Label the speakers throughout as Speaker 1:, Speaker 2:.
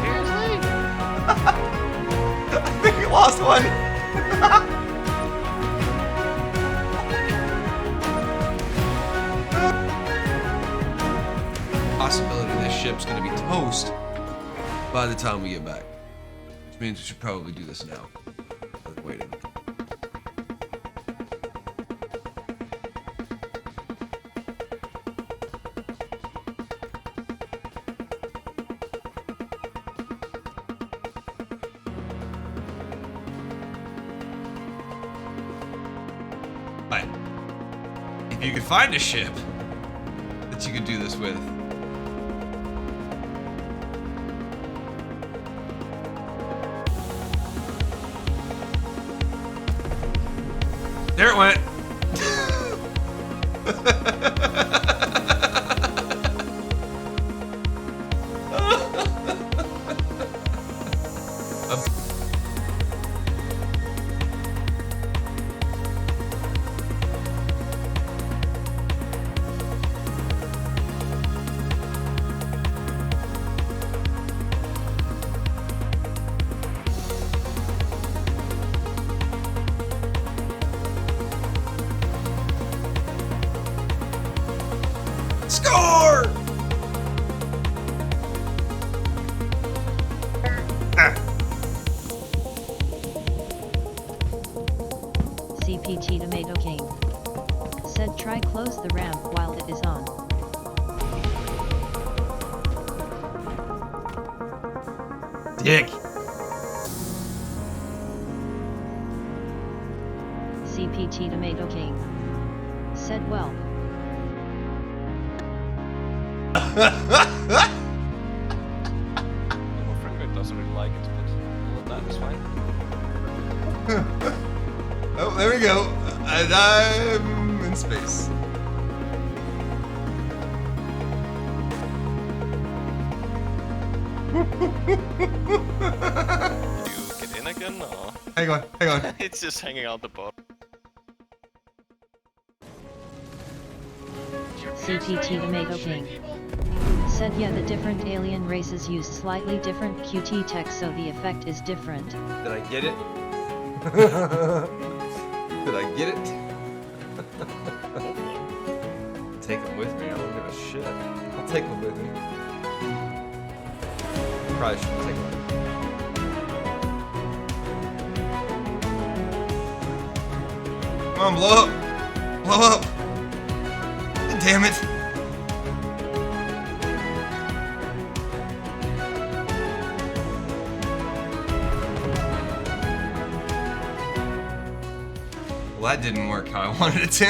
Speaker 1: Seriously?
Speaker 2: I think we lost one. Possibility this ship's gonna be toast by the time we get back. Which means we should probably do this now. Rather than waiting. Right. If you could find a ship that you could do this with. There it went. Score!
Speaker 3: CPT Tomato King said try close the ramp while it is on.
Speaker 2: Dick.
Speaker 3: CPT Tomato King said well.
Speaker 1: My friend group doesn't really like it, but that is fine.
Speaker 2: Oh, there we go. And I'm in space.
Speaker 1: You get in again, or?
Speaker 2: Hang on, hang on.
Speaker 1: It's just hanging out the bottom.
Speaker 3: CPT Tomato King said yeah, the different alien races use slightly different QT tech, so the effect is different.
Speaker 2: Did I get it? Did I get it? Take them with me. I don't give a shit. I'll take them with me. Probably shouldn't take them. Come on, blow up! Blow up! Damn it! Well, that didn't work how I wanted it to.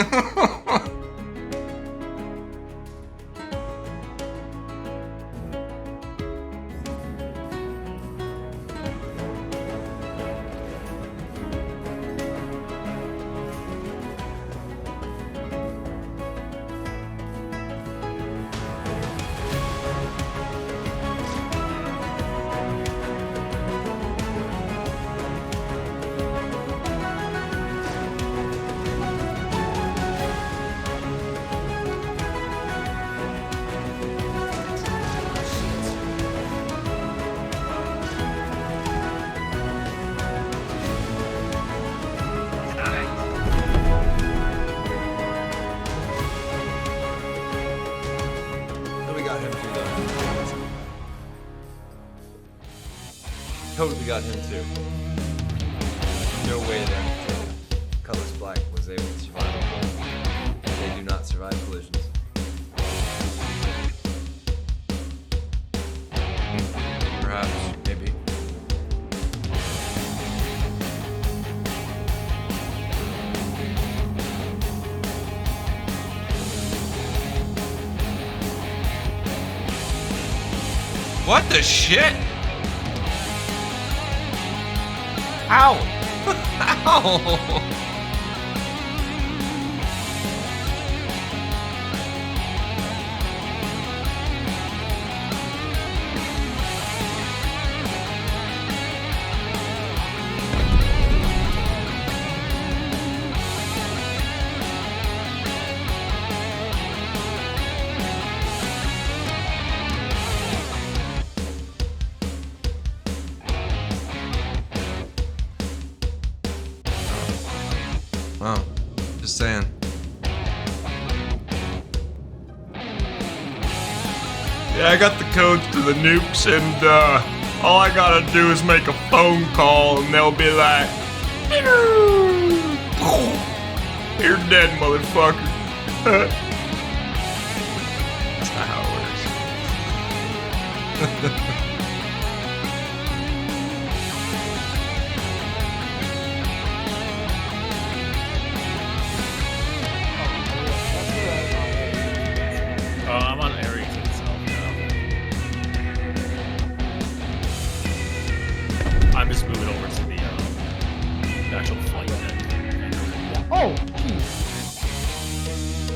Speaker 2: Totally got him too. No way that Colors Black was able to survive. They do not survive collisions. Perhaps, maybe. What the shit? Ow! Ow! saying.
Speaker 4: Yeah, I got the codes to the nukes, and all I gotta do is make a phone call, and they'll be like, "You're dead, motherfucker."
Speaker 2: That's not how it works.
Speaker 5: I'm on area itself now. I'm just moving over to the actual flight deck.
Speaker 6: Oh, jeez.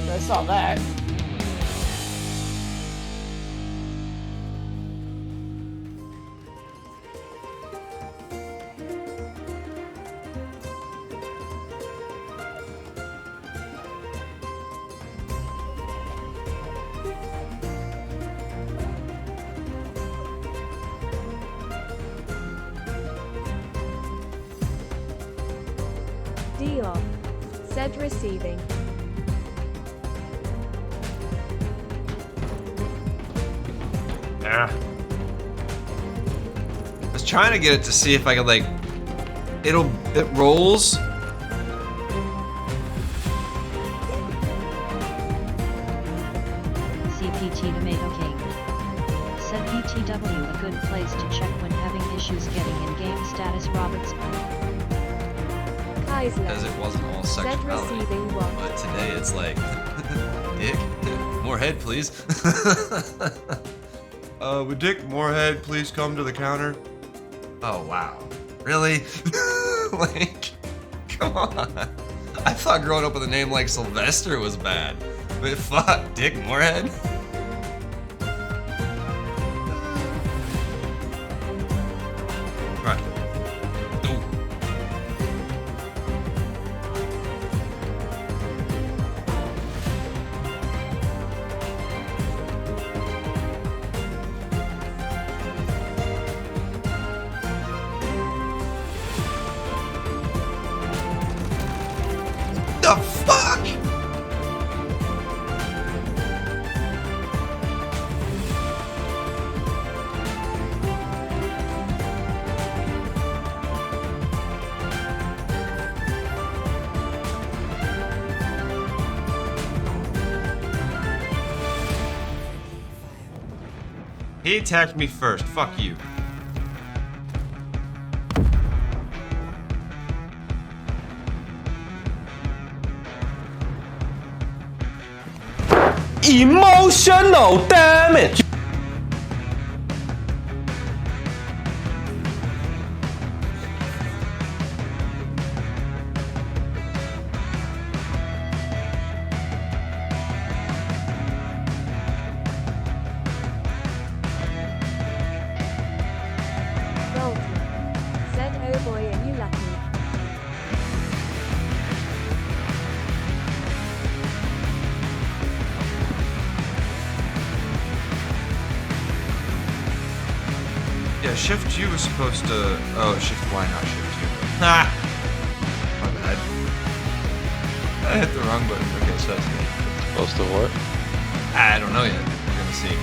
Speaker 6: I saw that.
Speaker 7: D off. Said receiving.
Speaker 4: Yeah.
Speaker 2: I was trying to get it to see if I could like, it rolls.
Speaker 3: CPT Tomato King. Said BTW a good place to check when having issues getting in-game status Roberts.
Speaker 2: Because
Speaker 7: Kaisler.
Speaker 2: it wasn't all
Speaker 7: Said
Speaker 2: sexuality.
Speaker 7: receiving one.
Speaker 2: But today it's like, Dick, more head, please. Would Dick Moorhead please come to the counter? Oh, wow. Really? Like, come on. I thought growing up with a name like Sylvester was bad. But fuck, Dick Moorhead? Right. Ooh. The fuck? He attacked me first. Fuck you.
Speaker 8: Emotional damage.
Speaker 7: Dalton. Said oh boy are you lucky.
Speaker 2: Yeah, Shift U was supposed to. Oh, Shift Y, not Shift U. Ha! My bad. I hit the wrong button. Okay, so that's me.
Speaker 1: Supposed to what?
Speaker 2: I don't know yet. We're gonna see. I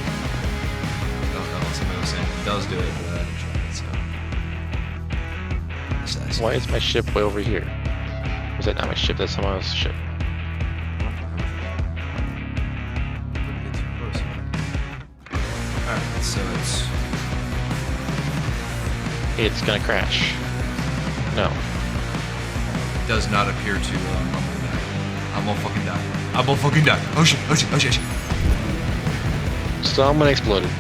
Speaker 2: don't know. Somebody was saying it does do it, but I haven't tried it, so.
Speaker 1: Why is my ship way over here? Is that not my ship? That's someone else's ship.
Speaker 2: Wouldn't get too close. Alright, so it's.
Speaker 1: It's gonna crash. No.
Speaker 2: It does not appear to. I'm gonna die. I'm gonna fucking die. I'm gonna fucking die. Oh shit, oh shit, oh shit, oh shit.
Speaker 1: Someone exploded.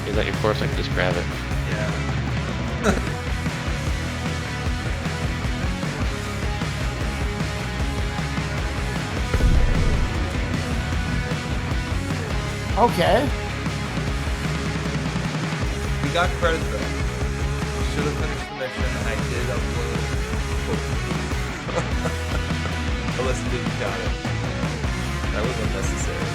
Speaker 1: Is that your course? I can just grab it.
Speaker 2: Yeah.
Speaker 6: Okay.
Speaker 2: We got credit though. Should have finished the mission. I did upload. Unless you didn't count it. That was unnecessary.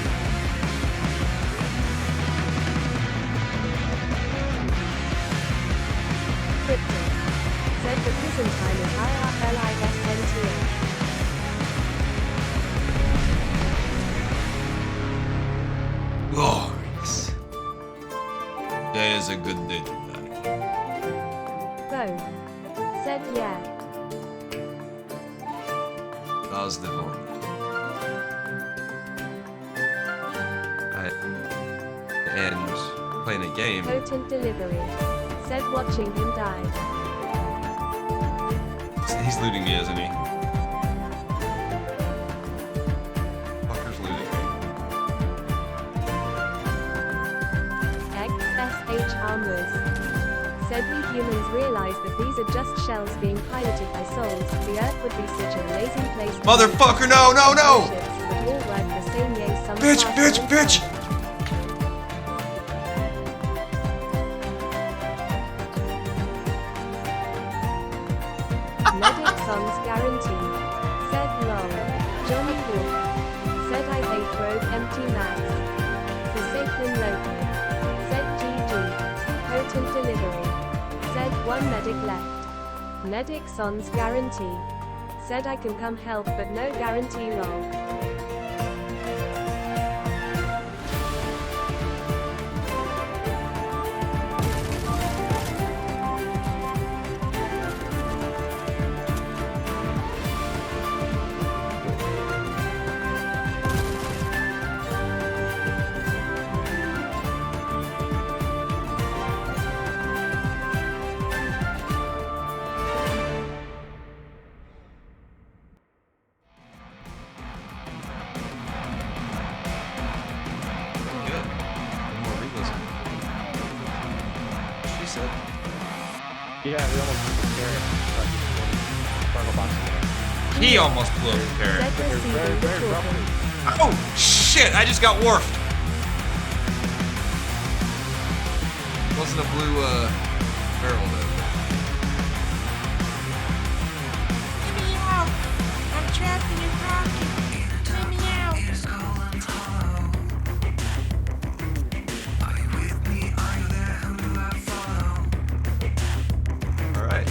Speaker 2: is a good day to die.
Speaker 7: Both. Said yeah.
Speaker 2: How's the phone? And playing a game.
Speaker 7: Potent delivery. Said watching him die.
Speaker 2: He's looting me, isn't he? Fucker's looting me.
Speaker 7: XSH Armors. Said we humans realize that these are just shells being piloted by souls. The Earth would be such an amazing place.
Speaker 2: Motherfucker, no, no, no!
Speaker 7: Ships would all work the same way. Some
Speaker 2: Bitch,
Speaker 7: class
Speaker 2: bitch,
Speaker 7: all
Speaker 2: bitch!
Speaker 7: time. Medic songs guaranteed. Said lol. Johnny Wolf. Said I hate rogue empty mags. Forsaken Loki. Said GG. Potent delivery. Said one medic left. Medic songs guarantee. Said I can come help but no guarantee lol.
Speaker 2: Good. One more re-listen. She said.
Speaker 1: Yeah, we almost carry cargo box.
Speaker 2: He almost blew up the parrot.
Speaker 7: Said receiving the talking.
Speaker 2: Oh, shit! I just got wharfed. Wasn't a blue, barrel, though.
Speaker 9: Let me out! I'm trapped in your pocket. Let me out!
Speaker 2: Alright.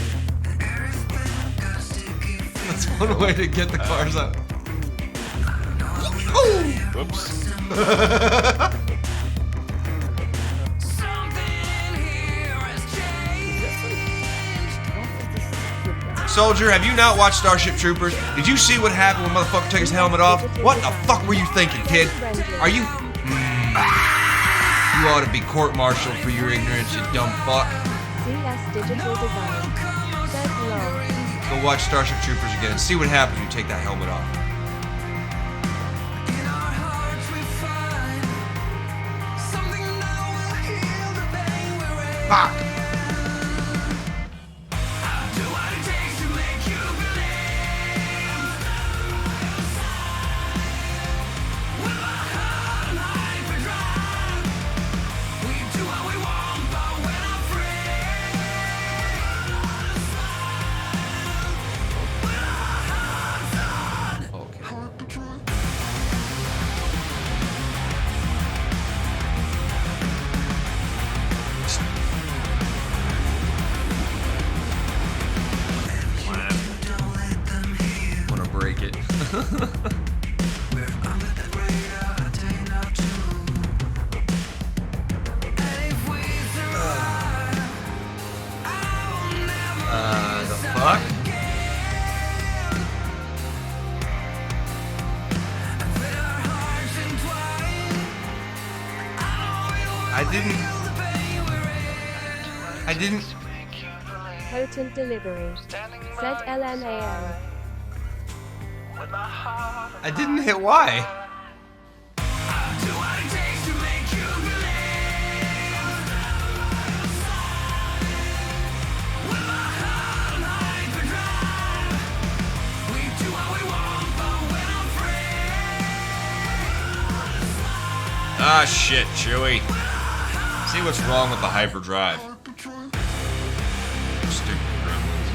Speaker 2: That's one way to get the cars out.
Speaker 1: Whoops.
Speaker 2: Soldier, have you not watched Starship Troopers? Did you see what happened when motherfucker took his helmet off? What the fuck were you thinking, kid? Are you... You ought to be court-martialed for your ignorance, you dumb fuck.
Speaker 7: CS Digital Design. Said lol.
Speaker 2: Go watch Starship Troopers again and see what happens when you take that helmet off. Fuck! Wanna break it. The fuck? I didn't.
Speaker 7: Potent delivery. Said LMAO.
Speaker 2: I didn't hit Y. Ah, shit, Chewie. See what's wrong with the hyperdrive. Stupid gremlins.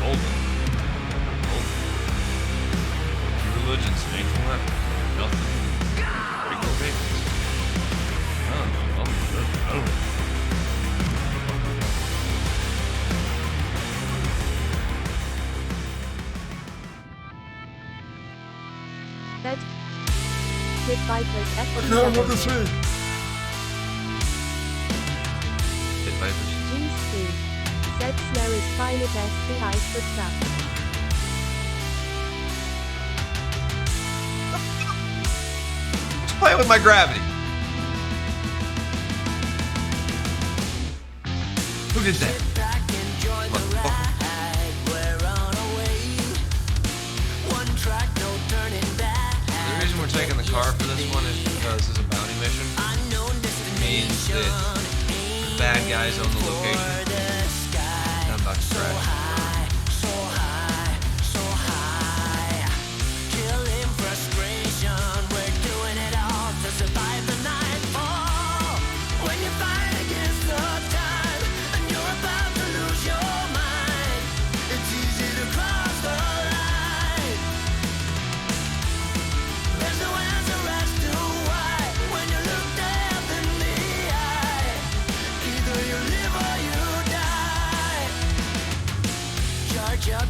Speaker 2: Hold them. Two religions, an ancient weapon. Nothing. Pretty cool vehicles. I don't know.
Speaker 7: Said Kid Vipers F.
Speaker 4: No, what is it?
Speaker 2: papers.
Speaker 7: GC. Said snow is fine at SBI for stuff.
Speaker 2: Just playing with my gravity. Who did that? Motherfucker. The reason we're taking the car for this one is because this is a bounty mission. It means that the bad guys own the location. I'm about to crash.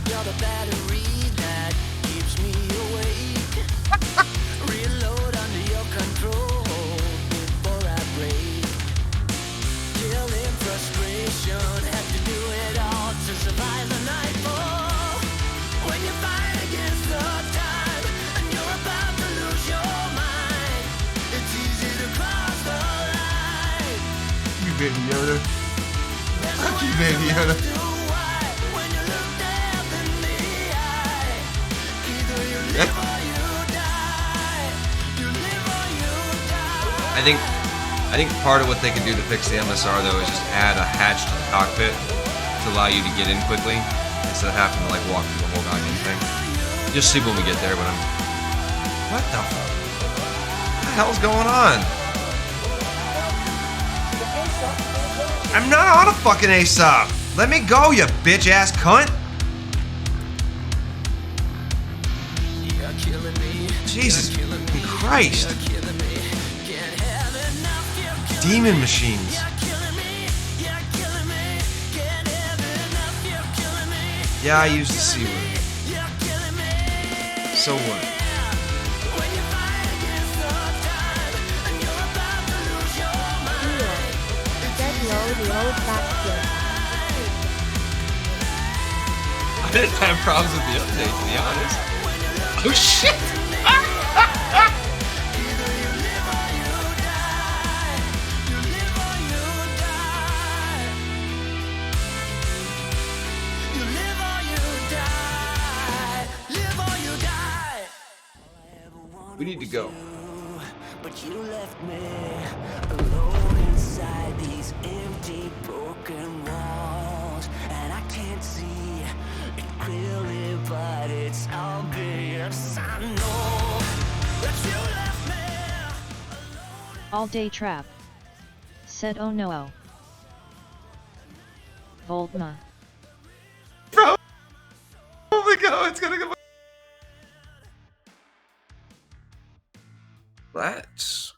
Speaker 10: Got a battery that keeps me awake. Reload under your control before I break. Killing frustration, have to do it all to survive the nightfall. When you fight against the time and you're about to lose your mind, it's easy to cross the line.
Speaker 2: You baby Yoda. Fuck you, baby Yoda. I think part of what they could do to fix the MSR though is just add a hatch to the cockpit to allow you to get in quickly instead of having to like walk through the whole goddamn thing. Just see when we get there, but what the hell's going on? I'm not on a fucking ASOP. Let me go, you bitch ass cunt. Jesus Christ. Demon machines. Yeah, I used the C word. So what? I didn't have problems with the update, to be honest. Oh shit! We need to go.
Speaker 10: But you left me alone inside these empty, broken walls, and I can't see it clearly, but it's obvious. I know that you left me.
Speaker 3: All day trap. Said oh no. Voltma.
Speaker 2: Bro! Oh my god, it's gonna go. Let's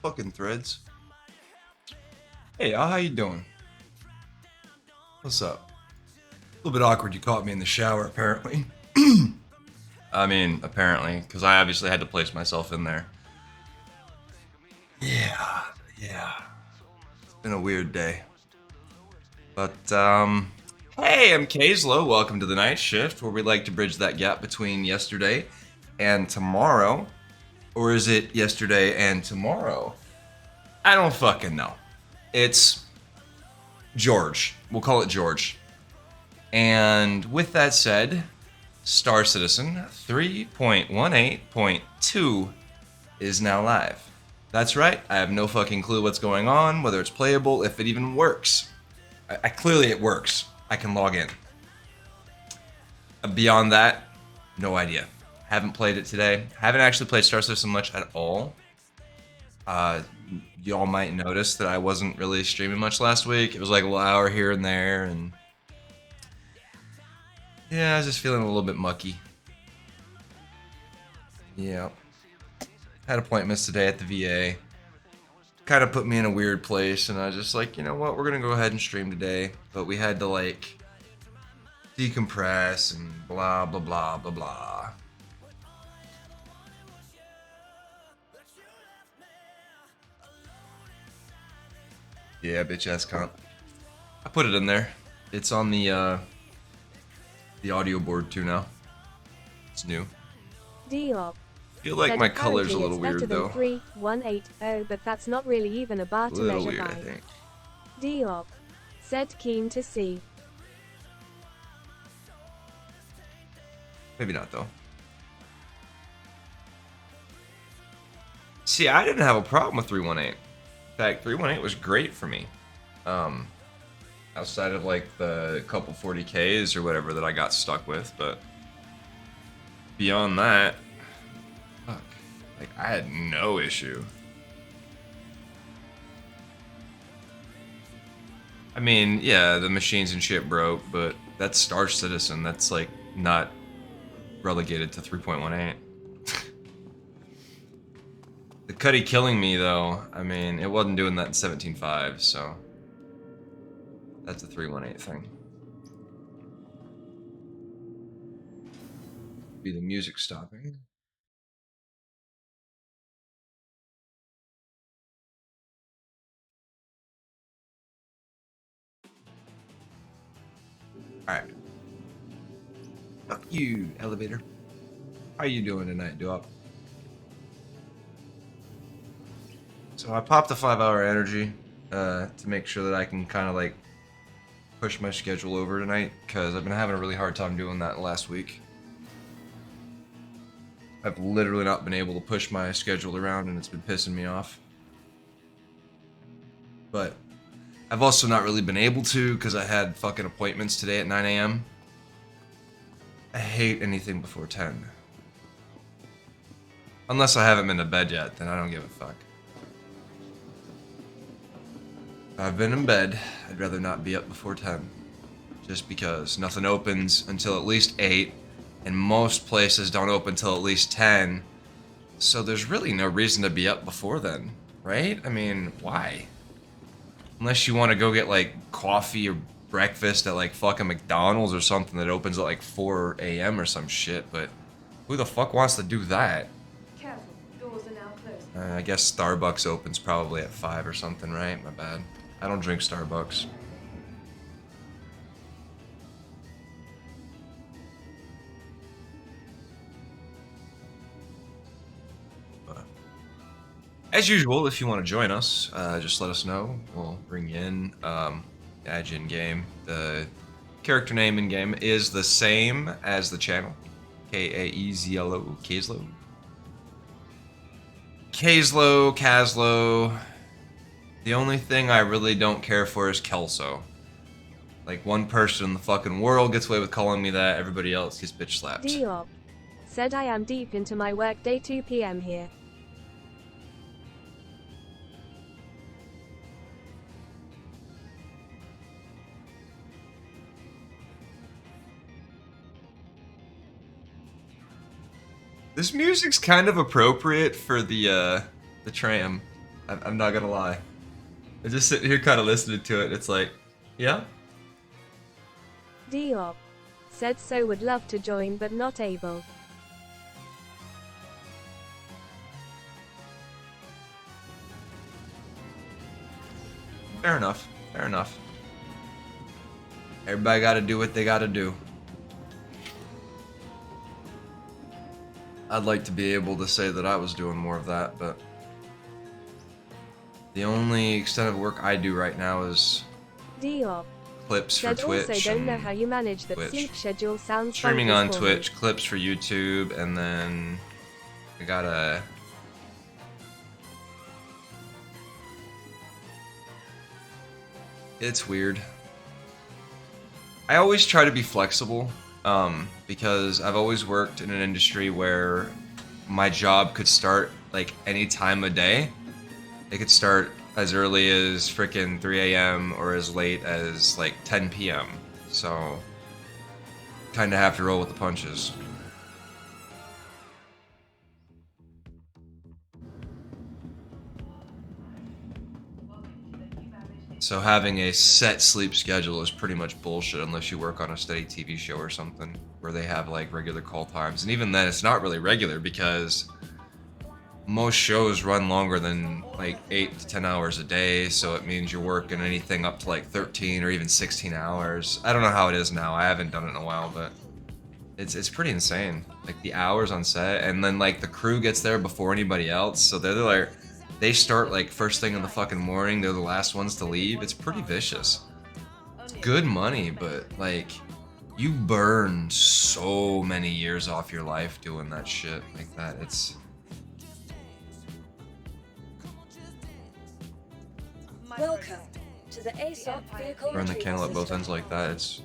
Speaker 2: fucking threads. Hey y'all, how you doing? What's up? A little bit awkward, you caught me in the shower apparently. I mean, apparently, because I obviously had to place myself in there. Yeah. It's been a weird day. But, hey, I'm Kazlo. Welcome to the night shift, where we like to bridge that gap between yesterday and tomorrow. Or is it yesterday and tomorrow? I don't fucking know. It's George. We'll call it George. And with that said, Star Citizen 3.18.2 is now live. That's right, I have no fucking clue what's going on, whether it's playable, if it even works. Clearly it works. I can log in. Beyond that, no idea. Haven't played it today. Haven't actually played Star Citizen much at all. Y'all might notice that I wasn't really streaming much last week. It was like an hour here and there, and yeah, I was just feeling a little bit mucky. Yeah. Had appointments today at the VA. Kind of put me in a weird place, and I was just like, you know what, we're gonna go ahead and stream today, but we had to like decompress and blah blah blah blah blah. Yeah, bitch ass comp. I put it in there. It's on the audio board too now. It's new.
Speaker 7: Diop.
Speaker 2: I feel like
Speaker 7: Said
Speaker 2: my color's a
Speaker 7: apparently
Speaker 2: little
Speaker 7: it's better
Speaker 2: weird
Speaker 7: than
Speaker 2: though.
Speaker 7: 3180, but that's not really even a bar
Speaker 2: A
Speaker 7: to
Speaker 2: little
Speaker 7: measure
Speaker 2: weird, I
Speaker 7: by.
Speaker 2: think.
Speaker 7: Diop. Said keen to see.
Speaker 2: Maybe not though. See, I didn't have a problem with 318. In fact, 318 was great for me. Outside of like the couple 40Ks or whatever that I got stuck with, but beyond that, fuck, like I had no issue. I mean, yeah, the machines and shit broke, but that's Star Citizen. That's like not relegated to 3.18. The Cuddy killing me though, I mean, it wasn't doing that in 17.5, so that's a 318 thing. Be the music stopping. Alright. Fuck you, elevator. How you doing tonight, Duop? So I popped a 5-hour energy to make sure that I can kind of like push my schedule over tonight, because I've been having a really hard time doing that last week. I've literally not been able to push my schedule around, and it's been pissing me off. But I've also not really been able to because I had fucking appointments today at 9 a.m. I hate anything before 10. Unless I haven't been to bed yet, then I don't give a fuck. If I've been in bed, I'd rather not be up before 10. Just because nothing opens until at least 8, and most places don't open till at least 10. So there's really no reason to be up before then, right? I mean, why? Unless you want to go get like coffee or breakfast at like fucking McDonald's or something that opens at like 4 a.m. or some shit, but who the fuck wants to do that?
Speaker 7: Careful, doors are now closed.
Speaker 2: I guess Starbucks opens probably at 5 or something, right? My bad. I don't drink Starbucks. But as usual, if you want to join us, just let us know. We'll bring you in. Add you in game. The character name in game is the same as the channel. Kaezlo, Kazlo. Kazlo, Kazlo. The only thing I really don't care for is Kelso. Like, one person in the fucking world gets away with calling me that, everybody else gets bitch slapped.
Speaker 7: Diop. Said I am deep into my work day 2 p.m. here.
Speaker 2: This music's kind of appropriate for the tram. I'm not gonna lie. I'm just sitting here kind of listening to it. It's like, yeah.
Speaker 7: Diop. Said so would love to join but not able.
Speaker 2: Fair enough. Fair enough. Everybody gotta do what they gotta do. I'd like to be able to say that I was doing more of that, but the only extent of work I do right now is
Speaker 7: Diop.
Speaker 2: clips for
Speaker 7: Said
Speaker 2: Twitch.
Speaker 7: also don't know
Speaker 2: and
Speaker 7: how you manage that
Speaker 2: Twitch.
Speaker 7: sleep schedule sounds
Speaker 2: Streaming
Speaker 7: bonkers
Speaker 2: on
Speaker 7: for me.
Speaker 2: Twitch, clips for YouTube, and then I gotta. It's weird. I always try to be flexible, because I've always worked in an industry where my job could start like any time of day. It could start as early as frickin' 3 a.m. or as late as like 10 p.m. So, kinda have to roll with the punches. So having a set sleep schedule is pretty much bullshit unless you work on a steady TV show or something where they have like regular call times. And even then, it's not really regular because most shows run longer than like 8 to 10 hours a day, so it means you're working anything up to like 13 or even 16 hours. I don't know how it is now. I haven't done it in a while, but it's pretty insane. Like the hours on set, and then like the crew gets there before anybody else, so they're like, they start like first thing in the fucking morning. They're the last ones to leave. It's pretty vicious. It's good money, but like you burn so many years off your life doing that shit like that. It's
Speaker 7: Welcome to the ASOP vehicle
Speaker 2: burn the
Speaker 7: retrieval
Speaker 2: candle at both
Speaker 7: system.
Speaker 2: ends like that. It's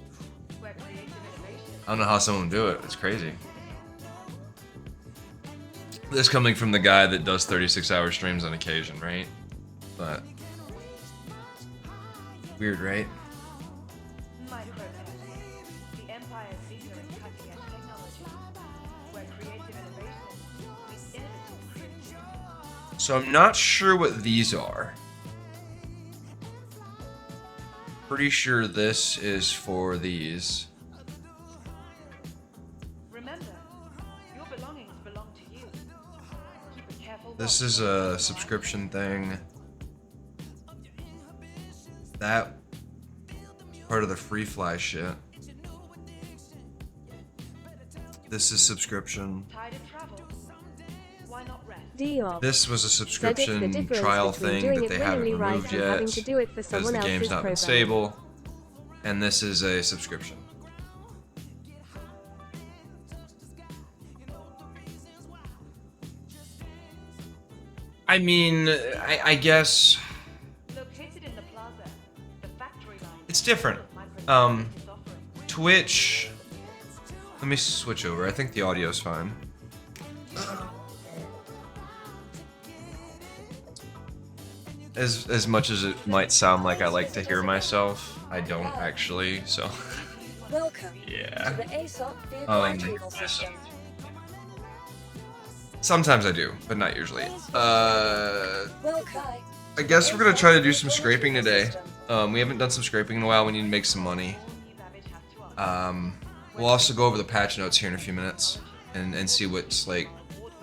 Speaker 2: I don't know how someone would do it. It's crazy. This coming from the guy that does 36-hour streams on occasion, right? But weird, right? So I'm not sure what these are. Pretty sure this is for these. This is a subscription thing. That part of the free fly shit. This is subscription. This was a subscription trial thing that they haven't removed yet because the game's not been stable. And this is a subscription. I mean, I guess it's different. Twitch. Let me switch over. I think the audio's fine. As much as it might sound like I like to hear myself, I don't actually. So.
Speaker 7: Welcome
Speaker 2: yeah.
Speaker 7: to the ASOP vehicle retrieval system.
Speaker 2: Sometimes I do, but not usually. I guess we're gonna try to do some scraping today. We haven't done some scraping in a while. We need to make some money. We'll also go over the patch notes here in a few minutes and see what's like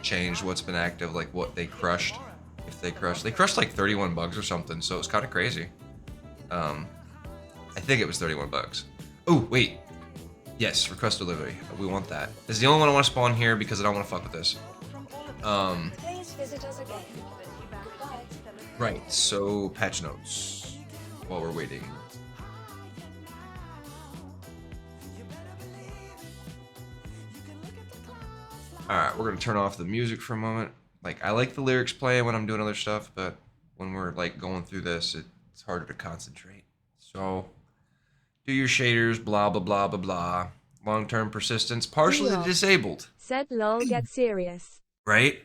Speaker 2: changed, what's been active, like what they crushed. If they crushed like 31 bugs or something, so it's kind of crazy. I think it was 31 bugs. Oh wait, yes, request delivery. We want that. This is the only one I want to spawn here because I don't want to fuck with this.
Speaker 7: Please visit us again. Goodbye.
Speaker 2: Right, so patch notes while we're waiting. Alright, we're gonna turn off the music for a moment. Like, I like the lyrics playing when I'm doing other stuff, but when we're like going through this, it's harder to concentrate. So, do your shaders, blah blah blah blah blah. Long-term persistence, partially disabled.
Speaker 7: Said lol, get serious.
Speaker 2: Right?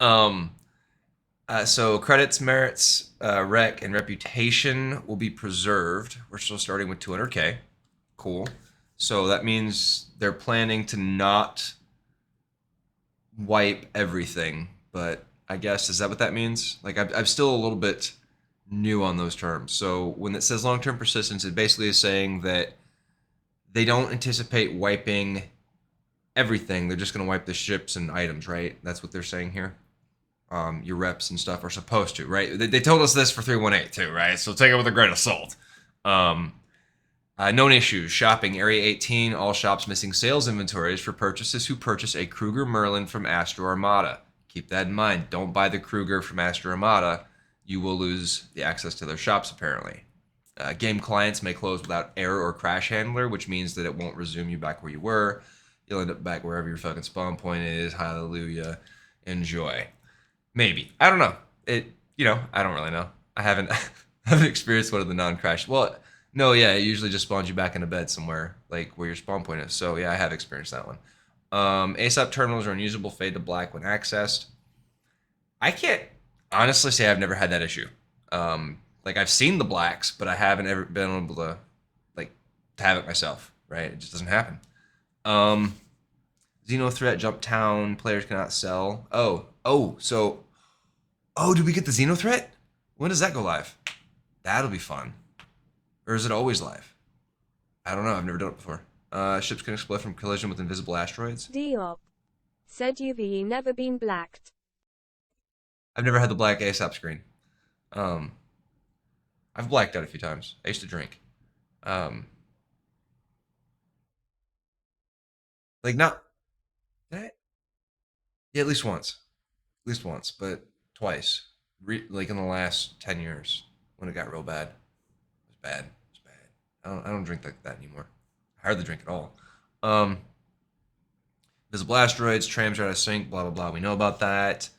Speaker 2: So credits, merits, rec, and reputation will be preserved. We're still starting with 200k. Cool. So that means they're planning to not wipe everything, but I guess, is that what that means? Like, I'm still a little bit new on those terms. So when it says long-term persistence, it basically is saying that they don't anticipate wiping everything. They're just going to wipe the ships and items, right? That's what they're saying here. Your reps and stuff are supposed to, right? They told us this for 318 too, right? So take it with a grain of salt. Known issues. Shopping. Area 18. All shops missing sales inventories for purchasers who purchase a Kruger Merlin from Astro Armada. Keep that in mind. Don't buy the Kruger from Astro Armada. You will lose the access to their shops, apparently. Game clients may close without error or crash handler, which means that it won't resume you back where you were. You'll end up back wherever your fucking spawn point is. Hallelujah. Enjoy. Maybe. I don't know. I don't really know. I haven't experienced one of the non-crash. Well, no, yeah, it usually just spawns you back into bed somewhere, like where your spawn point is. So yeah, I have experienced that one. ASAP terminals are unusable, fade to black when accessed. I can't honestly say I've never had that issue. Like, I've seen the blacks, but I haven't ever been able to, like, to have it myself, right? It just doesn't happen. Xeno threat, jump town, players cannot sell. Did we get the Xeno threat? When does that go live? That'll be fun. Or is it always live? I don't know, I've never done it before. Ships can explode from collision with invisible asteroids.
Speaker 7: Diop. Said you've never been blacked.
Speaker 2: I've never had the black ASAP screen. I've blacked out a few times. I used to drink. Like not. Did I? Yeah, at least once. At least once, but twice. Like in the last 10 years when it got real bad. It was bad. It was bad. I don't drink like that anymore. I hardly drink at all. Um, Visible asteroids, trams are out of sync, blah blah blah. We know about that.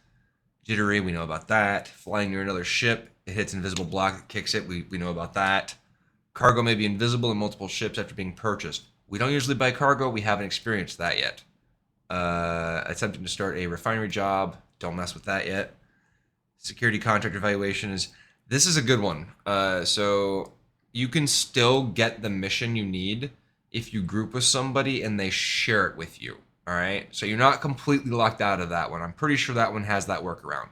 Speaker 2: Jittery, we know about that. Flying near another ship, it hits invisible block, it kicks it. We know about that. Cargo may be invisible in multiple ships after being purchased. We don't usually buy cargo. We haven't experienced that yet. Attempting to start a refinery job. Don't mess with that yet. Security contract evaluations. This is a good one. So you can still get the mission you need if you group with somebody and they share it with you. All right. So you're not completely locked out of that one. I'm pretty sure that one has that workaround.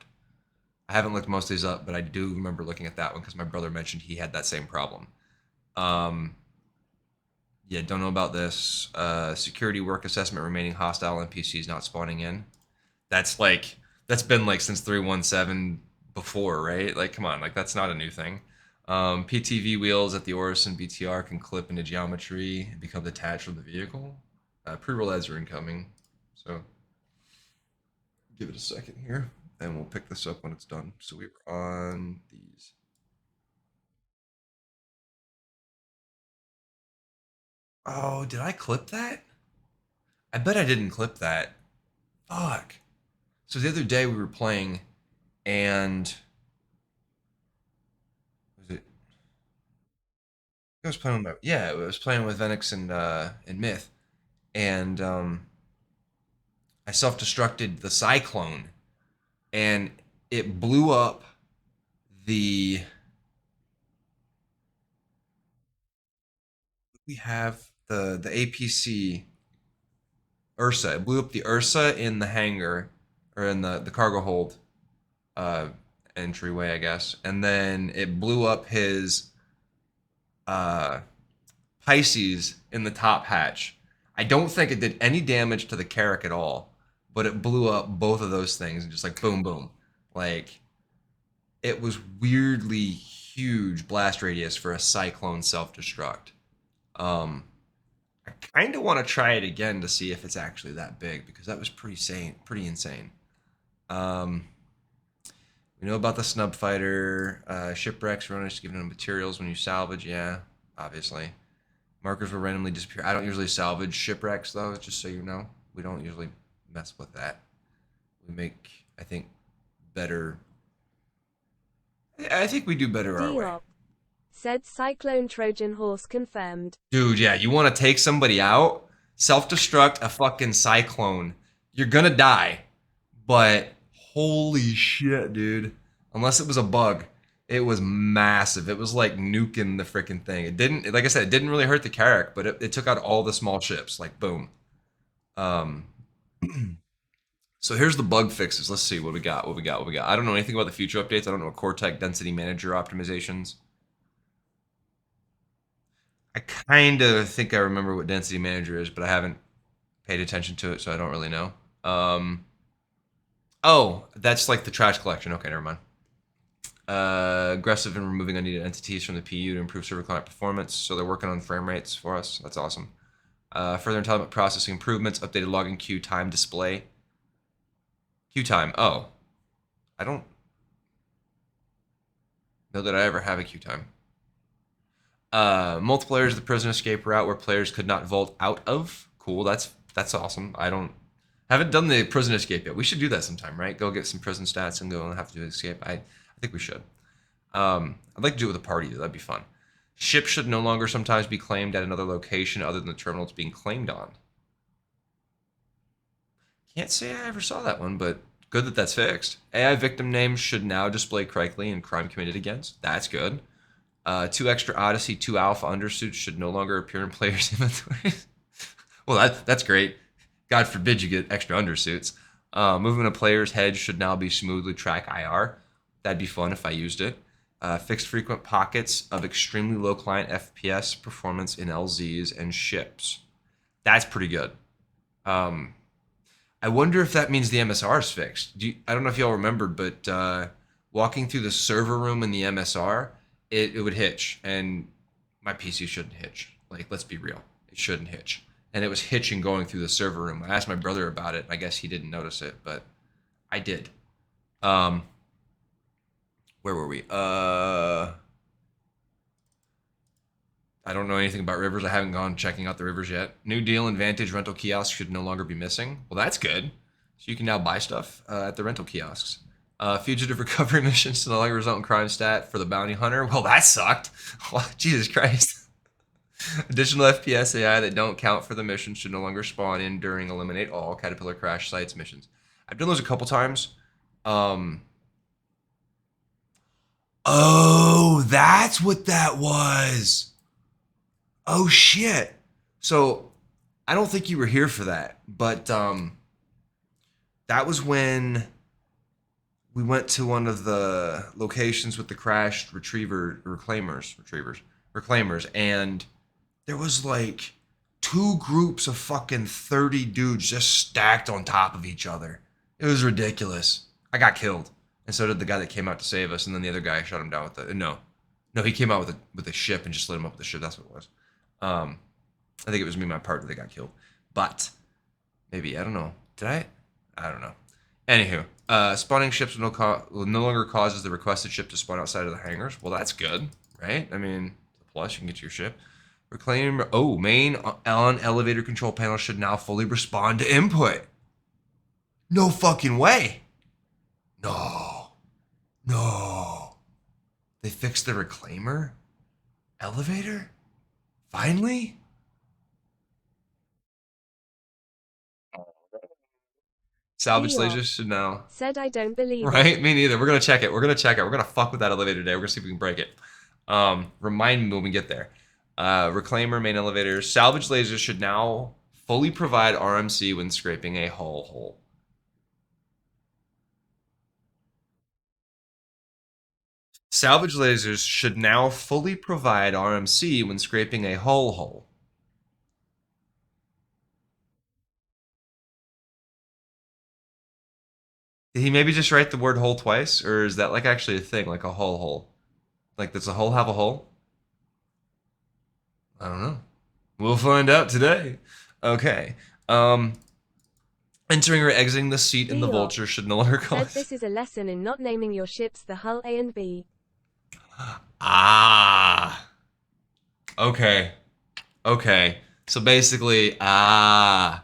Speaker 2: I haven't looked most of these up, but I do remember looking at that one because my brother mentioned he had that same problem. Yeah, don't know about this. Security work assessment remaining hostile NPCs not spawning in. That's been like since 3.17 before, right? Like, come on, like that's not a new thing. PTV wheels at the Orison BTR can clip into geometry and become detached from the vehicle. Pre-roll ads are incoming, so give it a second here, and we'll pick this up when it's done. So we were on these. Oh, did I clip that? I bet I didn't clip that. Fuck. So the other day we were playing, and was it? I was playing with I was playing with Venix and Myth, and I self-destructed the Cyclone, and it blew up the. We have the APC Ursa. It blew up the Ursa in the hangar, or in the cargo hold entryway, I guess, and then it blew up his Pisces in the top hatch. I don't think it did any damage to the Carrack at all, but it blew up both of those things and just like boom, boom. Like, it was weirdly huge blast radius for a Cyclone self-destruct. I kind of want to try it again to see if it's actually that big, because that was pretty insane. We know about the snub fighter, shipwrecks, runners giving them materials when you salvage. Yeah, obviously. Markers will randomly disappear. I don't usually salvage shipwrecks, though, just so you know. We don't usually mess with that. We make, I think, better. I think we do better our way.
Speaker 7: Said Cyclone Trojan Horse confirmed.
Speaker 2: Dude, yeah, you want to take somebody out? Self-destruct a fucking Cyclone. You're gonna die. But holy shit, dude. Unless it was a bug. It was massive. It was like nuking the freaking thing. It didn't, like I said, it didn't really hurt the Carrack, but it took out all the small ships. Like, boom. So here's the bug fixes. Let's see what we got. I don't know anything about the future updates. I don't know Cortec Density Manager optimizations. I kind of think I remember what Density Manager is, but I haven't paid attention to it, so I don't really know. Oh, that's like the trash collection. Okay, never mind. Aggressive in removing unneeded entities from the PU to improve server client performance. So they're working on frame rates for us. That's awesome. Further intelligent processing improvements. Updated login queue time display. Queue time. Oh, I don't know that I ever have a queue time. Multiplayers of the prison escape route where players could not vault out of. Cool. That's awesome. Haven't done the prison escape yet. We should do that sometime, right? Go get some prison stats and go and have to do the escape. I think we should. I'd like to do it with a party, though. That'd be fun. Ships should no longer sometimes be claimed at another location other than the terminal it's being claimed on. Can't say I ever saw that one, but good that that's fixed. AI victim names should now display correctly in crime committed against. That's good. 2 extra Odyssey, 2 Alpha undersuits should no longer appear in players' inventories. Well, that's great. God forbid you get extra undersuits. Movement of players' heads should now be smoothly track IR. That'd be fun if I used it. Fixed frequent pockets of extremely low client FPS performance in LZs and ships. That's pretty good. I I wonder if that means the MSR is fixed. I don't know if y'all remembered, but walking through the server room in the MSR, it would hitch, and my PC shouldn't hitch. Like, let's be real, it shouldn't hitch, and it was hitching going through the server room. I asked my brother about it. I guess he didn't notice it, but I did. Where were we? I don't know anything about rivers. I haven't gone checking out the rivers yet. New deal and Vantage rental kiosks should no longer be missing. Well, that's good. So you can now buy stuff at the rental kiosks. Fugitive recovery missions to no longer result in crime stat for the bounty hunter. Well, that sucked. Jesus Christ. Additional FPS AI that don't count for the mission should no longer spawn in during eliminate all Caterpillar crash sites missions. I've done those a couple times. Oh, that's what that was. Oh shit. So I don't think you were here for that, but that was when we went to one of the locations with the crashed reclaimers, and there was like 2 groups of fucking 30 dudes just stacked on top of each other. It was ridiculous. I got killed, and so did the guy that came out to save us, and then the other guy shot him down with the no, he came out with a ship and just lit him up with the ship. That's what it was. I think it was me and my partner that got killed. But maybe, I don't know. Did I? I don't know. Anywho, spawning ships will no longer causes the requested ship to spawn outside of the hangars. Well, that's good, right? I mean, plus you can get to your ship. Reclaim. Oh, main on elevator control panel should now fully respond to input. No fucking way. No. They fixed the reclaimer elevator? Finally? Salvage lasers should now.
Speaker 7: Said I don't believe
Speaker 2: Right? Me neither. We're gonna check it. We're gonna fuck with that elevator today. We're gonna see if we can break it. Remind me when we get there. Reclaimer main elevators. Salvage lasers should now fully provide RMC when scraping a hull hole. Salvage lasers should now fully provide RMC when scraping a hull hole. Did he maybe just write the word hole twice? Or is that like actually a thing, like a hull hole? Like, does a hole have a hole? I don't know. We'll find out today. Okay. Entering or exiting the seat in the Vulture should no longer
Speaker 7: Said
Speaker 2: cause...
Speaker 7: this is a lesson in not naming your ships the hull A and B.
Speaker 2: Ah. Okay. So basically, that,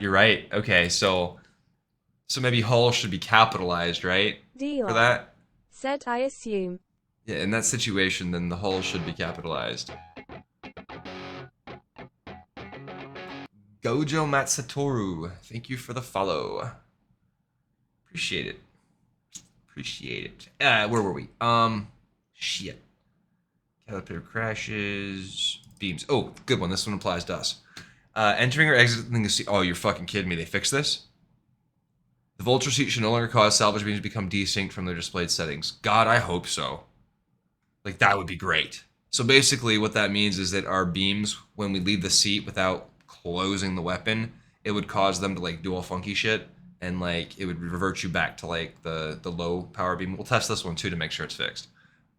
Speaker 2: you're right. Okay, so maybe hull should be capitalized, right?
Speaker 7: Dior.
Speaker 2: For that?
Speaker 7: Said I assume.
Speaker 2: Yeah, in that situation, then the hull should be capitalized. Gojo Matsatoru, thank you for the follow. Appreciate it. Where were we? Shit. Caterpillar crashes. Beams. Oh, good one. This one applies to us. Entering or exiting the seat. Oh, you're fucking kidding me. They fixed this? The Vulture seat should no longer cause salvage beams to become desynced from their displayed settings. God, I hope so. Like, that would be great. So basically what that means is that our beams, when we leave the seat without closing the weapon, it would cause them to like do all funky shit, and like it would revert you back to like the low power beam. We'll test this one too to make sure it's fixed.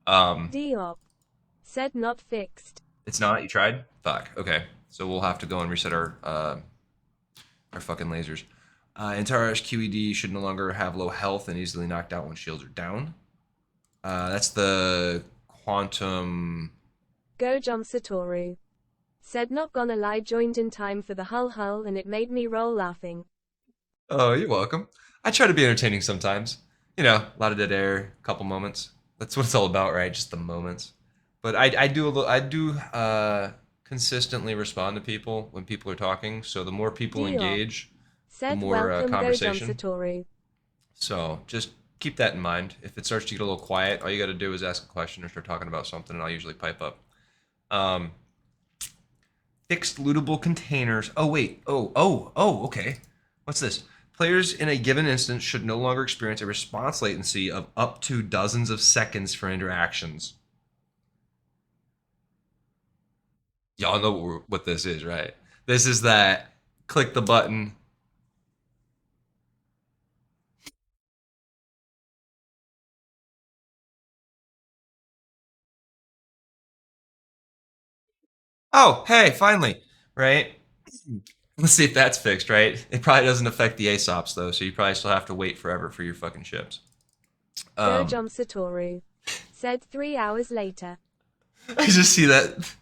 Speaker 7: Diop. Said not fixed.
Speaker 2: It's not? You tried? Fuck. Okay. So we'll have to go and reset our fucking lasers. Entire QED should no longer have low health and easily knocked out when shields are down. That's the quantum...
Speaker 7: Go John Satoru. Said not gonna lie, joined in time for the hull and it made me roll laughing.
Speaker 2: Oh, you're welcome. I try to be entertaining sometimes. You know, a lot of dead air, a couple moments. That's what it's all about, right? Just the moments. But I do consistently respond to people when people are talking. So the more people engage, the more conversation. So just keep that in mind. If it starts to get a little quiet, all you got to do is ask a question or start talking about something, and I'll usually pipe up. Fixed lootable containers. Oh, wait. Oh, okay. What's this? Players in a given instance should no longer experience a response latency of up to dozens of seconds for interactions. Y'all know what this is, right? This is that click the button, Oh, hey, finally, right? Let's see if that's fixed, right? It probably doesn't affect the ASOPs though, so you probably still have to wait forever for your fucking ships. Um,
Speaker 7: Gojom Satoru. Said 3 hours later.
Speaker 2: I just see that.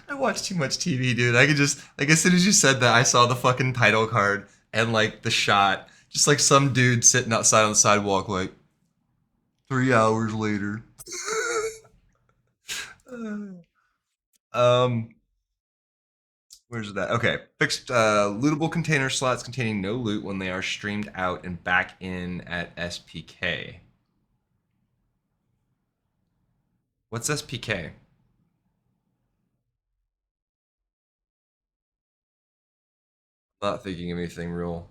Speaker 2: I watch too much TV, dude. I could just like as soon as you said that, I saw the fucking title card and like the shot, just like some dude sitting outside on the sidewalk, like 3 hours later. um, where's that? Okay, fixed lootable container slots containing no loot when they are streamed out and back in at SPK. What's SPK? Not thinking of anything real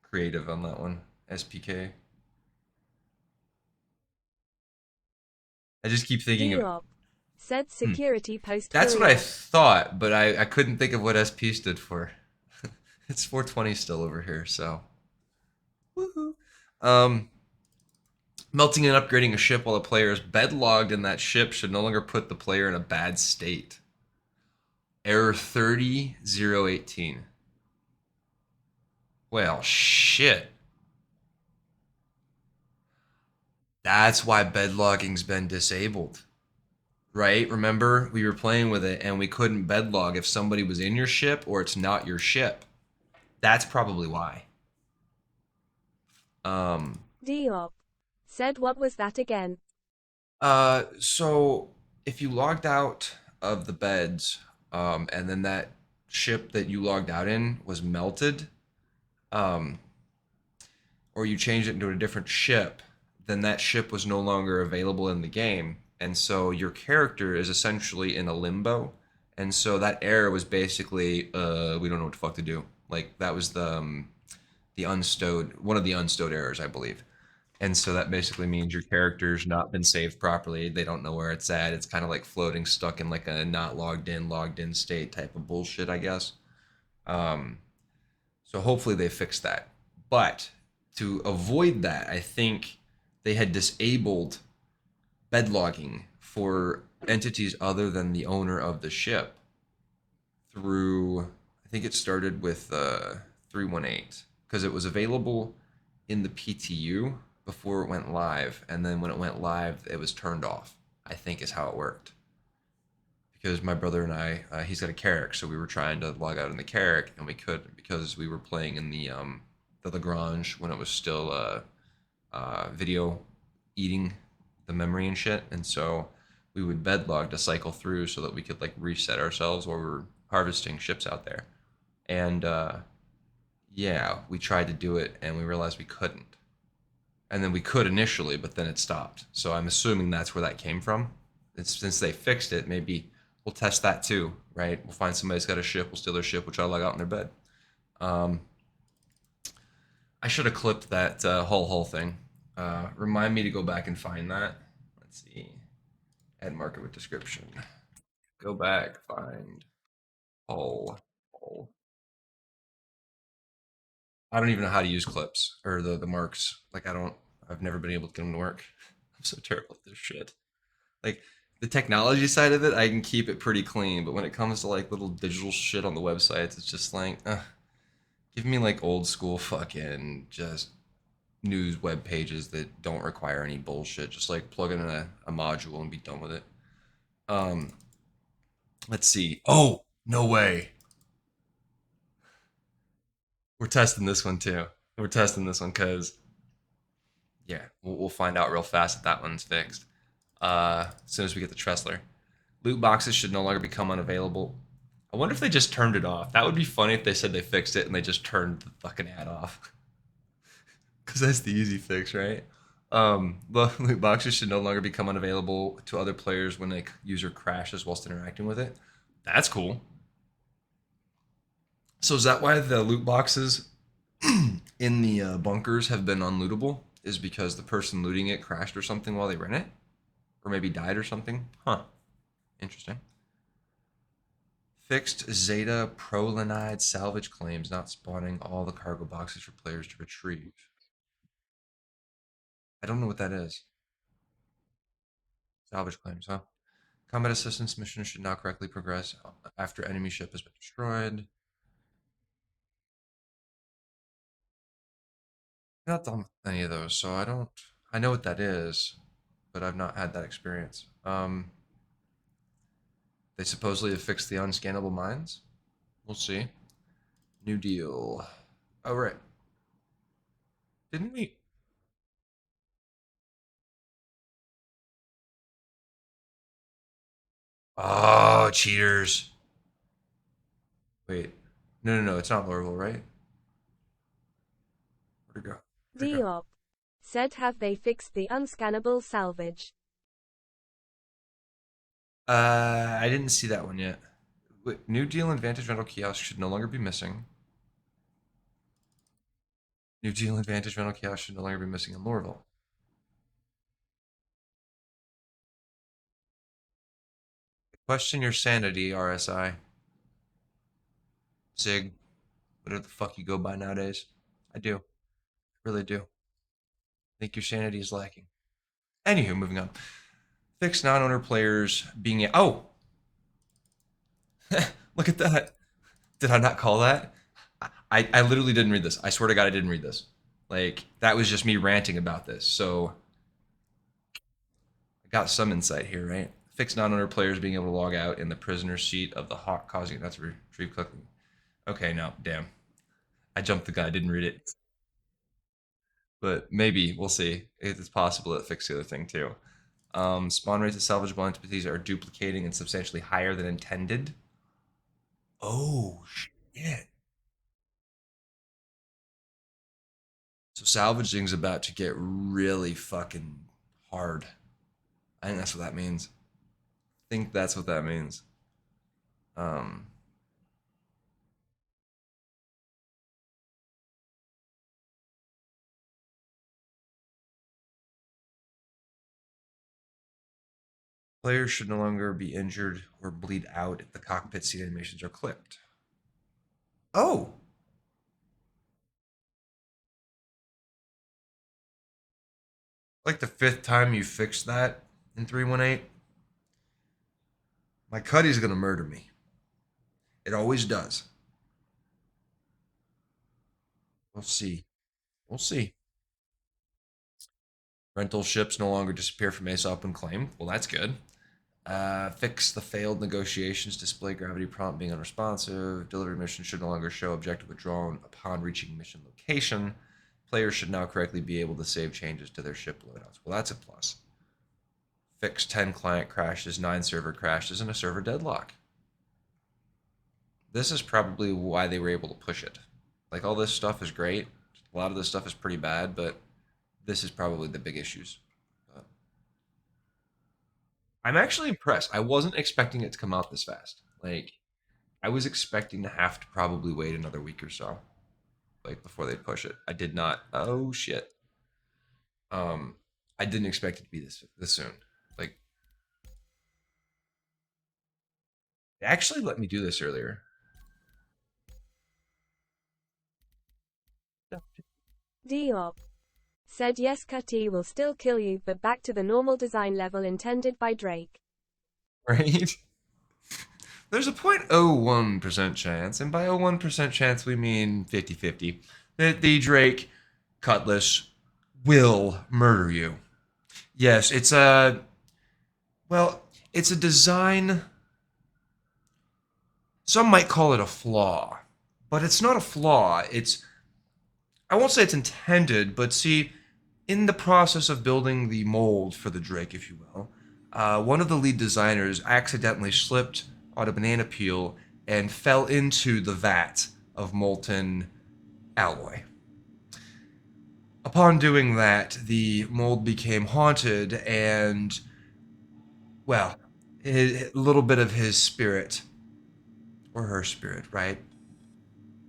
Speaker 2: creative on that one. SPK. I just keep thinking of.
Speaker 7: Diop. Said
Speaker 2: Hmm.
Speaker 7: security post
Speaker 2: That's what I
Speaker 7: courier.
Speaker 2: thought, but I couldn't think of what SP stood for. It's 420 still over here, so. Woohoo. Um, Melting and upgrading a ship while a player is bedlogged in that ship should no longer put the player in a bad state. Error 30018. Well, shit. That's why bedlogging's been disabled. Right? Remember, we were playing with it and we couldn't bedlog if somebody was in your ship or it's not your ship. That's probably why.
Speaker 7: Diop. Said what was that again?
Speaker 2: So if you logged out of the beds, and then that ship that you logged out in was melted, um, or you changed it into a different ship, then that ship was no longer available in the game, and so your character is essentially in a limbo, and so that error was basically, we don't know what the fuck to do. Like that was the unstowed one of the unstowed errors, I believe. And so that basically means your character's not been saved properly. They don't know where it's at. It's kind of like floating stuck in like a not logged in state type of bullshit, I guess. Um, so hopefully they fix that. But to avoid that, I think they had disabled bed logging for entities other than the owner of the ship through, I think it started with 318 because it was available in the PTU before it went live, and then when it went live, it was turned off. I think is how it worked. Because my brother and I, he's got a Carrack, so we were trying to log out in the Carrack, and we couldn't because we were playing in the Lagrange when it was still video eating the memory and shit, and so we would bed log to cycle through so that we could like reset ourselves while we were harvesting ships out there. And yeah, we tried to do it, and we realized we couldn't. And then we could initially, but then it stopped. So I'm assuming that's where that came from. Since they fixed it, maybe we'll test that too, right? We'll find somebody's got a ship, we'll steal their ship, we'll try to log out in their bed. I should have clipped that whole thing. Remind me to go back and find that. Let's see. Add marker with description. Go back, find hull. I don't even know how to use clips or the marks. Like I've never been able to get them to work. I'm so terrible at this shit. Like the technology side of it, I can keep it pretty clean, but when it comes to like little digital shit on the websites, it's just like, give me like old school fucking just news web pages that don't require any bullshit. Just like plug in a module and be done with it. Um, let's see. Oh, no way. We're testing this one too. We're testing this one because yeah, we'll find out real fast if that one's fixed. As soon as we get the Tressler. Loot boxes should no longer become unavailable. I wonder if they just turned it off. That would be funny if they said they fixed it and they just turned the fucking ad off. Because that's the easy fix, right? The loot boxes should no longer become unavailable to other players when a user crashes whilst interacting with it. That's cool. So is that why the loot boxes in the bunkers have been unlootable? Is because the person looting it crashed or something while they ran it? Or maybe died or something? Huh. Interesting. Fixed Zeta prolinide salvage claims not spawning all the cargo boxes for players to retrieve. I don't know what that is. Salvage claims, huh? Combat assistance missions should now correctly progress after enemy ship has been destroyed. I've not done any of those, so I don't. I know what that is, but I've not had that experience. They supposedly have fixed the unscannable mines. We'll see. New Deal. Oh right. Didn't we? Oh, cheaters. Wait. No. It's not Lorville, right? Where'd it go? Where'd it go?
Speaker 7: Diop. Said have they fixed the unscannable salvage?
Speaker 2: I didn't see that one yet. Wait, New Deal and Vantage Rental Kiosk should no longer be missing. New Deal and Vantage Rental Kiosk should no longer be missing in Lorville. Question your sanity, RSI. Sig, whatever the fuck you go by nowadays. I do. I really do. I think your sanity is lacking. Anywho, moving on. Fix non-owner players being... Oh! Look at that. Did I not call that? I literally didn't read this. I swear to God I didn't read this. Like, that was just me ranting about this. So, I got some insight here, right? Fix non-owner players being able to log out in the prisoner's seat of the hawk, causing it not to retrieve quickly. Okay, no, damn. I jumped the gun. I didn't read it. But maybe, we'll see. It's possible it fixed the other thing, too. Spawn rates of salvageable entities are duplicating and substantially higher than intended. Oh, shit. So salvaging's about to get really fucking hard. I think that's what that means. I think that's what that means. Players should no longer be injured or bleed out if the cockpit scene animations are clicked. Oh! Like the 5th time you fixed that in 318. My Cuddy's gonna murder me. It always does. We'll see. We'll see. Rental ships no longer disappear from Aesop when claimed. Well, that's good. Fix the failed negotiations, display gravity prompt being unresponsive. Delivery mission should no longer show objective withdrawn upon reaching mission location. Players should now correctly be able to save changes to their ship loadouts. Well, that's a plus. Fix 10 client crashes, 9 server crashes, and a server deadlock. This is probably why they were able to push it. Like, all this stuff is great. A lot of this stuff is pretty bad, but this is probably the big issues. I'm actually impressed. I wasn't expecting it to come out this fast. Like, I was expecting to have to probably wait another week or so, like, before they push it. I did not. Oh shit. I didn't expect it to be this soon. Like, they actually let me do this earlier.
Speaker 7: Diop. Said yes, Cutty will still kill you, but back to the normal design level intended by Drake.
Speaker 2: Right? There's a 0.01% chance, and by 01% chance we mean 50-50, that the Drake Cutlass will murder you. Yes, it's a... Well, it's a design... Some might call it a flaw, but it's not a flaw. It's... I won't say it's intended, but see, in the process of building the mold for the Drake, if you will, one of the lead designers accidentally slipped on a banana peel and fell into the vat of molten alloy. Upon doing that, the mold became haunted and, well, a little bit of his spirit, or her spirit, right?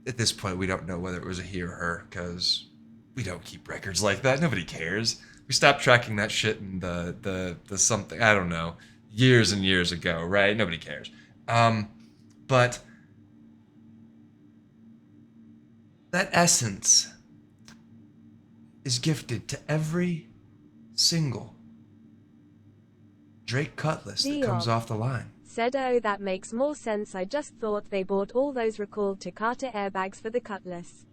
Speaker 2: At this point, we don't know whether it was a he or her, because we don't keep records like that. Nobody cares. We stopped tracking that shit in the something, I don't know, years and years ago, right? Nobody cares. But that essence is gifted to every single Drake Cutlass that
Speaker 7: Dion
Speaker 2: comes off the line.
Speaker 7: said, oh, that makes more sense. I just thought they bought all those recalled to Carter airbags for the Cutlass.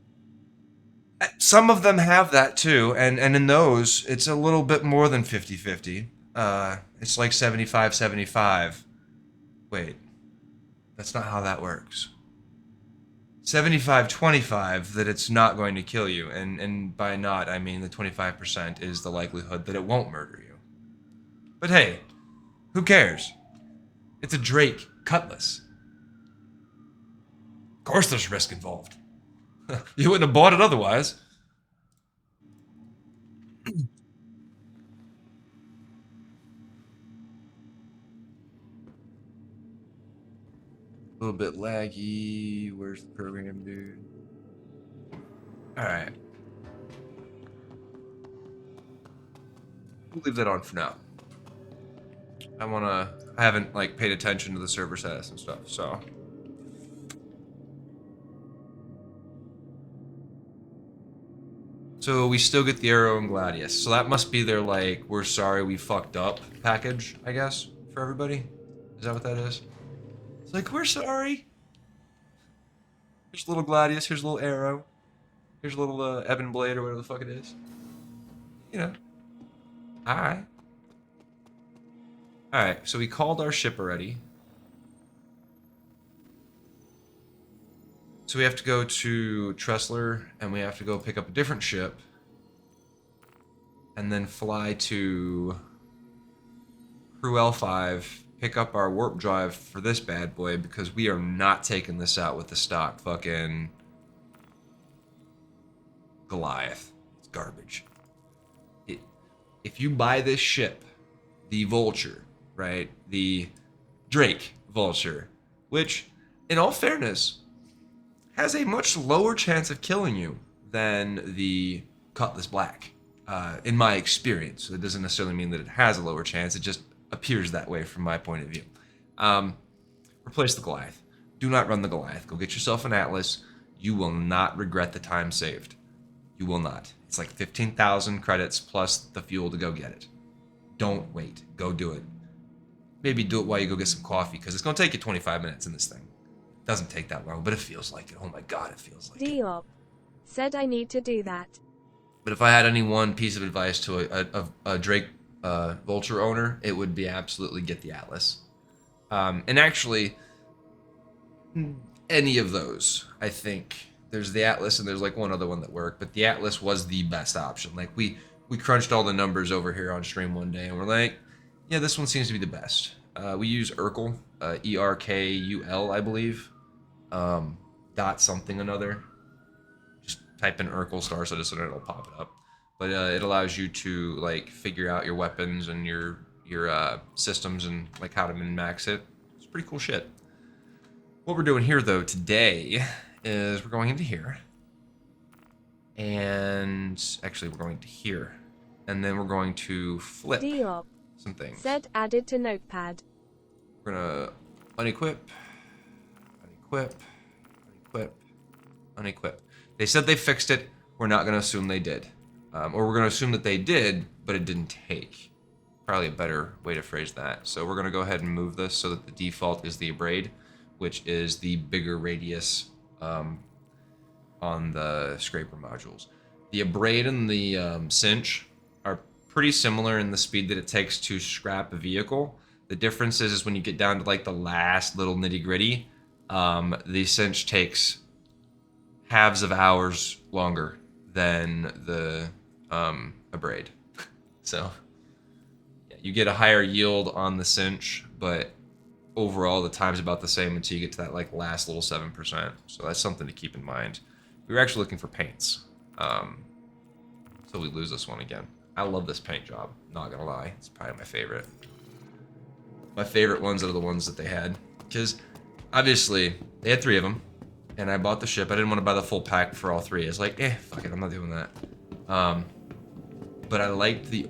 Speaker 2: Some of them have that too, and in those, it's a little bit more than 50-50. It's like 75-75. Wait, that's not how that works. 75-25 that it's not going to kill you, and by not, I mean the 25% is the likelihood that it won't murder you. But hey, who cares? It's a Drake Cutlass. Of course there's risk involved. You wouldn't have bought it otherwise. A little bit laggy. Where's the program, dude? Alright. We'll leave that on for now. I haven't like paid attention to the server status and stuff, so. So we still get the Arrow and Gladius. So that must be their like, we're sorry we fucked up package, I guess, for everybody. Is that what that is? It's like, we're sorry. Here's a little Gladius, here's a little Arrow. Here's a little Ebon Blade or whatever the fuck it is. You know. Alright. Alright, so we called our ship already. So we have to go to Tressler, and we have to go pick up a different ship. And then fly to Crew L5, pick up our warp drive for this bad boy, because we are not taking this out with the stock fucking Goliath. It's garbage. If you buy this ship, the Vulture, right? The Drake Vulture, which, in all fairness, has a much lower chance of killing you than the Cutlass Black, in my experience. It doesn't necessarily mean that it has a lower chance, it just appears that way from my point of view. Replace the Goliath. Do not run the Goliath. Go get yourself an Atlas. You will not regret the time saved. You will not. It's like 15,000 credits plus the fuel to go get it. Don't wait. Go do it. Maybe do it while you go get some coffee, because it's going to take you 25 minutes in this thing. It doesn't take that long, but it feels like it. Oh my god, it feels like
Speaker 7: Diop said, I need to do that.
Speaker 2: But if I had any one piece of advice to a Drake Vulture owner, it would be absolutely get the Atlas. And actually, any of those, I think. There's the Atlas and there's like one other one that worked, but the Atlas was the best option. Like we crunched all the numbers over here on stream one day and we're like, yeah, this one seems to be the best. We use Urkel, E-R-K-U-L, I believe. Dot something another. Just type in Urkel Star Citizen and it'll pop it up. But it allows you to like figure out your weapons and your systems and like how to min-max it. It's pretty cool shit. What we're doing here though today is we're going into here. And actually we're going to here. And then we're going to flip
Speaker 7: Diop
Speaker 2: some things.
Speaker 7: said, added to notepad.
Speaker 2: We're gonna unequip, unequip, unequip, unequip. They said they fixed it. We're not gonna assume they did. Or we're gonna assume that they did, but it didn't take. Probably a better way to phrase that. So we're gonna go ahead and move this so that the default is the abrade, which is the bigger radius on the scraper modules. The abrade and the cinch are pretty similar in the speed that it takes to scrap a vehicle. The difference is when you get down to like the last little nitty gritty, the cinch takes halves of hours longer than the abrade. So yeah, you get a higher yield on the cinch, but overall the time's about the same until you get to that like last little 7%. So that's something to keep in mind. We were actually looking for paints. So we lose this one again. I love this paint job, not gonna lie. It's probably my favorite. My favorite ones are the ones that they had. Because obviously they had 3 of them. And I bought the ship. I didn't want to buy the full pack for all 3. It's like, fuck it, I'm not doing that. But I liked the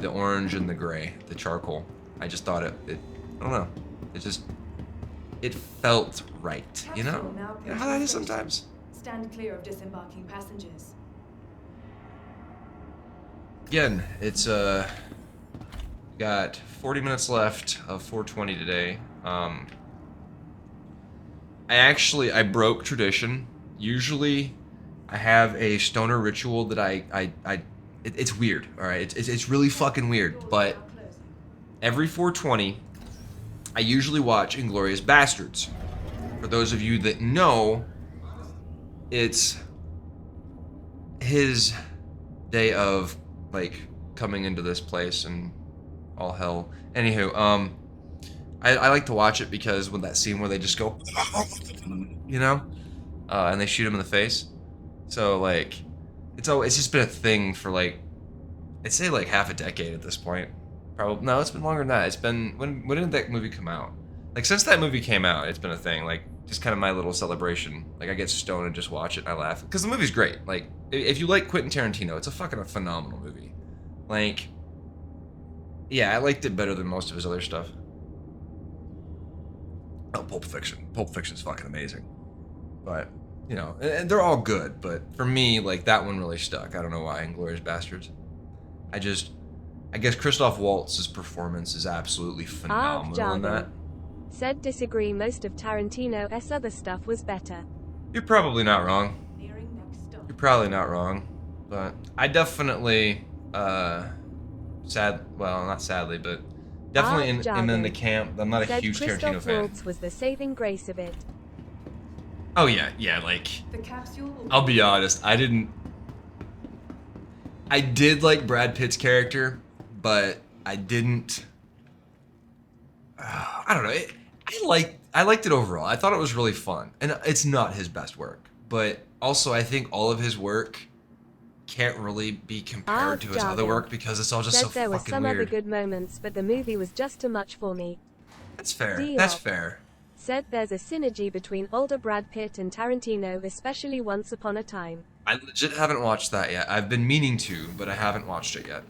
Speaker 2: orange and the gray, the charcoal. I just thought it I don't know. It felt right, you know? You know how that is sometimes?
Speaker 11: Stand clear of disembarking passengers.
Speaker 2: Again, it's Got 40 minutes left of 420 today. I broke tradition. Usually, I have a stoner ritual that it's weird. All right, it's really fucking weird. But every 420, I usually watch Inglourious Bastards. For those of you that know, it's his day of like coming into this place and all hell. Anywho, I like to watch it because with that scene where they just go, you know, and they shoot him in the face. So like, it's just been a thing for like, I'd say like half a decade at this point. Probably no, it's been longer than that. It's been when did that movie come out? Like since that movie came out, it's been a thing. Like just kind of my little celebration. Like I get stoned and just watch it and I laugh because the movie's great. Like if you like Quentin Tarantino, it's a fucking phenomenal movie. Like, yeah, I liked it better than most of his other stuff. Oh, Pulp Fiction. Pulp Fiction's fucking amazing. But, you know, and they're all good, but for me, like, that one really stuck. I don't know why, Inglourious Bastards. I guess Christoph Waltz's performance is absolutely phenomenal in that.
Speaker 7: Said disagree, most of Tarantino's other stuff was better.
Speaker 2: You're probably not wrong. You're probably not wrong. But I definitely, well, not sadly, but definitely am in the camp. I'm not a huge Tarantino fan.
Speaker 7: Waltz was the saving grace of it.
Speaker 2: Oh yeah, like, I'll be honest, I did like Brad Pitt's character, but I didn't, I don't know, I liked it overall. I thought it was really fun, and it's not his best work, but also I think all of his work can't really be compared to his other work because it's all just so fucking weird.
Speaker 7: There were some other good moments, but the movie was just too much for me.
Speaker 2: That's fair. That's fair.
Speaker 7: Said there's a synergy between older Brad Pitt and Tarantino, especially Once Upon a Time.
Speaker 2: I legit haven't watched that yet. I've been meaning to, but I haven't watched it yet.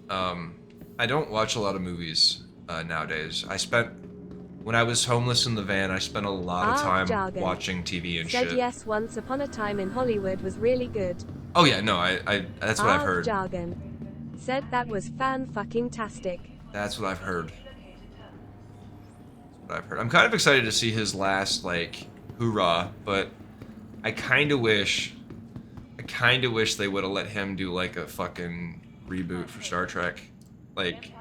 Speaker 2: I don't watch a lot of movies nowadays. When I was homeless in the van, I spent a lot of time watching TV and shit.
Speaker 7: Said yes, Once Upon a Time in Hollywood was really good.
Speaker 2: Oh yeah, no, that's what I've heard.
Speaker 7: Jargon. Said that was fan-fucking-tastic.
Speaker 2: That's what I've heard. I'm kind of excited to see his last, like, hoorah, but I kind of wish they would have let him do, like, a fucking reboot for Star Trek. Like,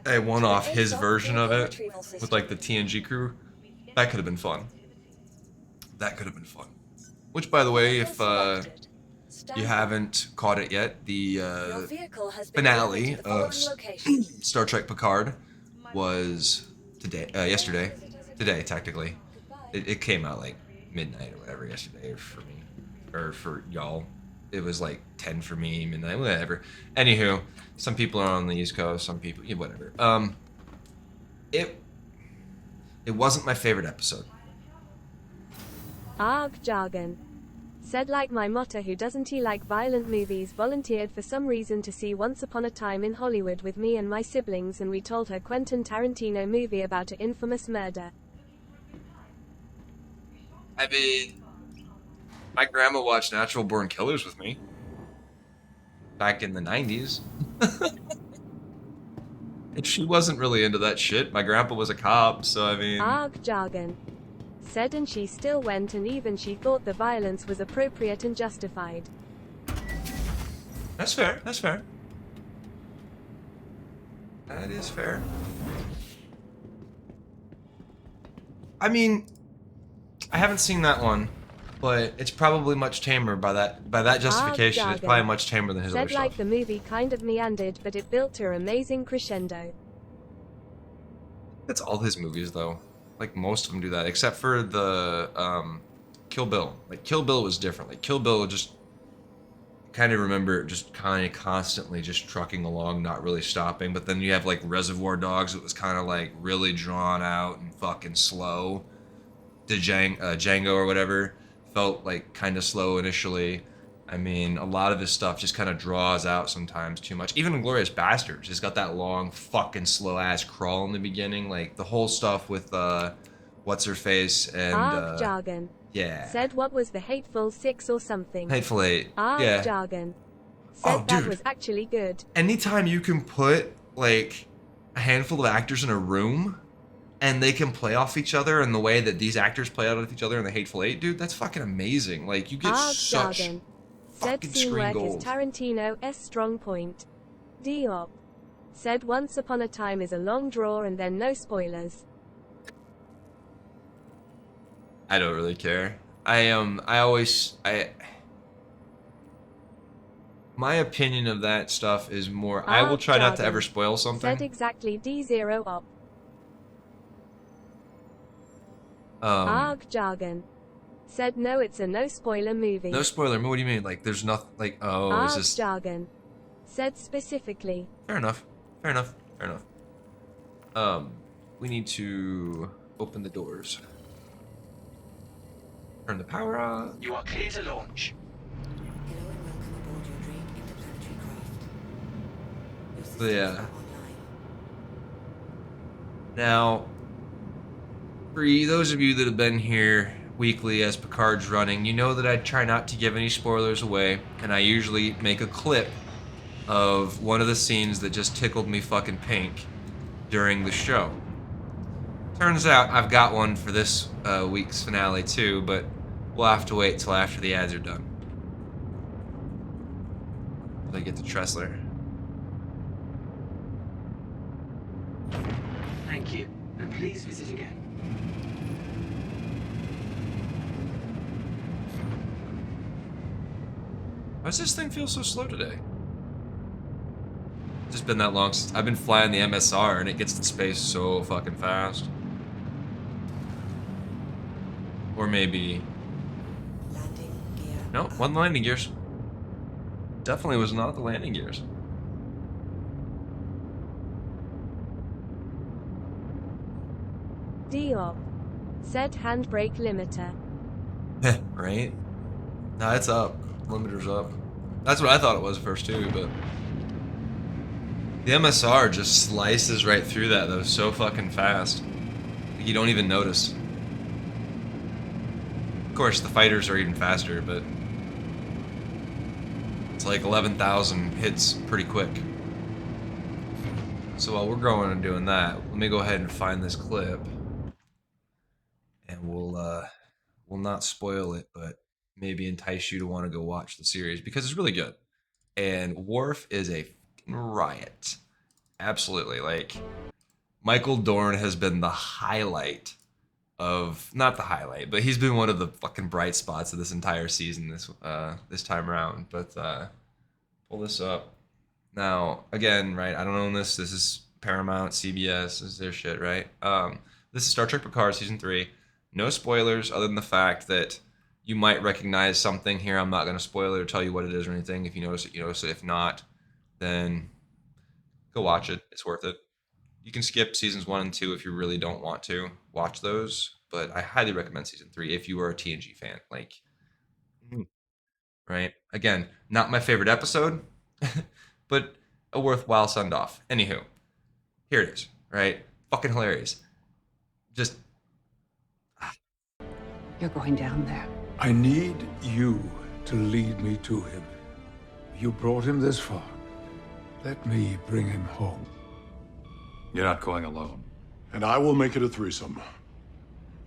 Speaker 2: a one-off his version of it with, like, the TNG crew. That could have been fun. Which, by the way, if you haven't caught it yet, the finale of Star Trek Picard was today technically. It came out like midnight or whatever yesterday for me, or for y'all. It was like 10 for me, midnight, whatever. Anywho, some people are on the East Coast, some people, yeah, whatever. It wasn't my favorite episode.
Speaker 7: Jargon. Said like my motto, who doesn't he like violent movies, volunteered for some reason to see Once Upon a Time in Hollywood with me and my siblings, and we told her Quentin Tarantino movie about an infamous murder.
Speaker 2: I mean, my grandma watched Natural Born Killers with me back in the 90s. And she wasn't really into that shit. My grandpa was a cop, so I mean...
Speaker 7: Jargon. Said and she still went, and even she thought the violence was appropriate and justified.
Speaker 2: That's fair. That is fair. I mean, I haven't seen that one, but it's probably much tamer by that justification. It's probably much tamer than his other stuff.
Speaker 7: Said like the movie kind of meandered, but it built to an amazing crescendo.
Speaker 2: That's all his movies, though. Like, most of them do that, except for the Kill Bill. Like, Kill Bill was different. Like, Kill Bill just kind of remember it just kind of constantly just trucking along, not really stopping. But then you have, like, Reservoir Dogs. It was kind of, like, really drawn out and fucking slow. Django or whatever felt, like, kind of slow initially. I mean, a lot of his stuff just kind of draws out sometimes too much. Even Inglourious Bastards has got that long, fucking slow-ass crawl in the beginning. Like, the whole stuff with, What's-Her-Face and,
Speaker 7: Jargon.
Speaker 2: Yeah.
Speaker 7: Said what was the Hateful Six or something.
Speaker 2: Hateful Eight. Yeah.
Speaker 7: Jargon. Said that was actually good.
Speaker 2: Anytime you can put, like, a handful of actors in a room and they can play off each other in the way that these actors play out with each other in the Hateful Eight, dude, that's fucking amazing. Like, you get such
Speaker 7: jargon.
Speaker 2: fucking
Speaker 7: Said scene
Speaker 2: screen
Speaker 7: work
Speaker 2: gold.
Speaker 7: is Tarantino's strong point. Diop. Said Once Upon a Time is a long draw and then no spoilers.
Speaker 2: I don't really care. My opinion of that stuff is more, I will try not to ever spoil something.
Speaker 7: Said exactly D0 op. Arg jargon. Said no, it's a no spoiler movie.
Speaker 2: No spoiler, what do you mean? Like, there's nothing, like, oh,
Speaker 7: Arg
Speaker 2: is this...
Speaker 7: jargon. Said specifically.
Speaker 2: Fair enough. Fair enough. Fair enough. We need to open the doors. Turn the power on.
Speaker 10: You are clear to launch.
Speaker 2: So, yeah. Now, for those of you that have been here weekly as Picard's running, you know that I try not to give any spoilers away, and I usually make a clip of one of the scenes that just tickled me fucking pink during the show. Turns out I've got one for this week's finale too, but we'll have to wait till after the ads are done. Till I get to Tressler.
Speaker 10: Thank you, and please visit again.
Speaker 2: Why does this thing feel so slow today? It's just been that long since I've been flying the MSR and it gets to space so fucking fast. Or maybe... No, wasn't the landing gears. Definitely was not the landing gears.
Speaker 7: Diop. Said handbrake limiter.
Speaker 2: Right? No, it's up. Limiter's up. That's what I thought it was first too, but... The MSR just slices right through that though, so fucking fast. You don't even notice. Of course, the fighters are even faster, but... It's like 11,000 hits pretty quick. So while we're going and doing that, let me go ahead and find this clip. And we'll not spoil it, but maybe entice you to want to go watch the series because it's really good. And Worf is a fucking riot. Absolutely. Like, Michael Dorn has been the highlight of, not the highlight, but he's been one of the fucking bright spots of this entire season this time around. But pull this up. Now, again, right, I don't own this. This is Paramount, CBS, this is their shit, right? This is Star Trek Picard Season 3. No spoilers other than the fact that you might recognize something here. I'm not going to spoil it or tell you what it is or anything. If you notice it, you notice it. If not, then go watch it. It's worth it. You can skip Seasons 1 and 2 if you really don't want to watch those, but I highly recommend Season 3 if you are a TNG fan. Like, right? Again, not my favorite episode, but a worthwhile send-off. Anywho, here it is, right? Fucking hilarious. Just...
Speaker 12: You're going down there.
Speaker 13: I need you to lead me to him. You brought him this far. Let me bring him home.
Speaker 14: You're not going alone.
Speaker 13: And I will make it a threesome.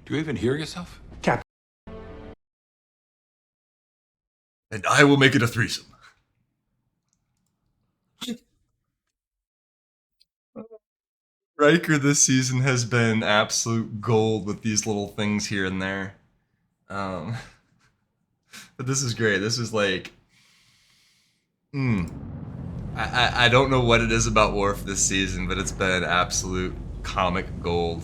Speaker 14: Do you even hear yourself?
Speaker 13: Captain.
Speaker 2: And I will make it a threesome. Riker this season has been absolute gold with these little things here and there. But this is great. This is like... I don't know what it is about Worf this season, but it's been absolute comic gold.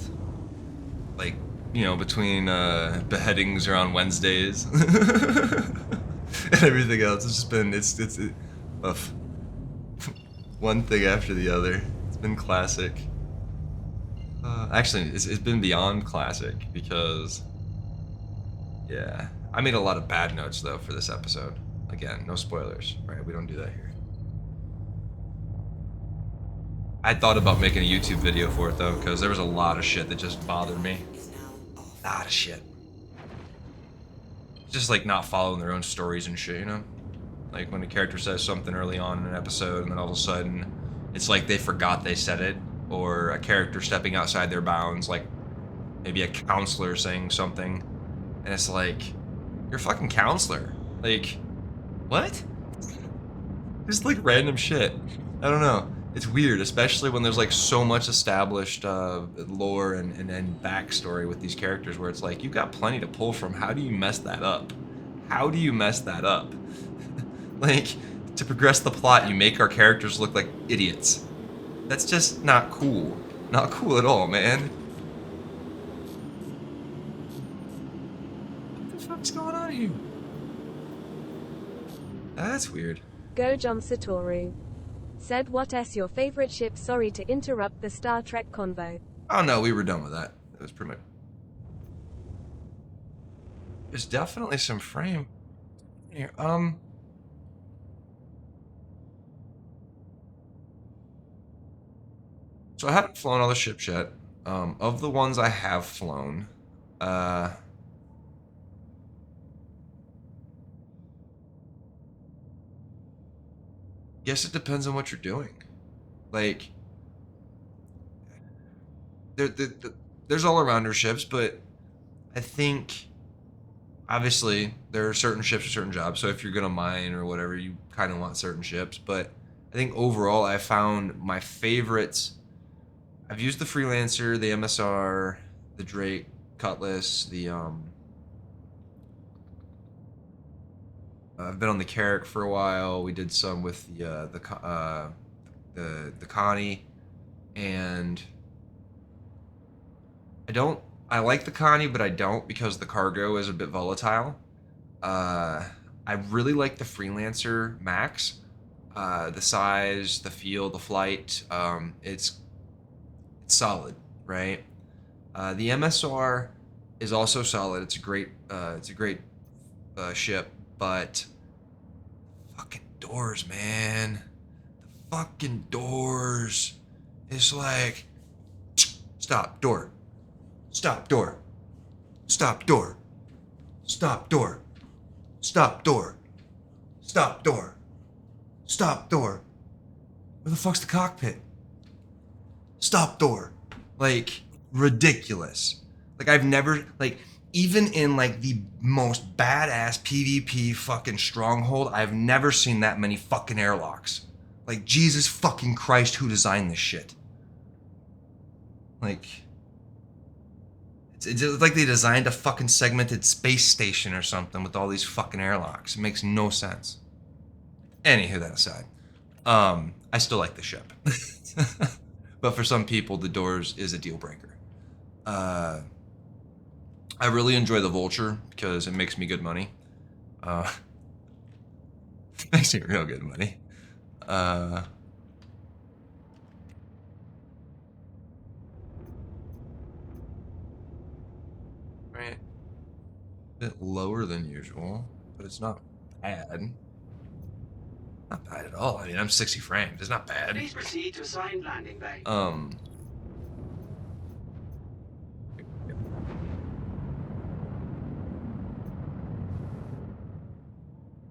Speaker 2: Like, you know, between beheadings are on Wednesdays and everything else. It's just been, it's one thing after the other. It's been classic. Actually, it's been beyond classic because, yeah. I made a lot of bad notes, though, for this episode. Again, no spoilers, right? We don't do that here. I thought about making a YouTube video for it, though, because there was a lot of shit that just bothered me. A lot of shit. Just, like, not following their own stories and shit, you know? Like, when a character says something early on in an episode, and then all of a sudden, it's like they forgot they said it, or a character stepping outside their bounds, like maybe a counselor saying something, and it's like, you're a fucking counselor. Like, what? Just like random shit. I don't know. It's weird, especially when there's like so much established lore and backstory with these characters where it's like, you've got plenty to pull from. How do you mess that up? How do you mess that up? Like, to progress the plot, you make our characters look like idiots. That's just not cool. Not cool at all, man. What the fuck's going on here? That's weird.
Speaker 7: Go John Satoru. Said what's your favorite ship? Sorry to interrupt the Star Trek convo.
Speaker 2: Oh no, we were done with that. It was pretty much... There's definitely some frame here. So I haven't flown all the ships yet. Of the ones I have flown, guess it depends on what you're doing. Like, there's all-arounder ships, but I think, obviously, there are certain ships for certain jobs. So if you're gonna mine or whatever, you kind of want certain ships. But I think overall, I found my favorites. I've used the Freelancer, the MSR, the Drake, Cutlass, the I've been on the Carrack for a while. We did some with the Connie, and I like the Connie, but I don't because the cargo is a bit volatile. I really like the Freelancer Max. The size, the feel, the flight, it's solid, right? The MSR is also solid. It's a great ship, but fucking doors, man. The fucking doors. It's like, stop, door. Stop, door. Stop, door. Stop, door. Stop, door. Stop, door. Stop, door. Where the fuck's the cockpit? Stop, door. Like, ridiculous. Like, I've never, like, even in, like, the most badass PvP fucking stronghold, I've never seen that many fucking airlocks. Like, Jesus fucking Christ, who designed this shit? Like, it's like they designed a fucking segmented space station or something with all these fucking airlocks. It makes no sense. Anywho, that aside. I still like the ship. But for some people, the doors is a deal breaker. I really enjoy the Vulture because it makes me good money. Makes me real good money. Right. A bit lower than usual, but it's not bad. Not bad at all. I mean, I'm 60 frames. It's not bad.
Speaker 12: Please proceed to assigned landing bay.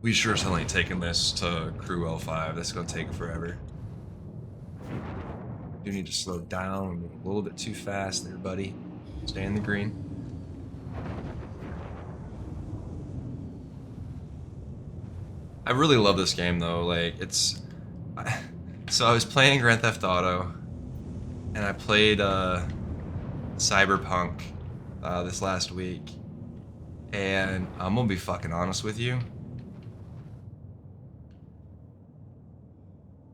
Speaker 2: We sure as hell ain't taking this to Crew L5. That's gonna take forever. Do need to slow down. We're moving a little bit too fast there, buddy. Stay in the green. I really love this game though. Like, it's... So I was playing Grand Theft Auto, and I played Cyberpunk this last week, and I'm gonna be fucking honest with you.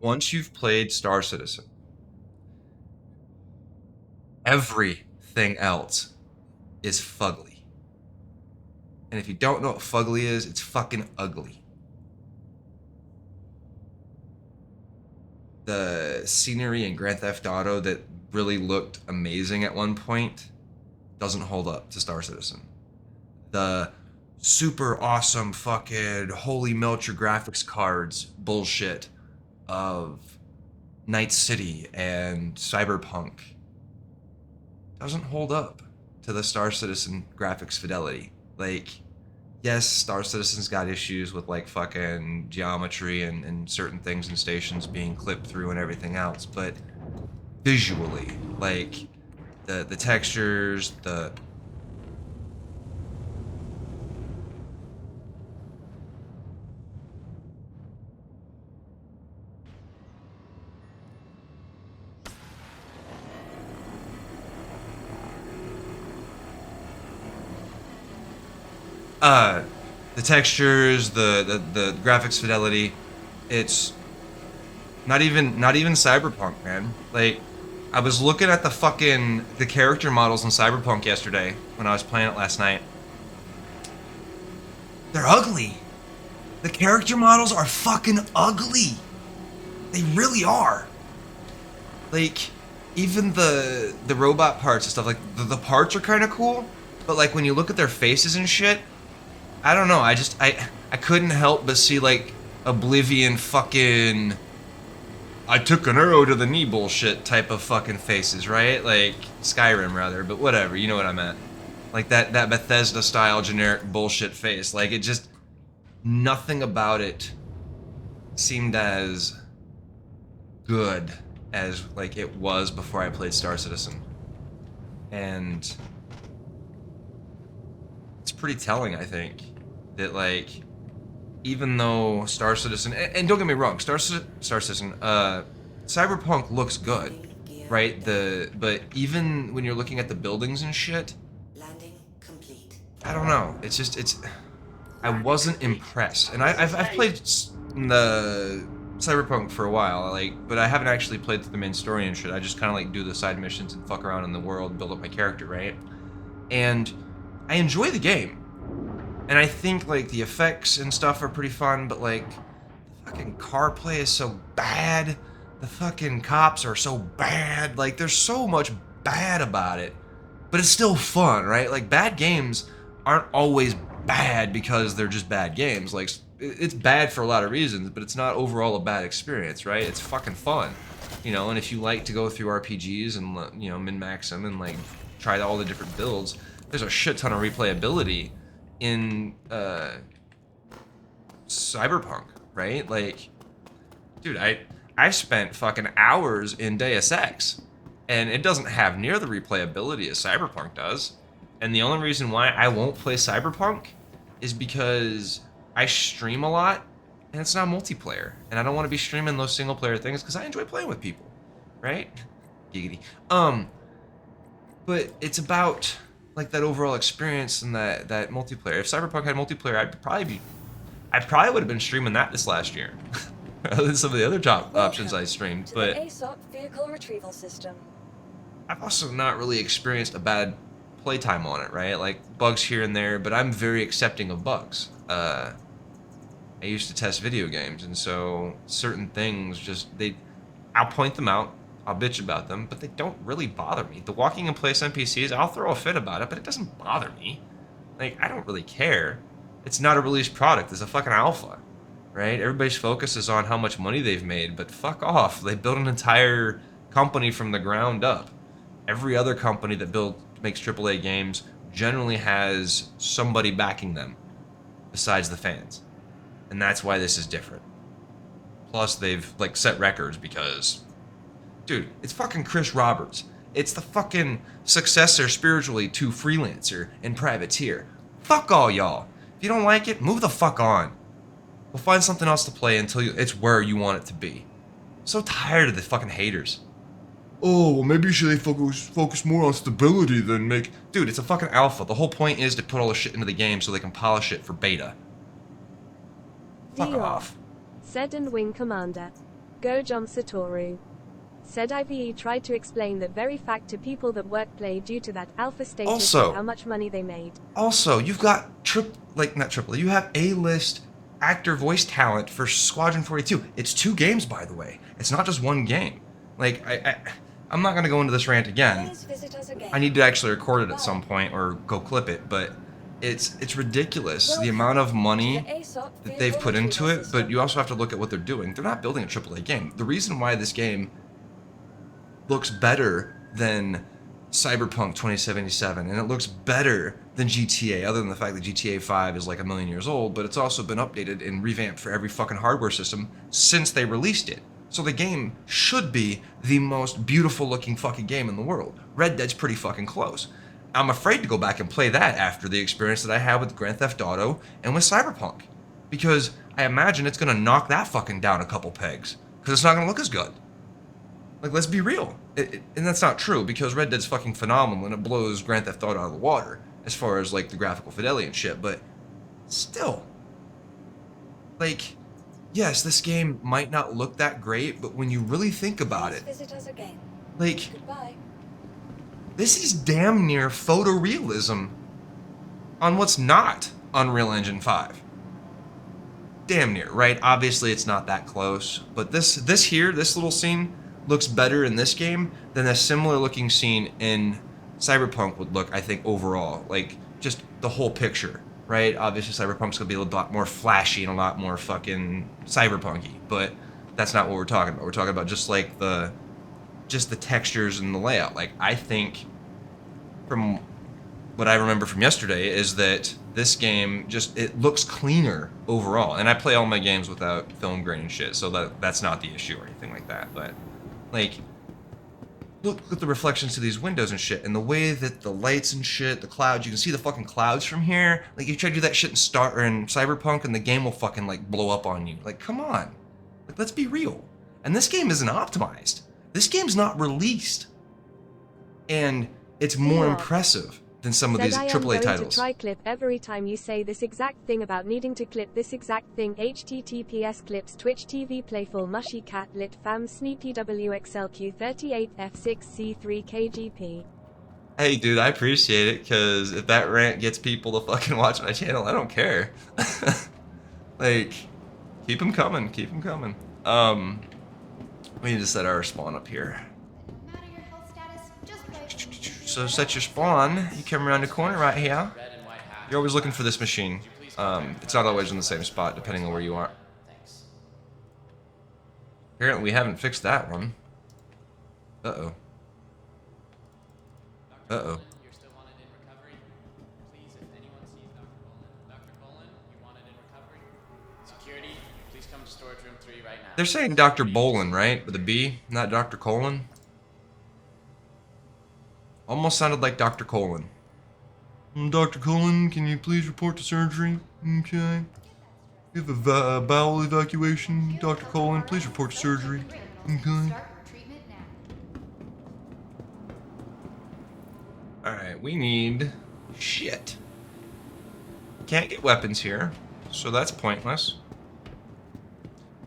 Speaker 2: Once you've played Star Citizen, everything else is fugly. And if you don't know what fugly is, it's fucking ugly. The scenery in Grand Theft Auto that really looked amazing at one point doesn't hold up to Star Citizen. The super awesome fucking holy melt your graphics cards bullshit of Night City and Cyberpunk doesn't hold up to the Star Citizen graphics fidelity. Like, yes, Star Citizen's got issues with like fucking geometry and certain things and stations being clipped through and everything else, but visually, like the textures, the textures, the graphics fidelity. It's not even Cyberpunk, man. Like, I was looking at the character models in Cyberpunk yesterday when I was playing it last night. They're ugly. The character models are fucking ugly. They really are. Like, even the robot parts and stuff, like the parts are kind of cool, but like when you look at their faces and shit, I don't know. I couldn't help but see like Oblivion fucking I took an arrow to the knee bullshit type of fucking faces, right? Like Skyrim rather, but whatever, you know what I meant. Like that Bethesda style generic bullshit face. Like it just nothing about it seemed as good as like it was before I played Star Citizen. And it's pretty telling, I think, that like even though Star Citizen, and don't get me wrong, Star Citizen, Cyberpunk looks good, right? But even when you're looking at the buildings and shit, I don't know. I wasn't impressed, and I've played the Cyberpunk for a while, like, but I haven't actually played through the main story and shit. I just kind of like do the side missions and fuck around in the world, build up my character, right? And I enjoy the game. And I think, like, the effects and stuff are pretty fun, but, like, the fucking car play is so bad. The fucking cops are so bad. Like, there's so much bad about it. But it's still fun, right? Like, bad games aren't always bad because they're just bad games. Like, it's bad for a lot of reasons, but it's not overall a bad experience, right? It's fucking fun. You know, and if you like to go through RPGs and, you know, min-max them and, like, try all the different builds, there's a shit ton of replayability in Cyberpunk, right? Like, dude, I've spent fucking hours in Deus Ex, and it doesn't have near the replayability as Cyberpunk does. And the only reason why I won't play Cyberpunk is because I stream a lot, and it's not multiplayer, and I don't want to be streaming those single player things because I enjoy playing with people, right? Giggity. But it's about like that overall experience and that multiplayer. If Cyberpunk had multiplayer, I probably would have been streaming that this last year, other than some of the other top options I streamed. But
Speaker 15: the ASOP vehicle retrieval system.
Speaker 2: I've also not really experienced a bad playtime on it, right? Like bugs here and there, but I'm very accepting of bugs. I used to test video games, and so certain things just I'll point them out. I'll bitch about them, but they don't really bother me. The walking in place NPCs, I'll throw a fit about it, but it doesn't bother me. Like, I don't really care. It's not a released product. It's a fucking alpha, right? Everybody's focus is on how much money they've made, but fuck off. They built an entire company from the ground up. Every other company that makes AAA games generally has somebody backing them besides the fans. And that's why this is different. Plus, they've, like, set records because... Dude, it's fucking Chris Roberts. It's the fucking successor spiritually to Freelancer and Privateer. Fuck all y'all. If you don't like it, move the fuck on. We'll find something else to play until it's where you want it to be. I'm so tired of the fucking haters. Oh, well maybe should they focus more on stability than make... Dude, it's a fucking alpha. The whole point is to put all the shit into the game so they can polish it for beta. Fuck off.
Speaker 7: Said and Wing Commander. Go John Satoru. Said IVE tried to explain that very fact to people that work play due to that alpha status
Speaker 2: Also,
Speaker 7: and how much money they made.
Speaker 2: Also, you've got you have A-list actor voice talent for Squadron 42. It's 2 games, by the way. It's not just 1 game. Like, I'm not gonna go into this rant again. I need to actually record it at some point or go clip it, but it's ridiculous the amount of money that they've put into it, but you also have to look at what they're doing. They're not building a AAA game. The reason why this game looks better than Cyberpunk 2077, and it looks better than GTA, other than the fact that GTA 5 is like 1 million years old, but it's also been updated and revamped for every fucking hardware system since they released it. So the game should be the most beautiful looking fucking game in the world. Red Dead's pretty fucking close. I'm afraid to go back and play that after the experience that I had with Grand Theft Auto and with Cyberpunk. Because I imagine it's gonna knock that fucking down a couple pegs. Because it's not gonna look as good. Like, let's be real. And that's not true, because Red Dead's fucking phenomenal and it blows Grand Theft Auto out of the water as far as, like, the graphical fidelity and shit, but still. Like, yes, this game might not look that great, but when you really think about it,
Speaker 15: Visit us again.
Speaker 2: like,
Speaker 15: Goodbye.
Speaker 2: this is damn near photorealism on what's not Unreal Engine 5. Damn near, right? Obviously, it's not that close, but this little scene looks better in this game than a similar looking scene in Cyberpunk would look, I think, overall. Like, just the whole picture, right? Obviously, Cyberpunk's gonna be a lot more flashy and a lot more fucking cyberpunky, but that's not what we're talking about. We're talking about just like the textures and the layout. Like, I think from what I remember from yesterday is that this game it looks cleaner overall. And I play all my games without film grain and shit, so that's not the issue or anything like that. But like, look at the reflections to these windows and shit, and the way that the lights and shit, the clouds, you can see the fucking clouds from here. Like, you try to do that shit in Cyberpunk, and the game will fucking like blow up on you. Like, come on, like, let's be real. And this game isn't optimized. This game's not released, and it's more impressive than some of these AAA titles.
Speaker 7: I am going to try clip every time you say this exact thing about needing to clip this exact thing. HTTPS clips Twitch TV playful mushy cat lit fam sneaky WXLQ38F6C3KGP.
Speaker 2: Hey dude, I appreciate it, because if that rant gets people to fucking watch my channel, I don't care. Like, keep them coming, keep them coming. We need to set our spawn up here. So set your spawn, you come around the corner right here. You're always looking for this machine. It's not always in the same spot, depending on where you are. Apparently we haven't fixed that one. Uh-oh. Uh-oh. They're saying Dr. Bolin, right? With a B, not Dr. Colon. Almost sounded like Dr. Colon. Dr. Colon, can you please report to surgery? Okay. We have a bowel evacuation. Dr. Colon, please report to surgery. Okay. Alright, we need shit. Can't get weapons here, so that's pointless.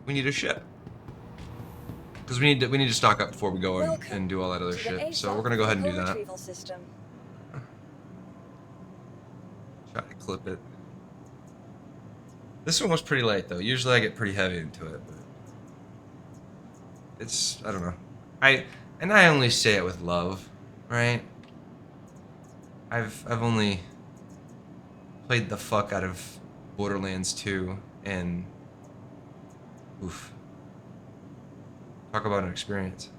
Speaker 2: We need a ship. Because we need to stock up before we go and do all that other shit. So we're gonna go ahead and do that. Try to clip it. This one was pretty light though. Usually I get pretty heavy into it, but it's, I don't know. I only say it with love, right? I've only played the fuck out of Borderlands 2 and oof. Talk about an experience.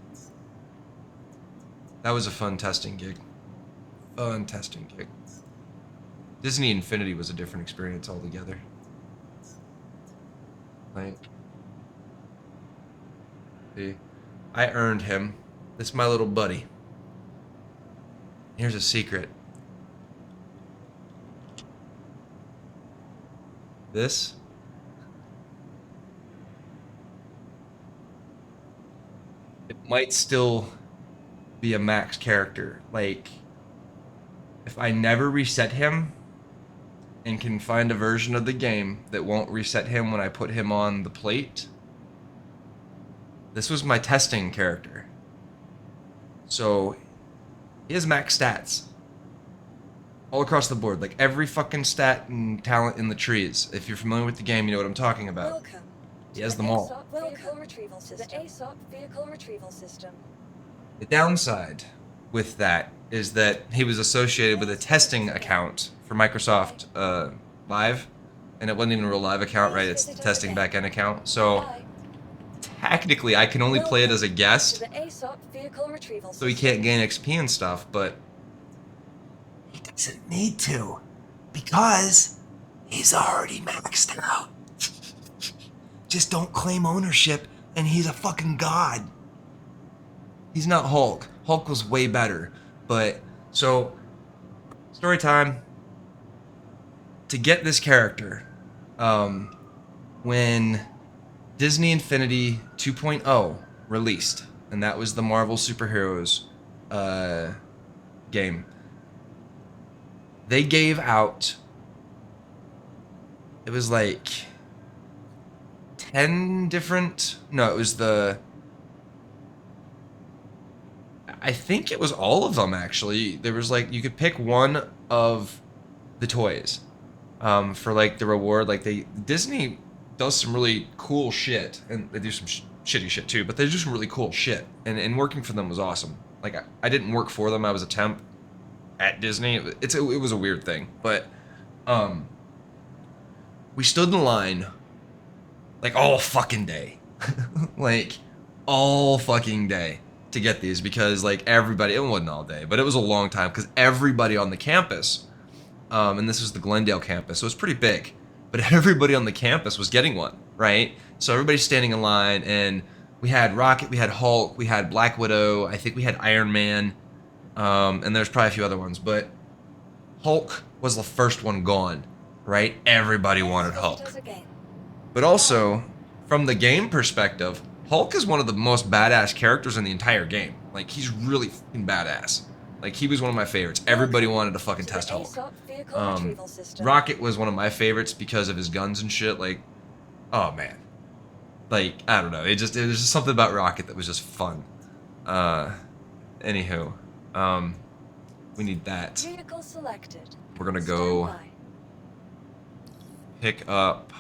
Speaker 2: That was a fun testing gig. Fun testing gig. Disney Infinity was a different experience altogether. Like, see, I earned him. This is my little buddy. Here's a secret. This it might still be a max character. Like, if I never reset him and can find a version of the game that won't reset him when I put him on the plate, this was my testing character. So he has max stats all across the board, like every fucking stat and talent in the trees. If you're familiar with the game, you know what I'm talking about.
Speaker 15: Welcome.
Speaker 2: He has them all.
Speaker 15: Vehicle retrieval system. The ASOP vehicle retrieval system.
Speaker 2: The downside with that is that he was associated with a testing account for Microsoft Live, and it wasn't even a real live account, right? It's the testing backend account. So technically, I can only play it as a guest, so he can't gain XP and stuff, but he doesn't need to, because he's already maxed out. Just don't claim ownership and he's a fucking god. He's not Hulk. Hulk was way better. But, so, story time. To get this character, when Disney Infinity 2.0 released, and that was the Marvel Superheroes game, they gave out, it was like 10 different, no, it was I think it was all of them actually. There was like, you could pick one of the toys for like the reward. Like Disney does some really cool shit, and they do some shitty shit too, but they do some really cool shit, and working for them was awesome. Like I didn't work for them, I was a temp at Disney. It was a weird thing, but we stood in line like all fucking day. Like all fucking day to get these, because like everybody, it wasn't all day, but it was a long time, because everybody on the campus, and this was the Glendale campus, so it was pretty big, but everybody on the campus was getting one, right? So everybody's standing in line, and we had Rocket, we had Hulk, we had Black Widow, I think we had Iron Man, and there's probably a few other ones, but Hulk was the first one gone, right? Everybody wanted Hulk. But also, from the game perspective, Hulk is one of the most badass characters in the entire game. Like, he's really fucking badass. Like, he was one of my favorites. Everybody wanted to fucking test Hulk. Rocket was one of my favorites because of his guns and shit. Like, oh man. Like, I don't know. It was just something about Rocket that was just fun. Anywho, we need that.
Speaker 15: Vehicle selected.
Speaker 2: We're gonna go pick up.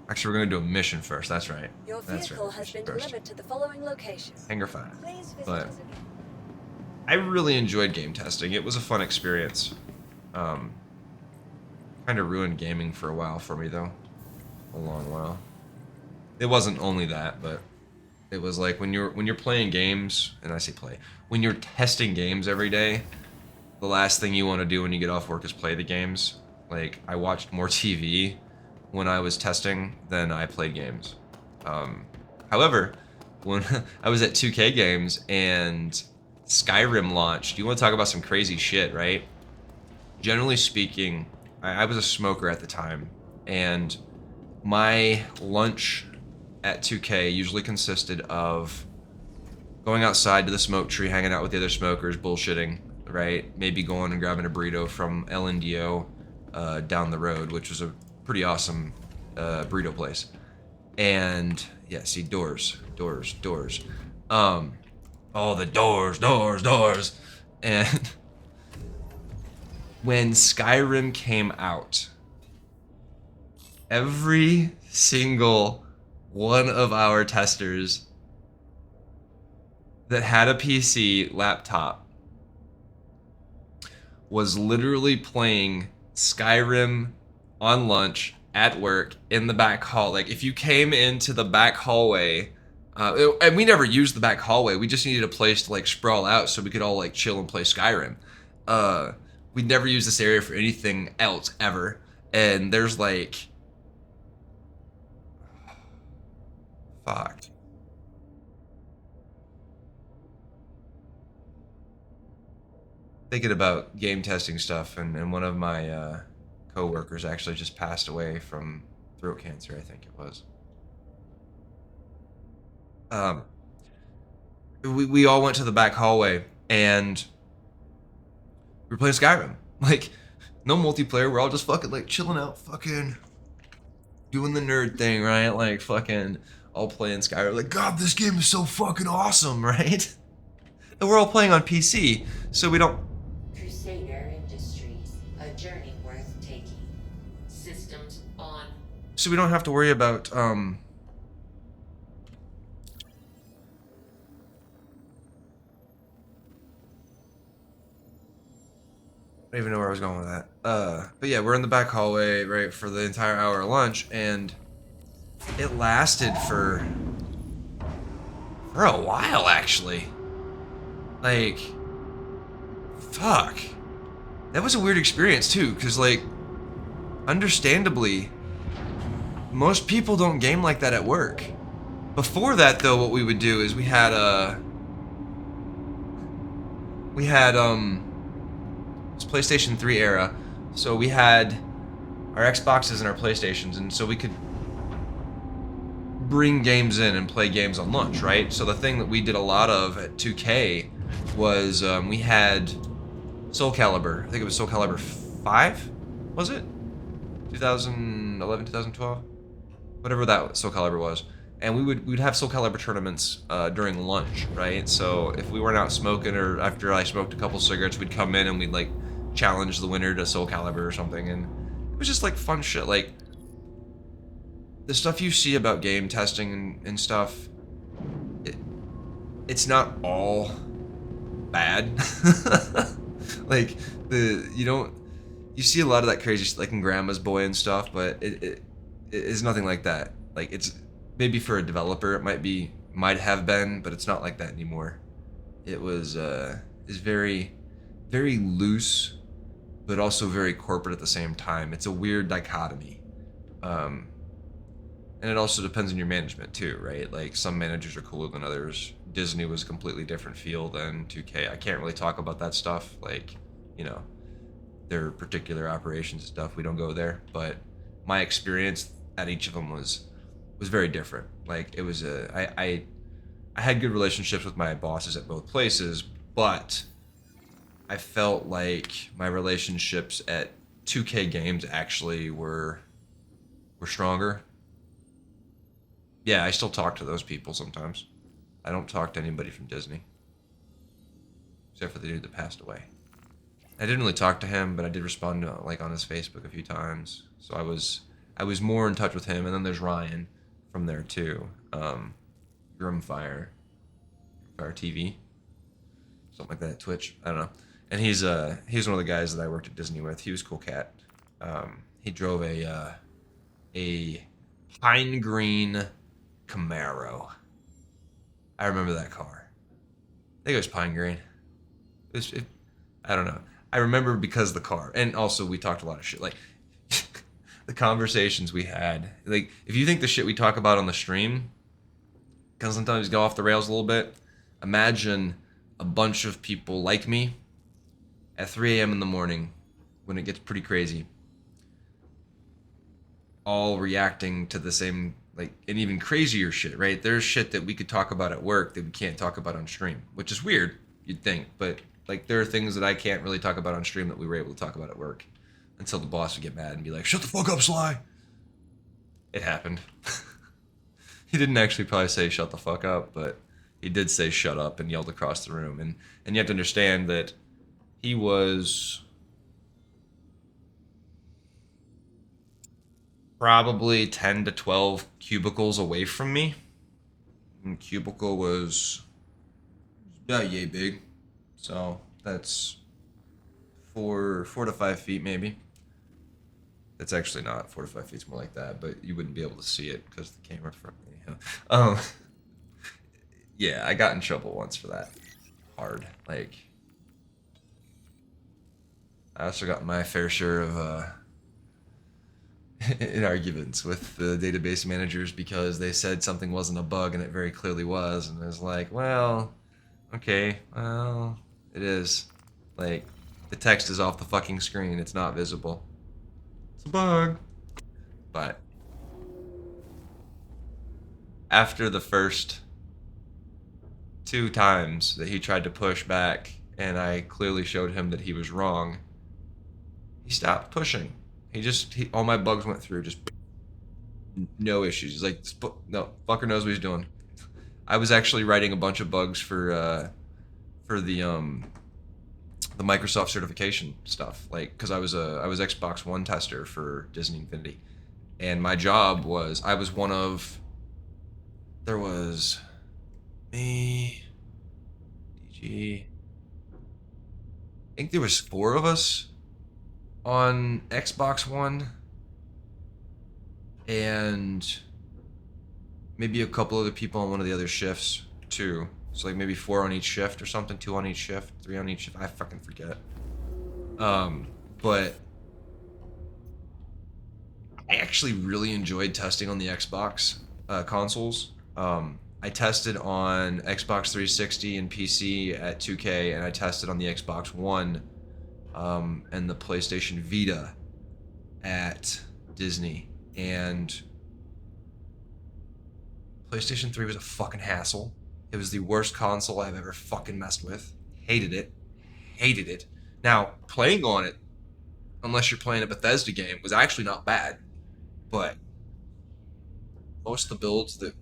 Speaker 2: Actually, we're gonna do a mission first. That's right.
Speaker 15: Your vehicle has been delivered to the following location.
Speaker 2: Hangar 5.
Speaker 15: Please visit
Speaker 2: But
Speaker 15: us again.
Speaker 2: I really enjoyed game testing. It was a fun experience. Kind of ruined gaming for a while for me though. A long while. It wasn't only that, but it was like when you're playing games, and I say play, when you're testing games every day, the last thing you want to do when you get off work is play the games. Like, I watched more TV when I was testing than I played games. However, when I was at 2K Games and Skyrim launched, you want to talk about some crazy shit, right? Generally speaking, I was a smoker at the time, and my lunch at 2K usually consisted of going outside to the smoke tree, hanging out with the other smokers, bullshitting, right? Maybe going and grabbing a burrito from LNDO down the road, which was a pretty awesome burrito place. And yeah, see, doors. All the doors. And when Skyrim came out, every single one of our testers that had a PC laptop was literally playing Skyrim on lunch, at work, in the back hall. Like, if you came into the back hallway, and we never used the back hallway, we just needed a place to like sprawl out so we could all like chill and play Skyrim. We'd never used this area for anything else ever. And there's like, fuck. Thinking about game testing stuff, and one of my co-workers actually just passed away from throat cancer, I think it was. We all went to the back hallway and we were playing Skyrim. Like, no multiplayer, we're all just fucking like chilling out, fucking doing the nerd thing, right? Like fucking all playing Skyrim. Like, God, this game is so fucking awesome, right? And we're all playing on PC, so we don't.
Speaker 16: Crusader Industries, a journey worth taking. Systems on.
Speaker 2: So we don't have to worry about I don't even know where I was going with that. But yeah, we're in the back hallway, right, for the entire hour of lunch, and it lasted for a while, actually. Like, fuck. That was a weird experience, too, because, like, understandably, most people don't game like that at work. Before that, though, what we would do is we had it's PlayStation 3 era, so we had our Xboxes and our PlayStations, and so we could bring games in and play games on lunch, right? So the thing that we did a lot of at 2K was we had Soul Calibur. I think it was Soul Calibur 5, was it? 2011, 2012? Whatever that Soul Calibur was. And we'd have Soul Calibur tournaments during lunch, right? So if we weren't out smoking or after I smoked a couple cigarettes, we'd come in and we'd like challenge the winner to Soul Calibur or something. And it was just like fun shit. Like the stuff you see about game testing and stuff, it's not all bad. Like you see a lot of that crazy shit like in Grandma's Boy and stuff, but it is nothing like that. Like it's maybe for a developer it might have been, but it's not like that anymore. It was is very, very loose, but also very corporate at the same time. It's a weird dichotomy. And it also depends on your management too, right? Like some managers are cooler than others. Disney was a completely different feel than 2K. I can't really talk about that stuff, like, you know, their particular operations and stuff. We don't go there, but my experience at each of them was very different. Like it was I had good relationships with my bosses at both places, but I felt like my relationships at 2K Games actually were stronger. Yeah, I still talk to those people sometimes. I don't talk to anybody from Disney. Except for the dude that passed away. I didn't really talk to him, but I did respond to like on his Facebook a few times. So I was more in touch with him, and then there's Ryan from there too. Grimfire TV. Something like that at Twitch. I don't know. And he's one of the guys that I worked at Disney with. He was a cool cat. He drove a pine green Camaro. I remember that car. I think it was pine green. I don't know. I remember because of the car. And also we talked a lot of shit. Like the conversations we had. Like if you think the shit we talk about on the stream can sometimes go off the rails a little bit, imagine a bunch of people like me at 3 a.m. in the morning when it gets pretty crazy, all reacting to the same, like, and even crazier shit, right? There's shit that we could talk about at work that we can't talk about on stream, which is weird, you'd think, but like there are things that I can't really talk about on stream that we were able to talk about at work until the boss would get mad and be like, shut the fuck up, Sly. It happened. He didn't actually probably say shut the fuck up, but he did say shut up and yelled across the room. And you have to understand that he was probably 10 to 12 cubicles away from me. And cubicle was about yay big. So that's 4 to 5 feet maybe. It's actually not 4 to 5 feet, it's more like that, but you wouldn't be able to see it because the camera from me. Yeah, I got in trouble once for that. Hard. Like, I also got my fair share of in arguments with the database managers because they said something wasn't a bug and it very clearly was, and I was like, well, okay, well, it is. Like, the text is off the fucking screen, it's not visible. It's a bug. But after the first 2 times that he tried to push back and I clearly showed him that he was wrong, he stopped pushing. All my bugs went through, just no issues. He's like, no, fucker knows what he's doing. I was actually writing a bunch of bugs for the Microsoft certification stuff, like, because I was Xbox One tester for Disney Infinity, and my job was there was me, DG, I think there was 4 of us on Xbox One, and maybe a couple other people on one of the other shifts too. So like maybe 4 on each shift or something, 2 on each shift, 3 on each shift. I fucking forget. But I actually really enjoyed testing on the Xbox consoles. I tested on Xbox 360 and PC at 2K, and I tested on the Xbox One and the PlayStation Vita at Disney. And PlayStation 3 was a fucking hassle. It was the worst console I've ever fucking messed with. Hated it. Hated it. Now, playing on it, unless you're playing a Bethesda game, was actually not bad. But most of the builds that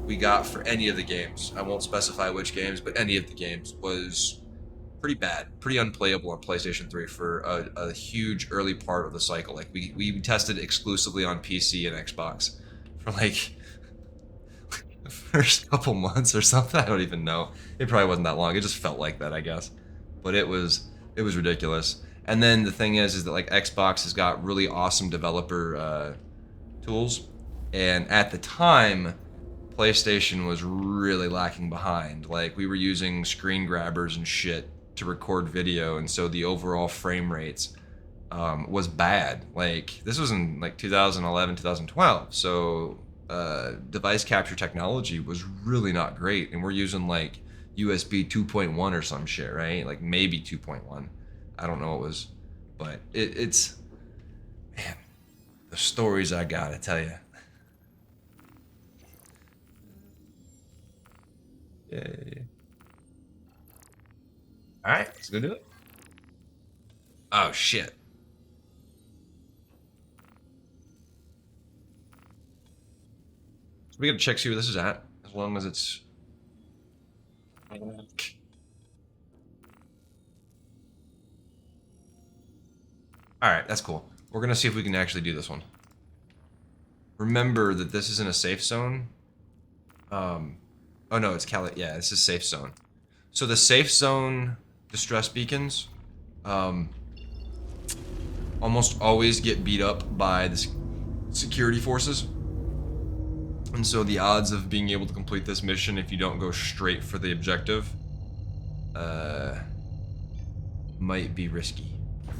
Speaker 2: we got for any of the games, I won't specify which games, but any of the games, was pretty bad, pretty unplayable on PlayStation 3 for a huge early part of the cycle. Like, we tested exclusively on PC and Xbox for like the first couple months or something. I don't even know. It probably wasn't that long. It just felt like that, I guess. But it was ridiculous. And then the thing is that like Xbox has got really awesome developer tools, and at the time, PlayStation was really lacking behind. Like, we were using screen grabbers and shit to record video, and so the overall frame rates was bad. Like, this was in like 2011, 2012, so device capture technology was really not great, and we're using like USB 2.1 or some shit, right? Like maybe 2.1. I don't know what it was, but it's man, the stories I gotta tell you. Yay. Alright, let's go do it. Oh, shit. So we gotta check, see where this is at, as long as it's... Alright, that's cool. We're gonna see if we can actually do this one. Remember that this is in a safe zone. Oh no, it's Cali. Yeah, this is safe zone. So the safe zone distress beacons almost always get beat up by the security forces. And so the odds of being able to complete this mission if you don't go straight for the objective might be risky.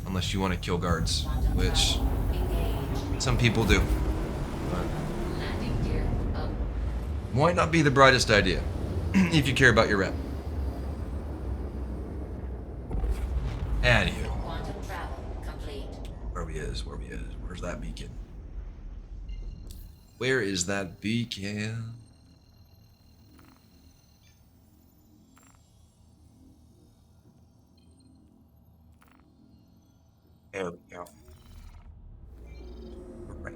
Speaker 2: Unless you want to kill guards, which some people do. But might not be the brightest idea if you care about your rep. Anywho. Where's that beacon? Where is that beacon? There we go. Right.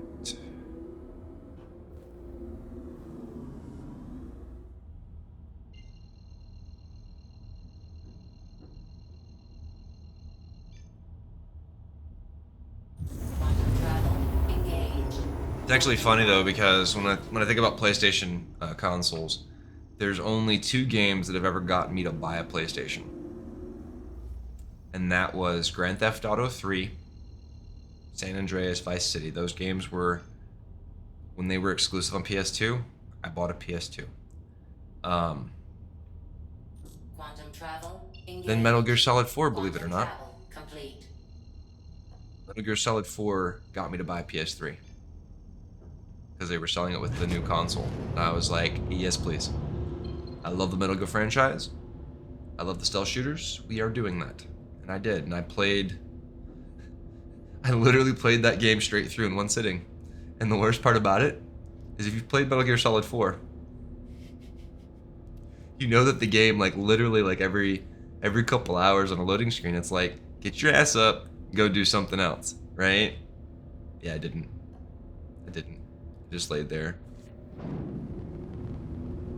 Speaker 2: It's actually funny though, because when I think about PlayStation consoles, there's only 2 games that have ever gotten me to buy a PlayStation. And that was Grand Theft Auto 3, San Andreas, Vice City. Those games were, when they were exclusive on PS2, I bought a PS2.
Speaker 16: Quantum travel
Speaker 2: Then Metal Gear Solid 4, believe it or not.
Speaker 16: complete.
Speaker 2: Metal Gear Solid 4 got me to buy a PS3. Because they were selling it with the new console. And I was like, yes please. I love the Metal Gear franchise. I love the stealth shooters. We are doing that. And I did. And I literally played that game straight through in one sitting. And the worst part about it is if you've played Metal Gear Solid 4, you know that the game, like, literally, like, every couple hours on a loading screen, it's like, get your ass up, go do something else, right? Yeah, I didn't. I just laid there.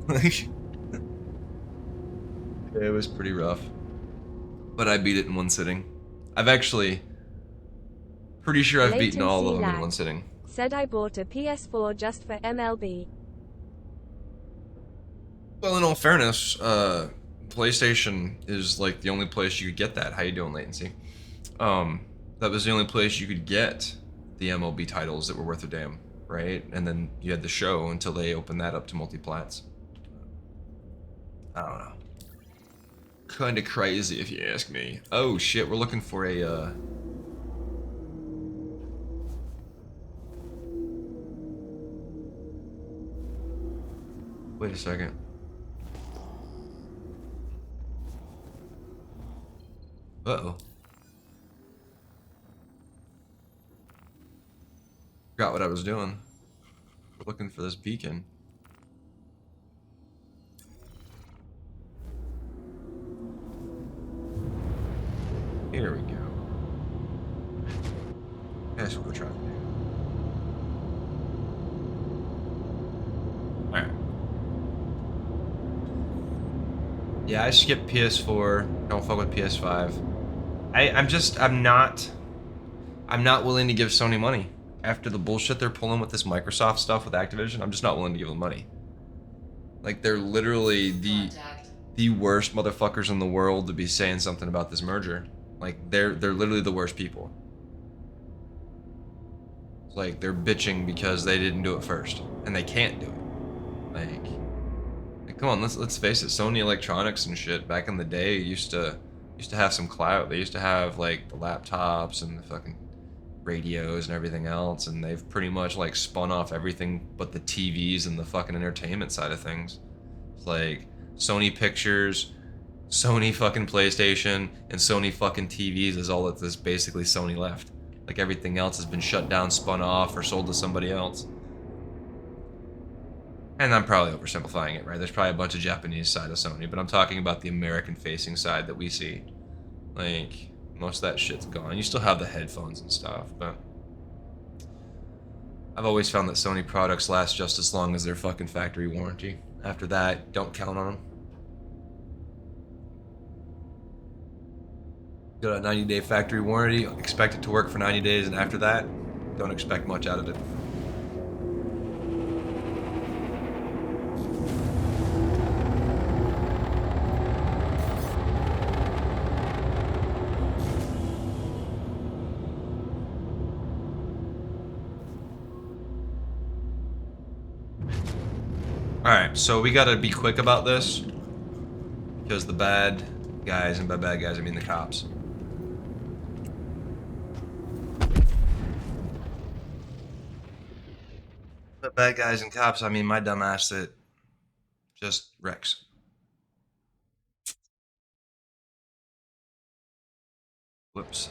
Speaker 2: Like, it was pretty rough. But I beat it in one sitting. I've actually... Pretty sure I've beaten all of them in one sitting.
Speaker 7: Said I bought a PS4 just for MLB.
Speaker 2: Well, in all fairness, PlayStation is like the only place you could get that. How you doing, latency? That was the only place you could get the MLB titles that were worth a damn, right? And then you had the show until they opened that up to multi-plats. I don't know. Kinda crazy if you ask me. Oh shit, we're looking for a Wait a second. Uh-oh. Forgot what I was doing. We're looking for this beacon. Here we go. That's what we're trying to do. Alright. Yeah, I skipped PS4. Don't fuck with PS5. I'm not willing to give Sony money. After the bullshit they're pulling with this Microsoft stuff with Activision, I'm just not willing to give them money. Like, they're literally the worst motherfuckers in the world to be saying something about this merger. Like, they're literally the worst people. It's like they're bitching because they didn't do it first, and they can't do it. Like come on, let's face it. Sony Electronics and shit back in the day used to have some clout. They used to have like the laptops and the fucking radios and everything else, and they've pretty much like spun off everything but the TVs and the fucking entertainment side of things. It's like Sony Pictures, Sony fucking PlayStation, and Sony fucking TVs is all that is basically Sony left. Like everything else has been shut down, spun off, or sold to somebody else. And I'm probably oversimplifying it, right? There's probably a bunch of Japanese side of Sony, but I'm talking about the American-facing side that we see. Like, most of that shit's gone. You still have the headphones and stuff, but I've always found that Sony products last just as long as their fucking factory warranty. After that, don't count on them. Got a 90-day factory warranty, expect it to work for 90 days, and after that, don't expect much out of it. Alright, so we gotta be quick about this, because the bad guys, and by bad guys I mean the cops. The bad guys and cops, I mean my dumb ass that just wrecks. Whoops.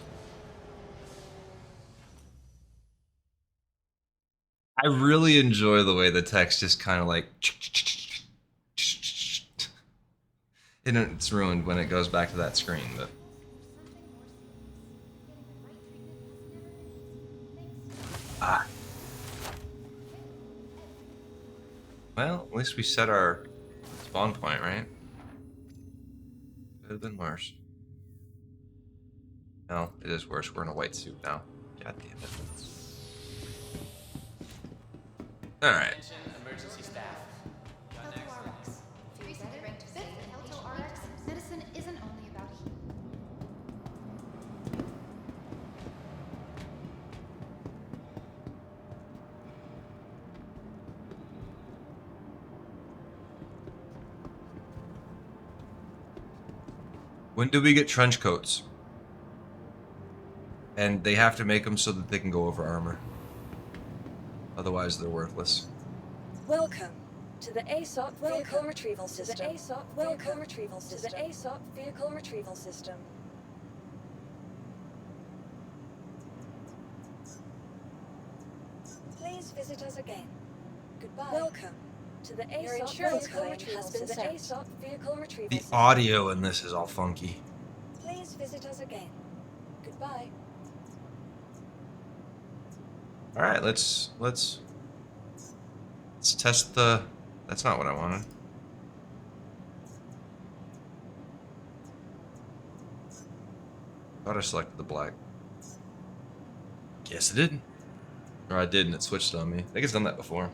Speaker 2: I really enjoy the way the text just kind of like... And it's ruined when it goes back to that screen, but... Ah. Well, at least we set our spawn point, right? Could have been worse. No, it is worse. We're in a white suit now. God damn it. Alright.
Speaker 5: Emergency staff.
Speaker 9: Medicine isn't only about healing.
Speaker 2: When do we get trench coats? And they have to make them so that they can go over armor. Otherwise, they're worthless.
Speaker 15: Welcome to the ASOC Vehicle Retrieval System. Welcome to the ASOC Vehicle Retrieval System. Please visit us again. Goodbye. Welcome to the ASOC Vehicle Retrieval
Speaker 2: The
Speaker 15: System.
Speaker 2: audio in this is all funky.
Speaker 15: Please visit us again. Goodbye.
Speaker 2: All right, let's test the. That's not what I wanted. Thought I selected the black. Guess I didn't. Or I did and it switched on me. I think it's done that before.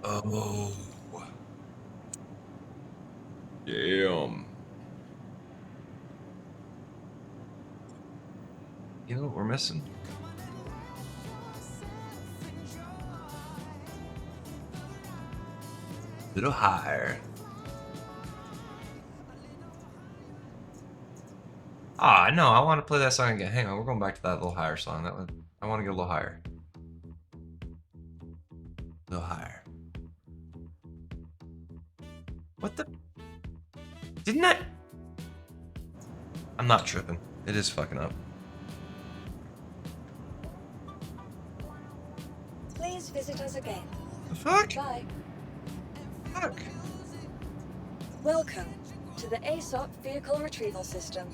Speaker 2: Oh. Damn. You know what we're missing? A little higher. Ah, no, I want to play that song again. Hang on, we're going back to that little higher song. I want to get a little higher. Isn't it? I'm not tripping. It is fucking up.
Speaker 15: Please visit us again.
Speaker 2: The fuck?
Speaker 15: Bye.
Speaker 2: Fuck.
Speaker 15: Welcome to the ASOP Vehicle Retrieval System.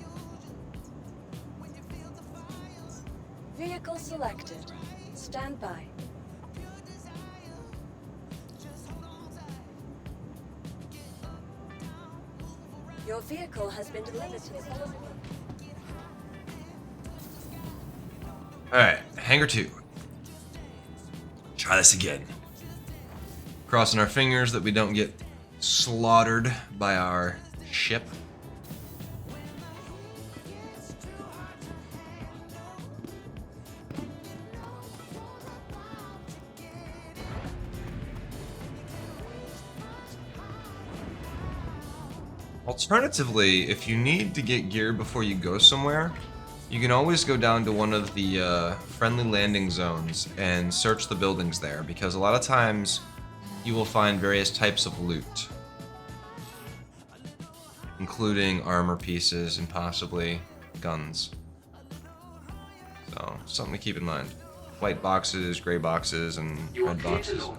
Speaker 15: Vehicle selected. Stand by. Your vehicle has been delivered to the customer.
Speaker 2: Alright, hangar 2. Try this again. Crossing our fingers that we don't get slaughtered by our ship. Alternatively, if you need to get gear before you go somewhere, you can always go down to one of the friendly landing zones and search the buildings there, because a lot of times you will find various types of loot, including armor pieces and possibly guns. So, something to keep in mind. White boxes, gray boxes, and red boxes.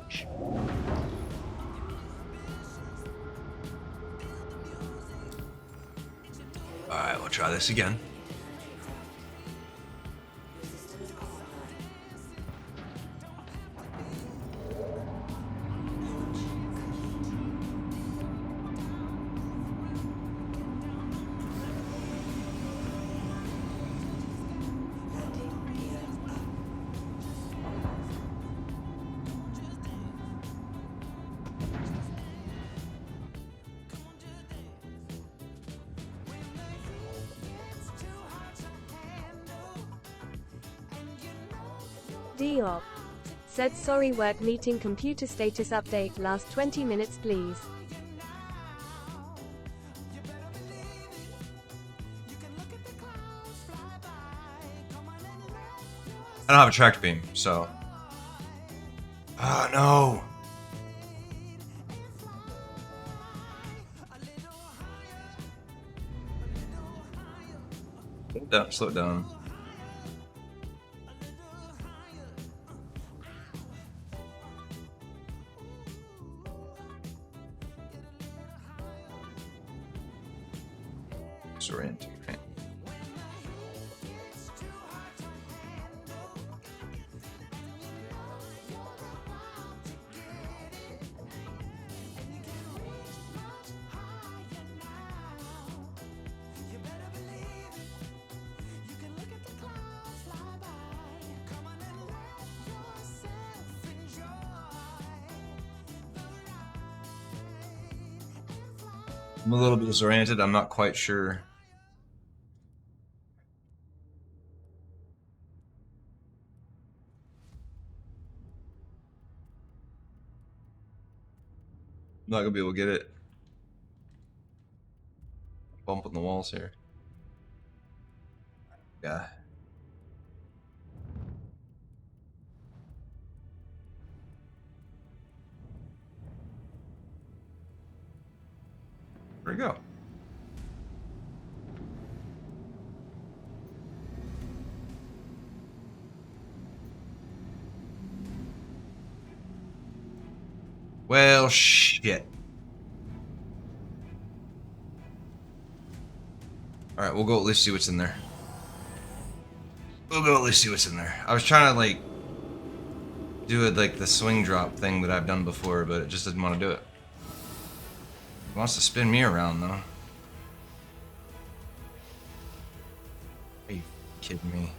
Speaker 2: Alright, we'll try this again.
Speaker 7: Diop. Said sorry, work meeting, computer status update, last 20 minutes please.
Speaker 2: I don't have a track beam, so... Oh no! Slow it down. Disorienting, right? I'm a little bit disoriented. I'm not quite sure. I'm not gonna be able to get it. Bumping the walls here. Yeah. Where'd it go? Well, shit. Alright, we'll go at least see what's in there. We'll go at least see what's in there. I was trying to, like, do it like the swing drop thing that I've done before, but it just didn't want to do it. It wants to spin me around, though. Are you kidding me?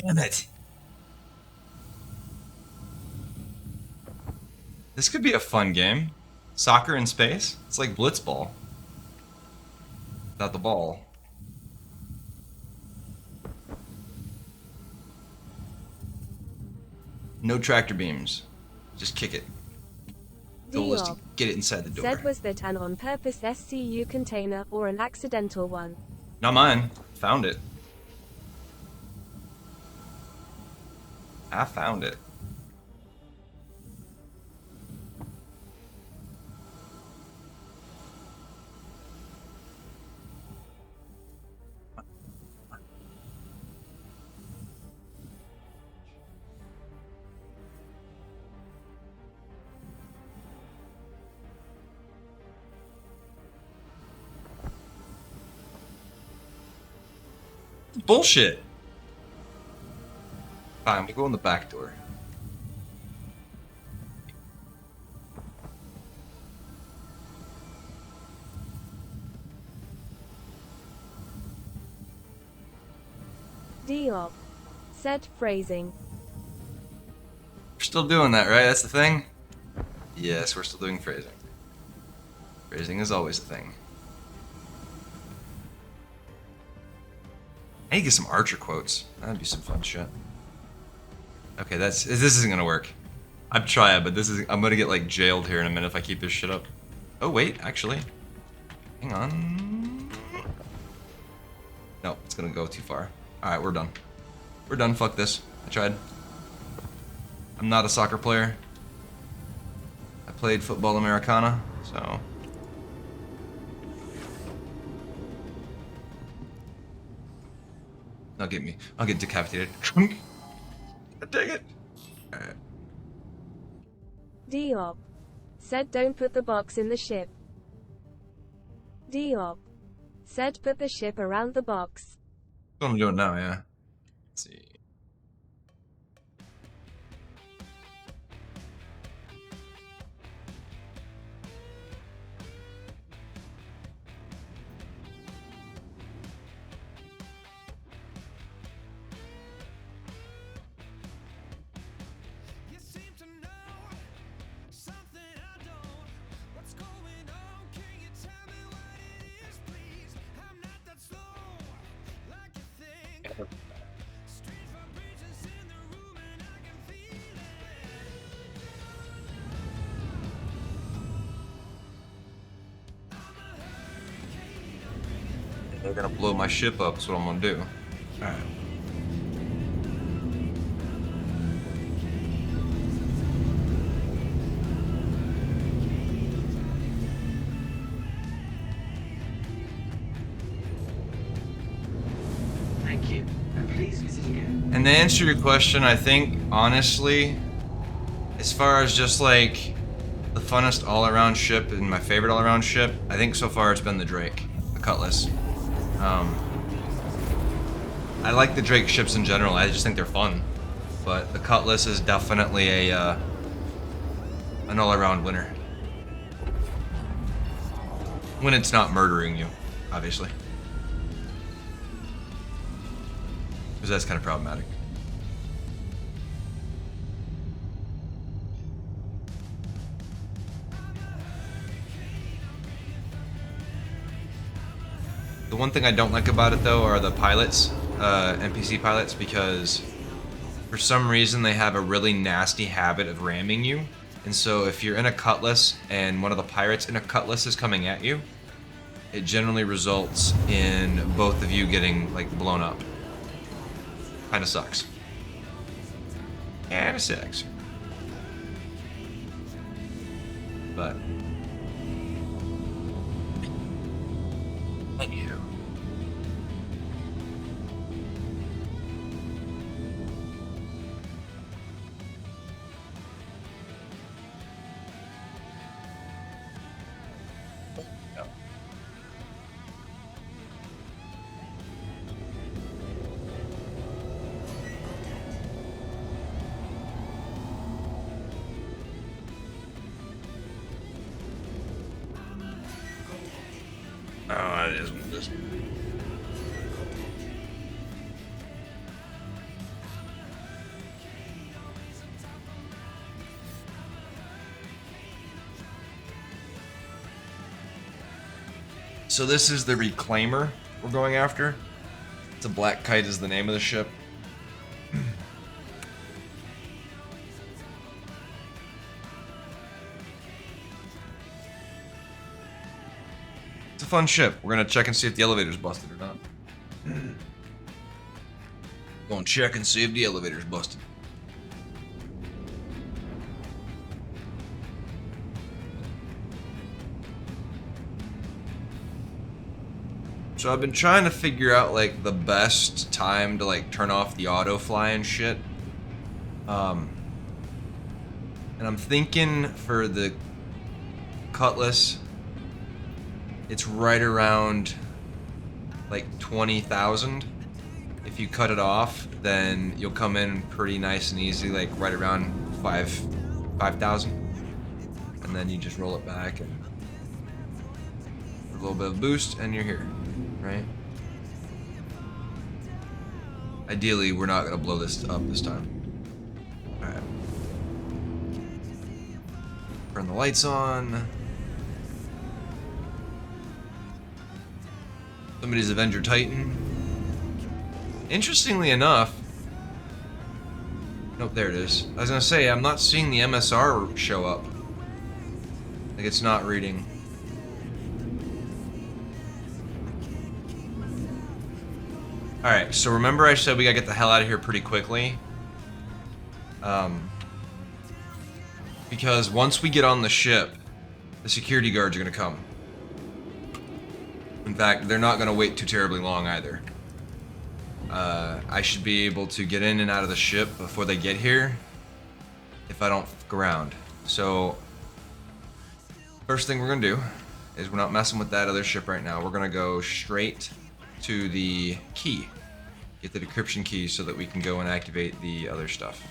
Speaker 2: Damn it. This could be a fun game. Soccer in space? It's like blitzball. Without the ball. No tractor beams. Just kick it. Goal is to get it inside the door.
Speaker 7: Said was that an on-purpose SCU container or an accidental one?
Speaker 2: Not mine. Found it. I found it. Bullshit. Fine, we'll go in the back door.
Speaker 7: Diop. Said phrasing.
Speaker 2: We're still doing that, right? That's the thing? Yes, we're still doing phrasing. Phrasing is always a thing. I need to get some Archer quotes. That'd be some fun shit. Okay, this isn't gonna work. I'm trying, but I'm gonna get like jailed here in a minute if I keep this shit up. Oh wait, actually. Hang on. No, it's gonna go too far. Alright, we're done. We're done, fuck this. I tried. I'm not a soccer player. I played football Americana, so... I'll get me. I'll get decapitated. Dang it. Alright.
Speaker 7: Diop. Said don't put the box in the ship. Diop. Said put the ship around the box.
Speaker 2: That's what I'm doing now, yeah. Let's see. They're gonna blow my ship up, that's what I'm gonna do. Alright.
Speaker 12: Thank you. And please visit again.
Speaker 2: And to answer your question, I think, honestly, as far as just like the funnest all-around ship and my favorite all-around ship, I think so far it's been the Drake, the Cutlass. I like the Drake ships in general, I just think they're fun. But the Cutlass is definitely an all-around winner. When it's not murdering you, obviously. Because that's kind of problematic. The one thing I don't like about it though are the pilots, NPC pilots, because for some reason they have a really nasty habit of ramming you. And so if you're in a Cutlass and one of the pirates in a Cutlass is coming at you, it generally results in both of you getting like blown up. Kinda sucks. Kinda sucks. But anywho. Oh, it isn't this. So this is the Reclaimer we're going after. It's a Black Kite is the name of the ship. It's a fun ship. We're gonna check and see if the elevator's busted or not. Gonna check and see if the elevator's busted. So I've been trying to figure out like the best time to like turn off the auto fly and shit. And I'm thinking for the Cutlass, it's right around like 20,000. If you cut it off, then you'll come in pretty nice and easy, like right around 5,000. And then you just roll it back and a little bit of boost and you're here. Right? Ideally, we're not gonna blow this up this time. Alright. Turn the lights on. Somebody's Avenger Titan. Interestingly enough... Nope, there it is. I was gonna say, I'm not seeing the MSR show up. Like, it's not reading. Alright, so remember I said we gotta get the hell out of here pretty quickly? Because once we get on the ship, the security guards are gonna come. In fact, they're not gonna wait too terribly long either. I should be able to get in and out of the ship before they get here, if I don't fuck around. So, first thing we're gonna do is we're not messing with that other ship right now. We're gonna go straight to the key. Get the decryption key so that we can go and activate the other stuff.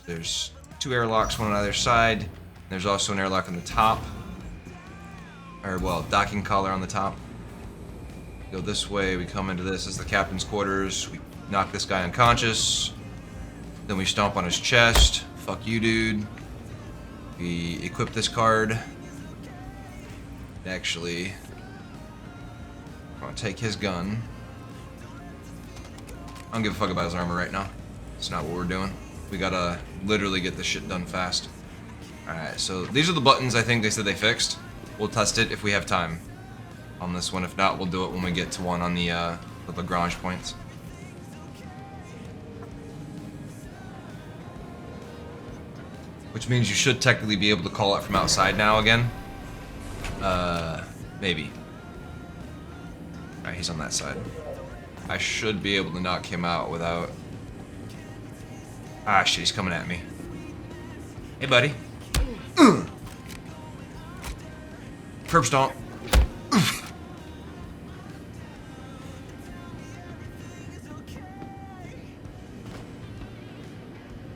Speaker 2: There's 2 airlocks, one on either side. There's also an airlock on the top. Or, well, docking collar on the top. Go this way, we come into this as the captain's quarters. We knock this guy unconscious. Then we stomp on his chest. Fuck you, dude. We equip this card. Actually... I'm gonna take his gun. I don't give a fuck about his armor right now. It's not what we're doing. We gotta literally get this shit done fast. Alright, so these are the buttons I think they said they fixed. We'll test it if we have time on this one. If not, we'll do it when we get to one on the Lagrange points. Which means you should technically be able to call it from outside now again. Maybe. Alright, he's on that side. I should be able to knock him out without... Ah, shit, he's coming at me. Hey, buddy. Curb stomp.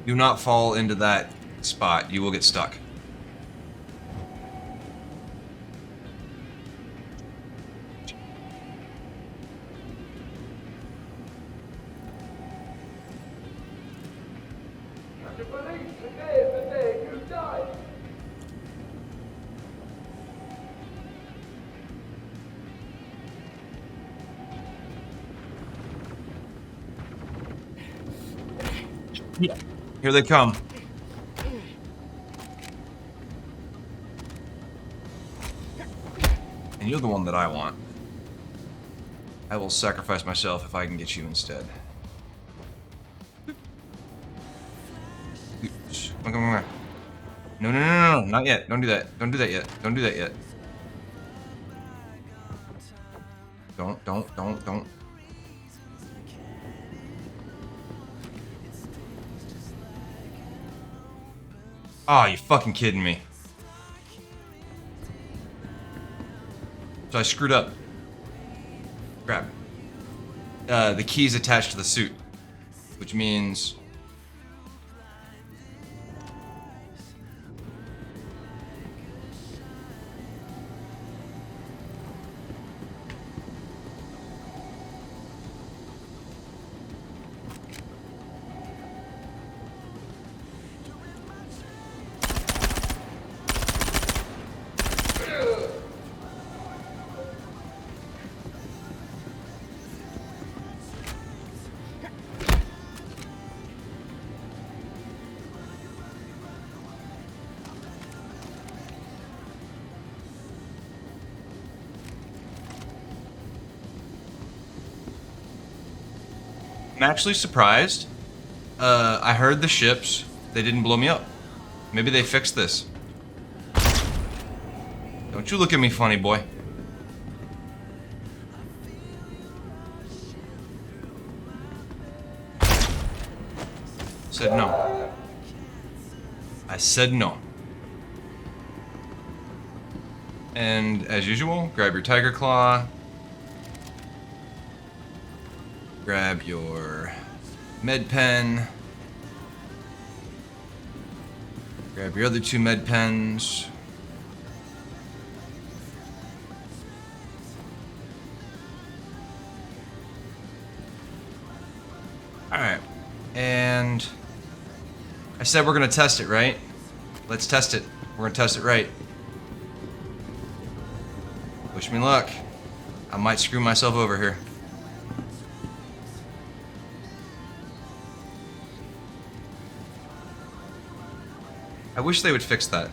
Speaker 2: Do not fall into that spot. You will get stuck. Yeah. Here they come. And you're the one that I want. I will sacrifice myself if I can get you instead. Come on. No, not yet. Don't do that. Don't do that yet. Don't do that yet. Don't. Oh, you fucking kidding me. So I screwed up. Grab. The key's attached to the suit, which means... actually surprised. I heard the ships. They didn't blow me up. Maybe they fixed this. Don't you look at me funny, boy. Said no. I said no. And as usual, grab your tiger claw. Grab your med pen. Grab your other 2 med pens. Alright. And I said we're gonna test it, right? Let's test it. We're gonna test it right. Wish me luck. I might screw myself over here. I wish they would fix that.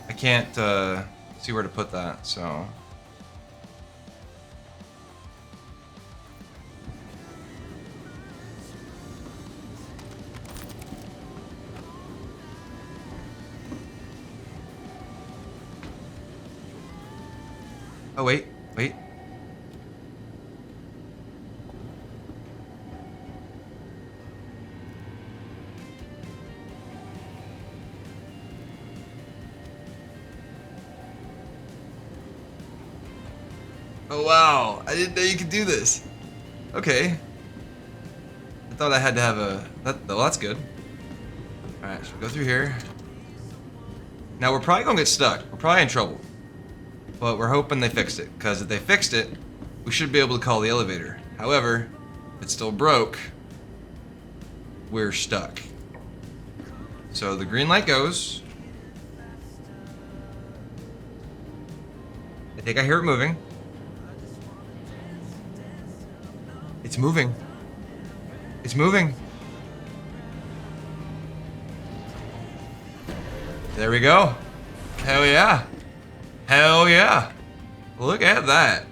Speaker 2: I can't see where to put that, so... Oh, wait. Oh, wow. I didn't know you could do this. Okay. I thought I had to have a... Well, that's good. Alright, so we go through here. Now, we're probably gonna get stuck. We're probably in trouble. But we're hoping they fixed it, because if they fixed it, we should be able to call the elevator. However, if it's still broke, we're stuck. So the green light goes. I think I hear it moving. It's moving. It's moving. There we go. Hell yeah. Hell yeah. Look at that.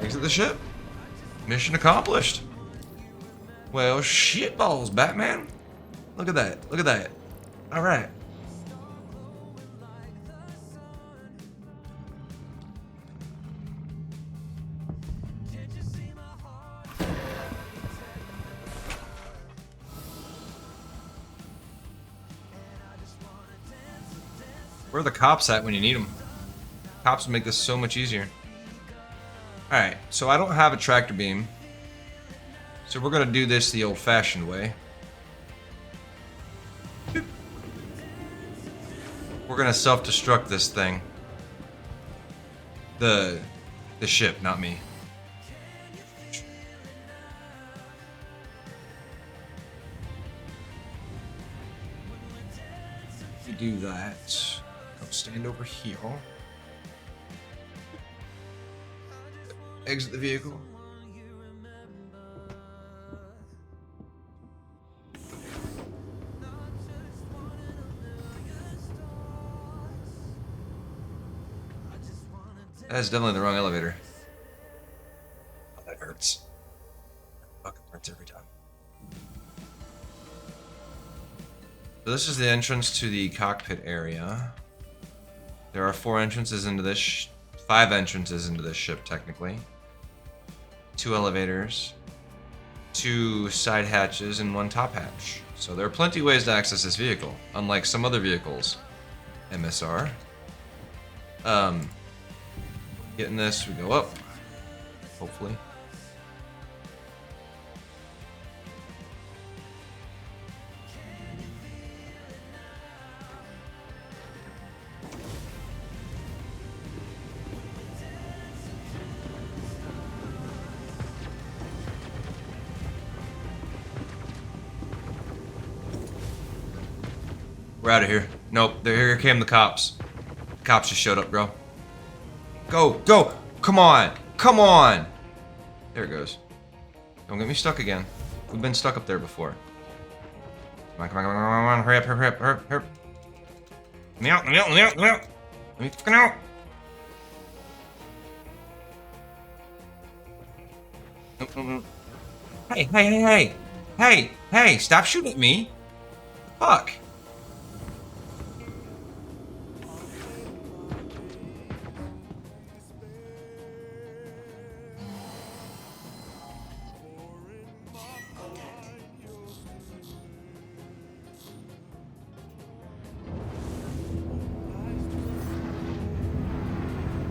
Speaker 2: Exit the ship. Mission accomplished. Well, shit balls, Batman. Look at that. Look at that. All right. Where are the cops at when you need them? Cops make this so much easier. Alright, so I don't have a tractor beam. So we're gonna do this the old-fashioned way. We're gonna self-destruct this thing. The ship, not me. We do that. I'll stand over here. Exit the vehicle. That's definitely the wrong elevator. Oh, that hurts. Fucking hurts every time. So this is the entrance to the cockpit area. There are 4 entrances into this, 5 entrances into this ship technically. 2 elevators, 2 side hatches, and 1 top hatch. So there are plenty of ways to access this vehicle, unlike some other vehicles. MSR. Getting this, we go up, hopefully. We're out of here. Nope, here came the cops. The cops just showed up, bro. Go, go! Come on! Come on! There it goes. Don't get me stuck again. We've been stuck up there before. Come on, come on, come on, come on. Hurry up, hurry up, hurry up, hurry up. Let me out, let me out, let me out, let me out. Let me fucking out. Hey, hey, hey, hey! Hey, hey, stop shooting at me! Fuck!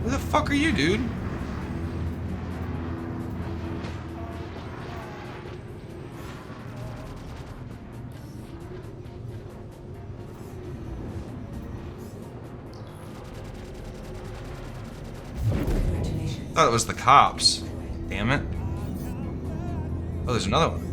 Speaker 2: Who the fuck are you, dude? Thought it was the cops. Damn it. Oh, there's another one.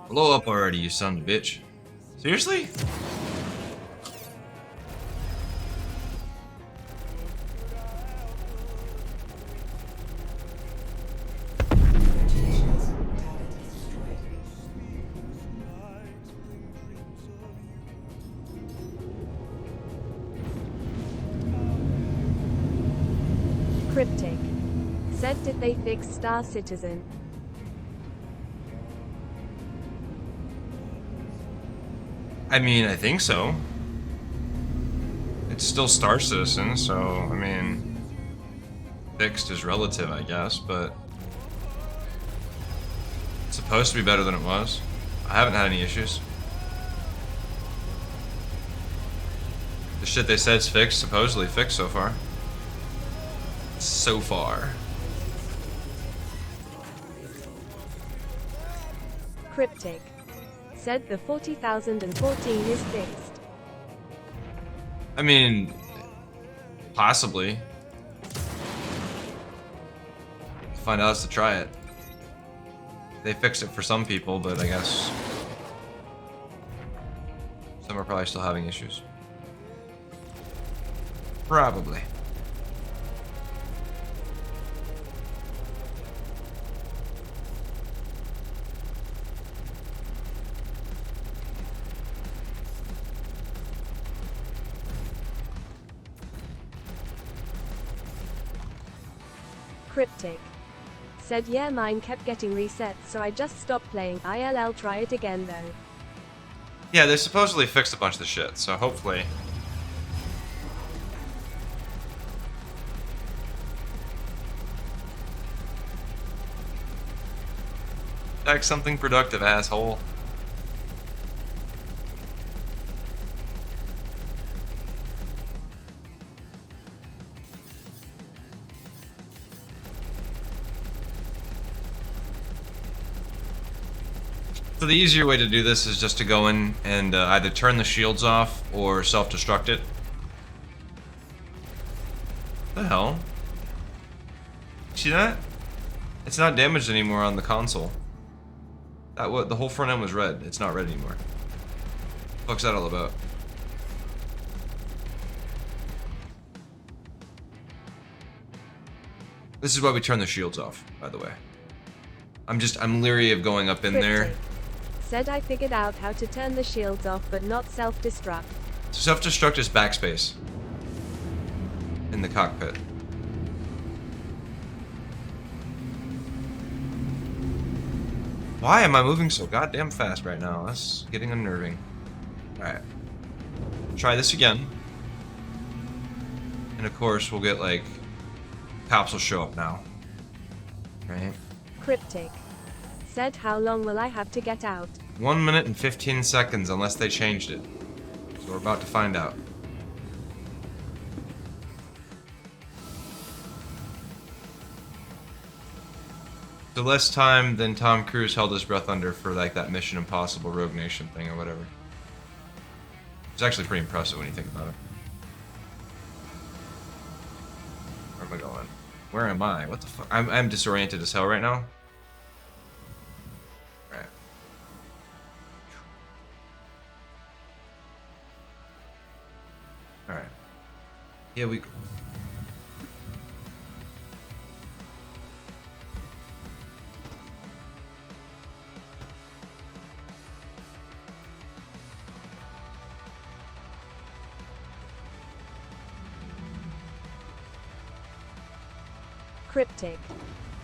Speaker 2: Blow up already, you son of a bitch. Seriously?
Speaker 7: Cryptic. Said, did they fix Star Citizen?
Speaker 2: I mean, I think so. It's still Star Citizen, so, I mean, fixed is relative, I guess, but it's supposed to be better than it was. I haven't had any issues. The shit they said's fixed, supposedly fixed so far. So far.
Speaker 7: Cryptic. Said the 40,014 is fixed.
Speaker 2: I mean, possibly. Find out us to try it. They fixed it for some people, but I guess some are probably still having issues. Probably.
Speaker 7: Cryptic. Said yeah, mine kept getting reset, so I just stopped playing. ILL, try it again though.
Speaker 2: Yeah, they supposedly fixed a bunch of the shit, so hopefully. Like something productive, asshole. So the easier way to do this is just to go in and either turn the shields off or self-destruct it. What the hell? See that? It's not damaged anymore on the console. The whole front end was red. It's not red anymore. What's that all about? This is why we turn the shields off, by the way. I'm leery of going up in there.
Speaker 7: Said I figured out how to turn the shields off but not self-destruct.
Speaker 2: So self-destruct is backspace in the cockpit. Why am I moving so goddamn fast right now? That's getting unnerving. Alright. Try this again. And of course we'll get like cops will show up now. Right?
Speaker 7: Cryptic. Said how long will I have to get out?
Speaker 2: 1 minute and 15 seconds unless they changed it. So we're about to find out. So less time than Tom Cruise held his breath under for like that Mission Impossible Rogue Nation thing or whatever. It's actually pretty impressive when you think about it. am I going? Where am I? What the fuck? I'm disoriented as hell right now. Alright. Alright. Yeah, we...
Speaker 7: Cryptic.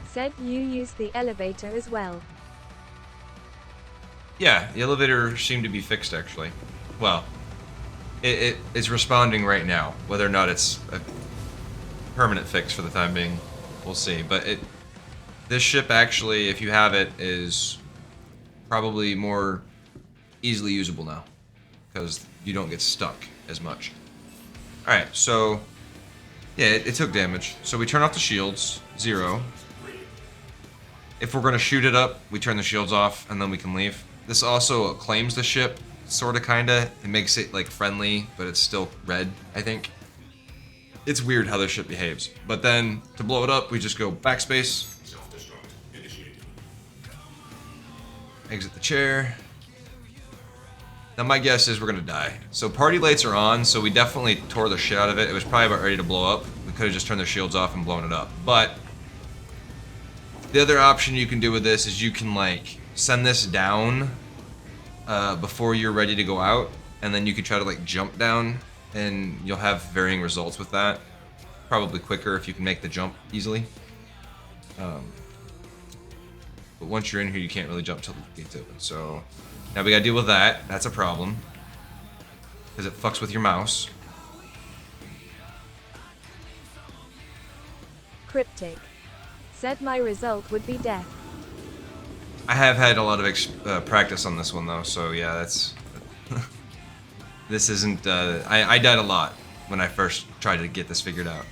Speaker 7: Said you use the elevator as well.
Speaker 2: Yeah, the elevator seemed to be fixed, actually. Well, it's responding right now. Whether or not it's a permanent fix for the time being, we'll see. But this ship, actually, if you have it, is probably more easily usable now. Because you don't get stuck as much. Alright, so... yeah, it took damage. So we turn off the shields. 0. If we're going to shoot it up, we turn the shields off, and then we can leave. This also claims the ship, sorta, kinda. It makes it, like, friendly, but it's still red, I think. It's weird how this ship behaves. But then, to blow it up, we just go backspace. Exit the chair. Now my guess is we're gonna die. So party lights are on, so we definitely tore the shit out of it. It was probably about ready to blow up. We could have just turned the shields off and blown it up. But the other option you can do with this is you can, like, send this down before you're ready to go out, and then you can try to, like, jump down, and you'll have varying results with that. Probably quicker if you can make the jump easily. But once you're in here, you can't really jump till the gate's open. So now we gotta deal with that. That's a problem. Because it fucks with your mouse.
Speaker 7: Cryptic. Said my result would be death.
Speaker 2: I have had a lot of practice on this one, though, so yeah, that's... this isn't... I died a lot when I first tried to get this figured out.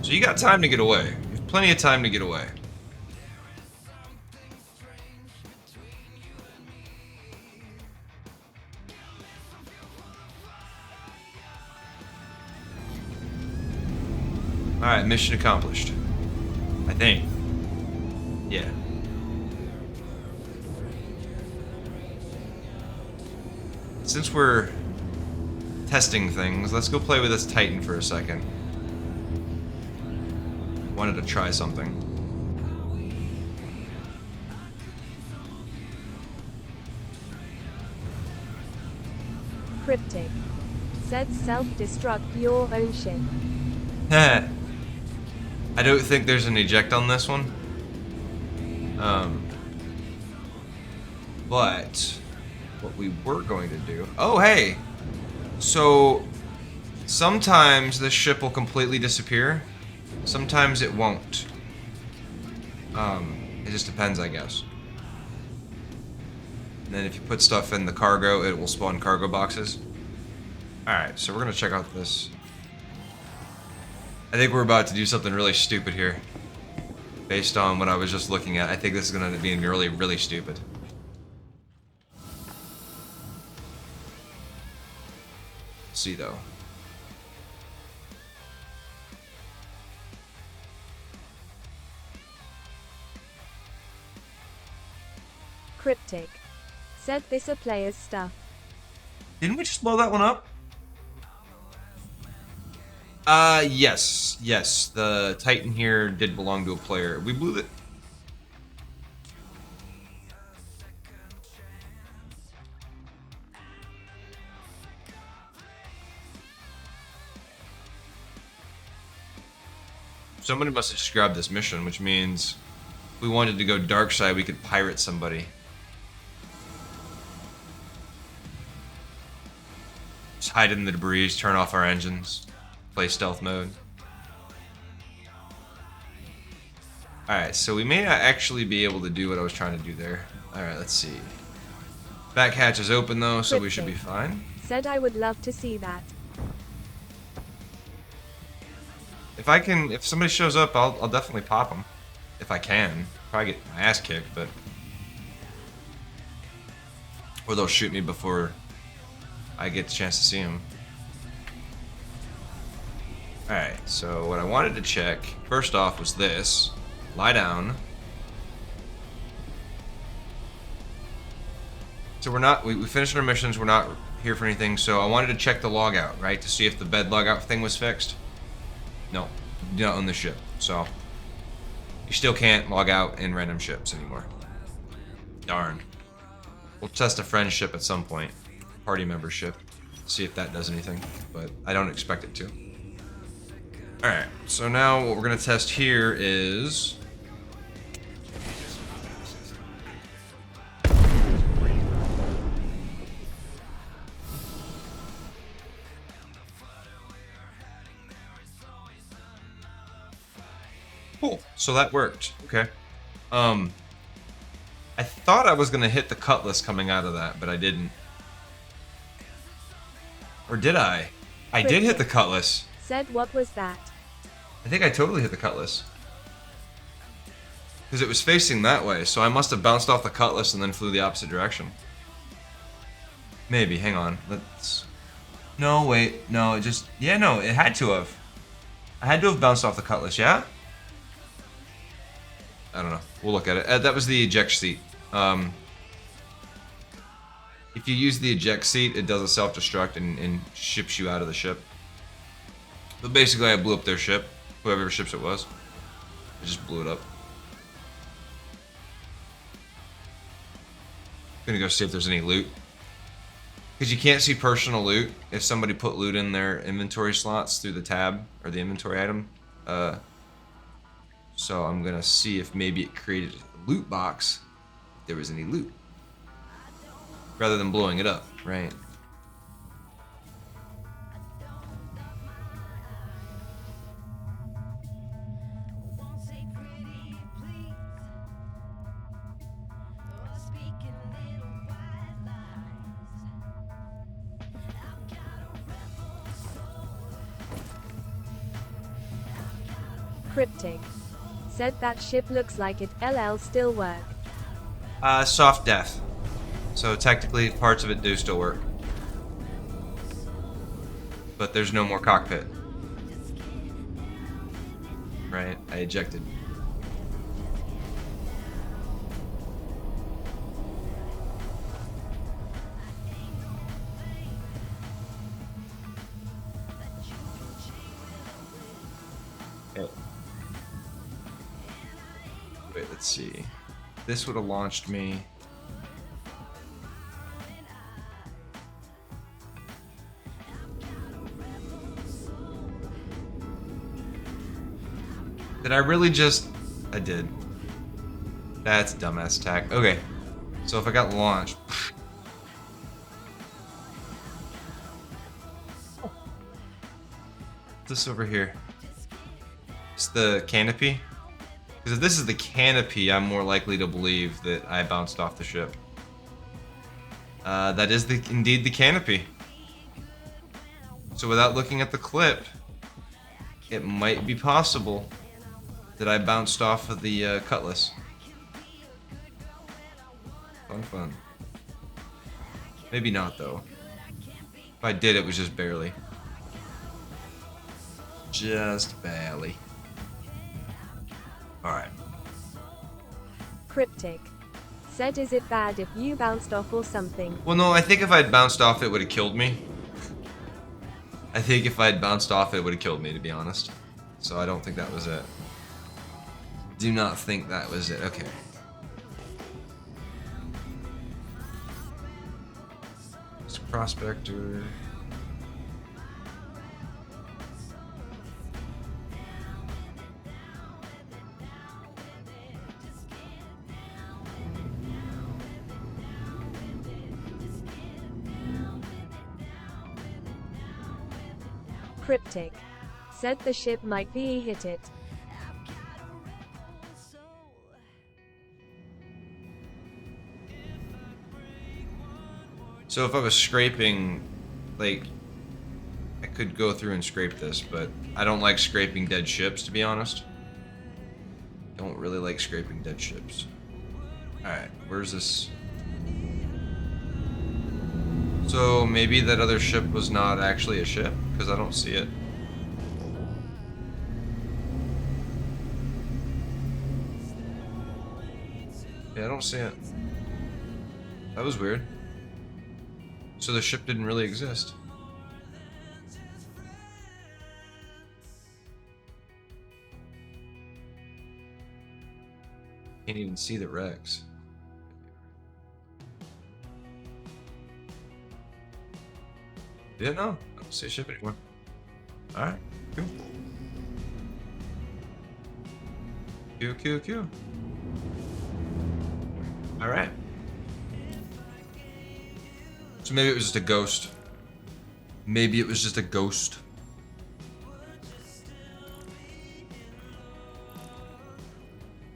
Speaker 2: So you got time to get away. You have plenty of time to get away. Alright, mission accomplished. I think. Yeah. Since we're testing things, let's go play with this Titan for a second. Wanted to try something.
Speaker 7: Cryptic. Said self-destruct your own ship.
Speaker 2: I don't think there's an eject on this one. But what we were going to do... oh, hey! So sometimes this ship will completely disappear. Sometimes it won't. It just depends, I guess. And then if you put stuff in the cargo, it will spawn cargo boxes. Alright, so we're gonna check out this. I think we're about to do something really stupid here. Based on what I was just looking at, I think this is gonna be really, really stupid. Let's see, though.
Speaker 7: Cryptic. Said this a player's stuff.
Speaker 2: Didn't we just blow that one up? Yes. Yes, the Titan here did belong to a player. We blew it. Somebody must have just grabbed this mission, which means if we wanted to go dark side, we could pirate somebody. Just hide in the debris, turn off our engines, play stealth mode. Alright, so we may not actually be able to do what I was trying to do there. Alright, let's see. Back hatch is open though, so we should be fine.
Speaker 7: Said I would love to see that.
Speaker 2: if somebody shows up, I'll definitely pop them. If I can. Probably get my ass kicked, but... Or they'll shoot me before I get the chance to see them. Alright, so what I wanted to check, first off, was this. Lie down. So we're not, we finished our missions, we're not here for anything, so I wanted to check the logout, right? To see if the bed logout thing was fixed. No, you do not own the ship, so you still can't log out in random ships anymore. Darn. We'll test a friendship at some point. Party membership. See if that does anything, but I don't expect it to. Alright, so now what we're going to test here is... Cool, so that worked. Okay. I thought I was going to hit the cutlass coming out of that, but I didn't. Or did I? I did hit the cutlass.
Speaker 7: Said what was that?
Speaker 2: I think I totally hit the cutlass. Because it was facing that way, so I must have bounced off the cutlass and then flew the opposite direction. Maybe, hang on. Let's... No, wait. No, it just... Yeah, no, it had to have. I had to have bounced off the cutlass, yeah? I don't know. We'll look at it. That was the eject seat. If you use the eject seat, it does a self-destruct and ships you out of the ship. But basically, I blew up their ship. Whoever ships it was. I just blew it up. Gonna go see if there's any loot. Because you can't see personal loot if somebody put loot in their inventory slots through the tab or the inventory item. So I'm gonna see if maybe it created a loot box if there was any loot. Rather than blowing it up, right?
Speaker 7: Cryptic. Said that ship looks like it LL still work.
Speaker 2: Soft death. So technically parts of it do still work. But there's no more cockpit. Right, I ejected. Okay. Wait, let's see. This would have launched me. Did I really just... I did. That's a dumbass attack. Okay. So if I got launched... This over here. It's the canopy. Because if this is the canopy, I'm more likely to believe that I bounced off the ship. That is indeed the canopy. So without looking at the clip, it might be possible that I bounced off of the cutlass. Fun, fun. Maybe not, though. If I did, it was just barely. Just barely. Alright.
Speaker 7: Cryptic. Said is it bad if you bounced off or something?
Speaker 2: Well, no, I think if I'd bounced off, it would have killed me. I think if I'd bounced off, it would have killed me, to be honest. So I don't think that was it. Do not think that was it. Okay. It's a prospector.
Speaker 7: Cryptic. Said the ship might be hit it.
Speaker 2: So if I was scraping, like, I could go through and scrape this, but I don't like scraping dead ships, to be honest. Don't really like scraping dead ships. Alright, where's this? So maybe that other ship was not actually a ship, because I don't see it. Yeah, I don't see it. That was weird. So the ship didn't really exist. Can't even see the wrecks. Yeah, no, I don't see a ship anymore. Alright, cool. Q. Alright. So maybe it was just a ghost. Maybe it was just a ghost.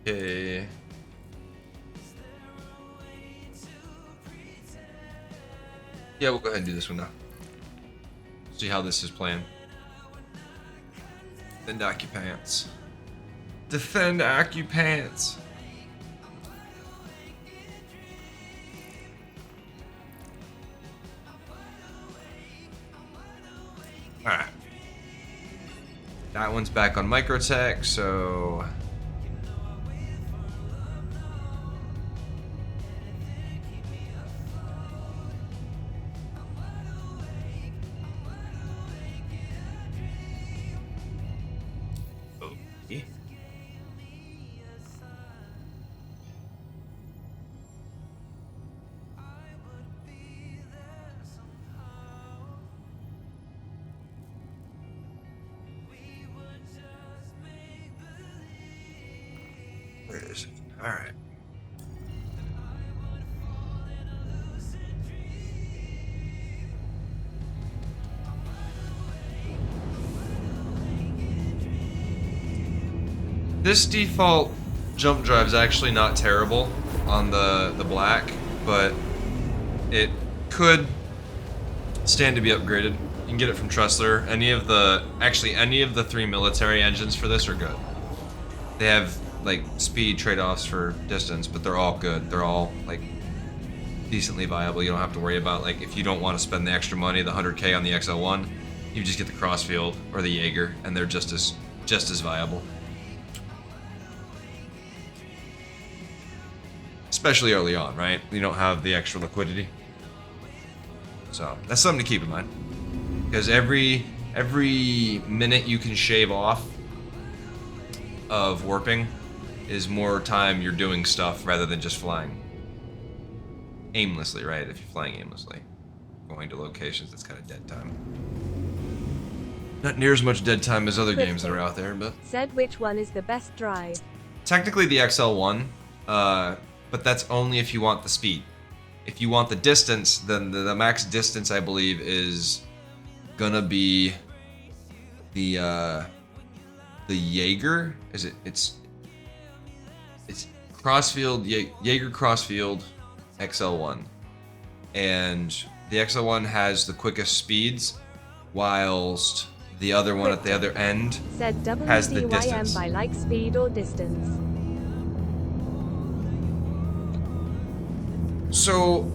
Speaker 2: Okay. Yeah, we'll go ahead and do this one now. See how this is playing. Defend occupants. Defend occupants. Alright. That one's back on microtech, so... Where is it? Alright. This default jump drive is actually not terrible on the black, but it could stand to be upgraded. You can get it from Tressler. Any of the 3 military engines for this are good. They have like speed trade-offs for distance, but they're all good. They're all like decently viable. You don't have to worry about, like, if you don't want to spend the extra money, the 100K on the XL1, you just get the Crossfield or the Jaeger, and they're just as viable. Especially early on, right? You don't have the extra liquidity. So that's something to keep in mind. Because every minute you can shave off of warping is more time you're doing stuff rather than just flying aimlessly, right? If you're flying aimlessly, going to locations, that's kind of dead time. Not near as much dead time as other games that are out there, but...
Speaker 7: Said which one is the best drive?
Speaker 2: Technically the XL1, but that's only if you want the speed. If you want the distance, then the max distance, I believe, is gonna be the Jaeger. Is it? It's Crossfield, Jaeger Crossfield XL1, and the XL1 has the quickest speeds, whilst the other one at the other end
Speaker 7: Said
Speaker 2: has the distance.
Speaker 7: by like speed or distance.
Speaker 2: So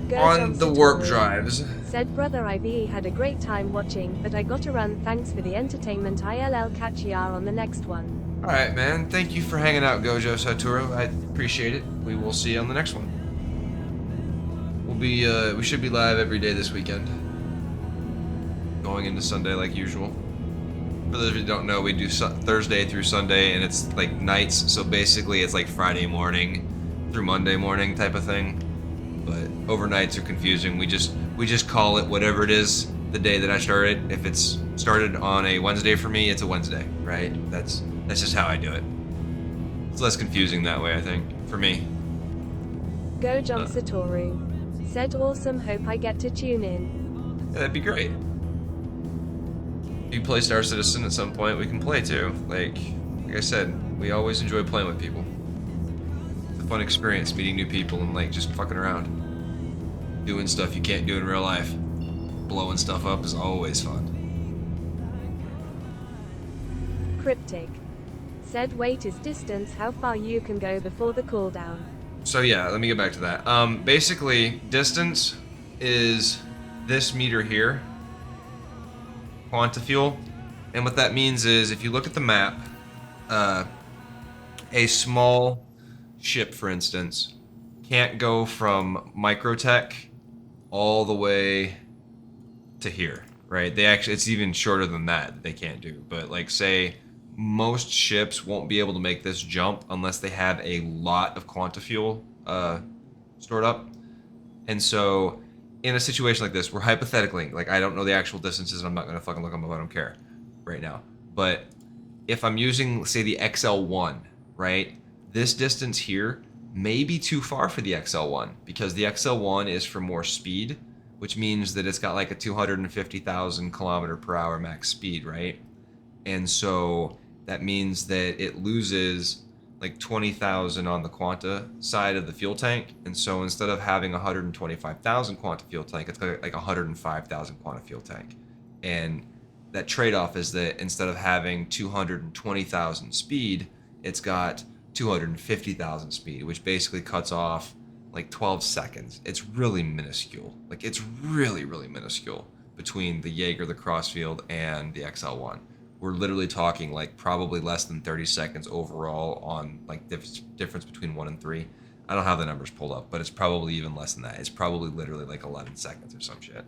Speaker 7: Go
Speaker 2: on
Speaker 7: John
Speaker 2: the warp
Speaker 7: Satori.
Speaker 2: drives,
Speaker 7: Said brother IVE had a great time watching, but I gotta run. Thanks for the entertainment. ILL catch ya on the next one.
Speaker 2: alright man, thank you for hanging out, Gojo Satoru. I appreciate it. We will see you on the next one. We should be live every day this weekend. Going into Sunday like usual. For those of you who don't know, we do Thursday through Sunday, and it's like nights, so basically it's like Friday morning through Monday morning type of thing. But overnights are confusing. We just call it whatever it is the day that I started. If it's started on a Wednesday for me, it's a Wednesday, right? That's just how I do it. It's less confusing that way, I think, for me.
Speaker 7: Go John Satori. Said awesome, hope I get to tune in.
Speaker 2: Yeah, that'd be great. If you play Star Citizen at some point, we can play too. Like I said, we always enjoy playing with people. It's a fun experience meeting new people and like just fucking around. Doing stuff you can't do in real life. blowing stuff up is always fun.
Speaker 7: Cryptic. Said weight is distance how far you can go before the cooldown.
Speaker 2: So yeah, let me get back to that. Basically, distance is this meter here, quantifuel, and what that means is if you look at the map, a small ship, for instance, can't go from microtech all the way to here, right? They actually, it's even shorter than that they can't do. But like say most ships won't be able to make this jump unless they have a lot of quantifuel stored up. And so in a situation like this, we're hypothetically, like I don't know the actual distances, and I'm not gonna fucking look them up, I don't care right now. But if I'm using, say, the XL1, right? This distance here may be too far for the XL1 because the XL1 is for more speed, which means that it's got like a 250,000 kilometer per hour max speed, right? And so that means that it loses like 20,000 on the quanta side of the fuel tank. And so instead of having 125,000 quanta fuel tank, it's got like 105,000 quanta fuel tank. And that trade-off is that instead of having 220,000 speed, it's got 250,000 speed, which basically cuts off like 12 seconds. It's really minuscule. Like it's really, really minuscule between the Jaeger, the Crossfield, and the XL1. We're literally talking like probably less than 30 seconds overall on like difference between 1 and 3. I don't have the numbers pulled up, but it's probably even less than that. It's probably literally like 11 seconds or some shit.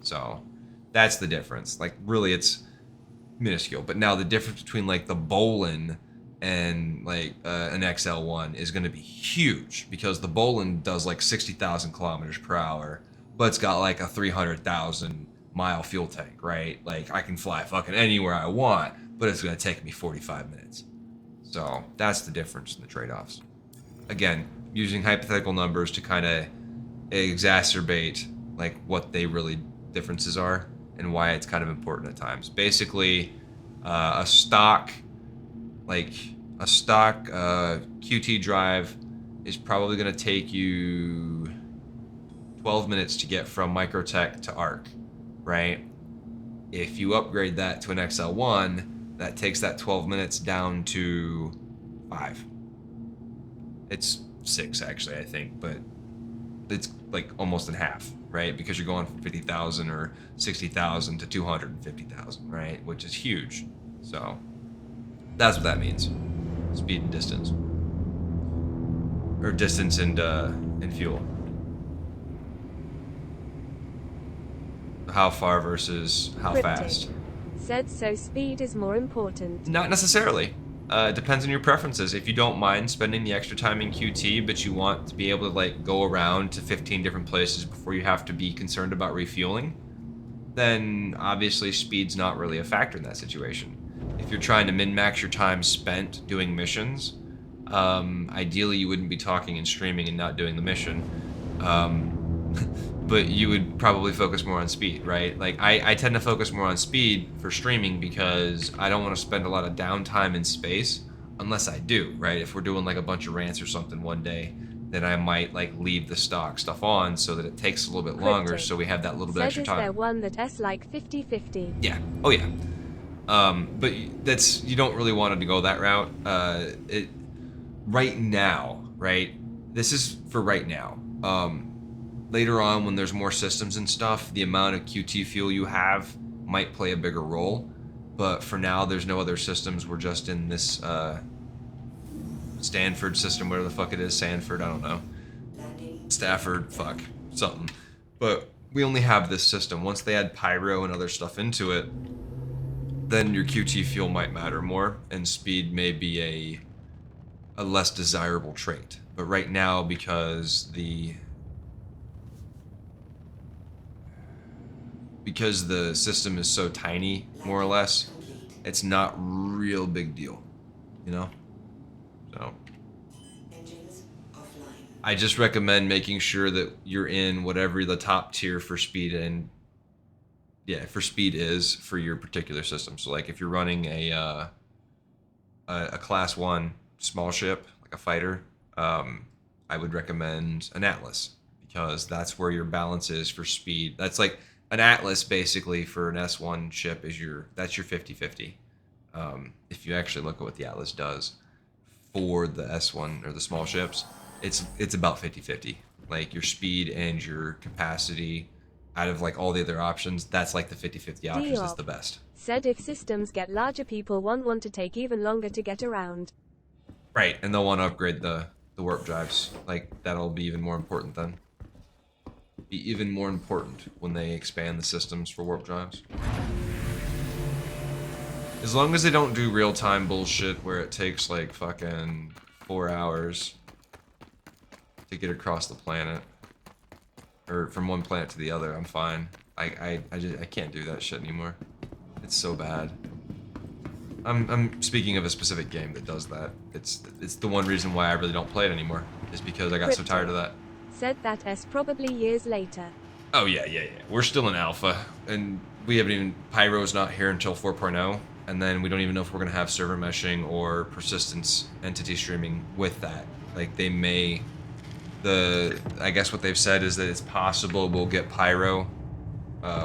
Speaker 2: So that's the difference. Like really it's minuscule. But now the difference between like the Bolin and like an XL1 is going to be huge because the Bolin does like 60,000 kilometers per hour, but it's got like a 300,000 mile fuel tank, right? Like I can fly fucking anywhere I want, but it's going to take me 45 minutes. So that's the difference in the trade-offs. Again, using hypothetical numbers to kind of exacerbate like what they really differences are and why it's kind of important at times. Basically, a stock QT drive is probably going to take you 12 minutes to get from Microtech to Arc, right? If you upgrade that to an XL1, that takes that 12 minutes down to 5. It's 6 actually, I think, but it's like almost in half, right? Because you're going from 50,000 or 60,000 to 250,000, right? Which is huge. So that's what that means. Speed and distance. Or distance and fuel. How far versus how fast.
Speaker 7: Said so speed is more important.
Speaker 2: Not necessarily. It depends on your preferences. If you don't mind spending the extra time in QT, but you want to be able to like go around to 15 different places before you have to be concerned about refueling, then obviously speed's not really a factor in that situation. If you're trying to min-max your time spent doing missions, ideally you wouldn't be talking and streaming and not doing the mission. But you would probably focus more on speed, right? Like I tend to focus more on speed for streaming because I don't want to spend a lot of downtime in space unless I do, right? If we're doing like a bunch of rants or something one day, then I might like leave the stock stuff on so that it takes a little bit longer, so we have that little bit extra time.
Speaker 7: Is there one that's like 50-50?
Speaker 2: Yeah. Oh yeah. But that's, you don't really want it to go that route. Right now, right? This is for right now. Later on, when there's more systems and stuff, the amount of QT fuel you have might play a bigger role. But for now, there's no other systems. We're just in this Stanford system, whatever the fuck it is. Sanford, I don't know. Stafford, fuck, something. But we only have this system. Once they add pyro and other stuff into it, then your QT fuel might matter more, and speed may be a less desirable trait. But right now, because the system is so tiny, more or less, it's not real big deal, you know? So I just recommend making sure that you're in whatever the top tier for speed is for your particular system. So like if you're running a class 1 small ship, like a fighter, I would recommend an Atlas, because that's where your balance is for speed. That's like an Atlas basically for an S1 ship is that's your 50-50. If you actually look at what the Atlas does for the S1 or the small ships, it's about 50-50. Like your speed and your capacity out of like all the other options, that's like the 50-50 options that's the best.
Speaker 7: Said if systems get larger, people won't want to take even longer to get around.
Speaker 2: Right, and they'll want to upgrade the warp drives. Like that'll be even more important then. Be even more important when they expand the systems for warp drives. As long as they don't do real-time bullshit where it takes like fucking 4 hours to get across the planet, or from one planet to the other, I'm fine. I can't do that shit anymore. It's so bad. I'm speaking of a specific game that does that. It's the one reason why I really don't play it anymore, is because I got so tired of that.
Speaker 7: Said that probably years later.
Speaker 2: Oh yeah. We're still in alpha, and we haven't even, Pyro's not here until 4.0, and then we don't even know if we're gonna have server meshing or persistence entity streaming with that. Like they may, I guess what they've said is that it's possible we'll get Pyro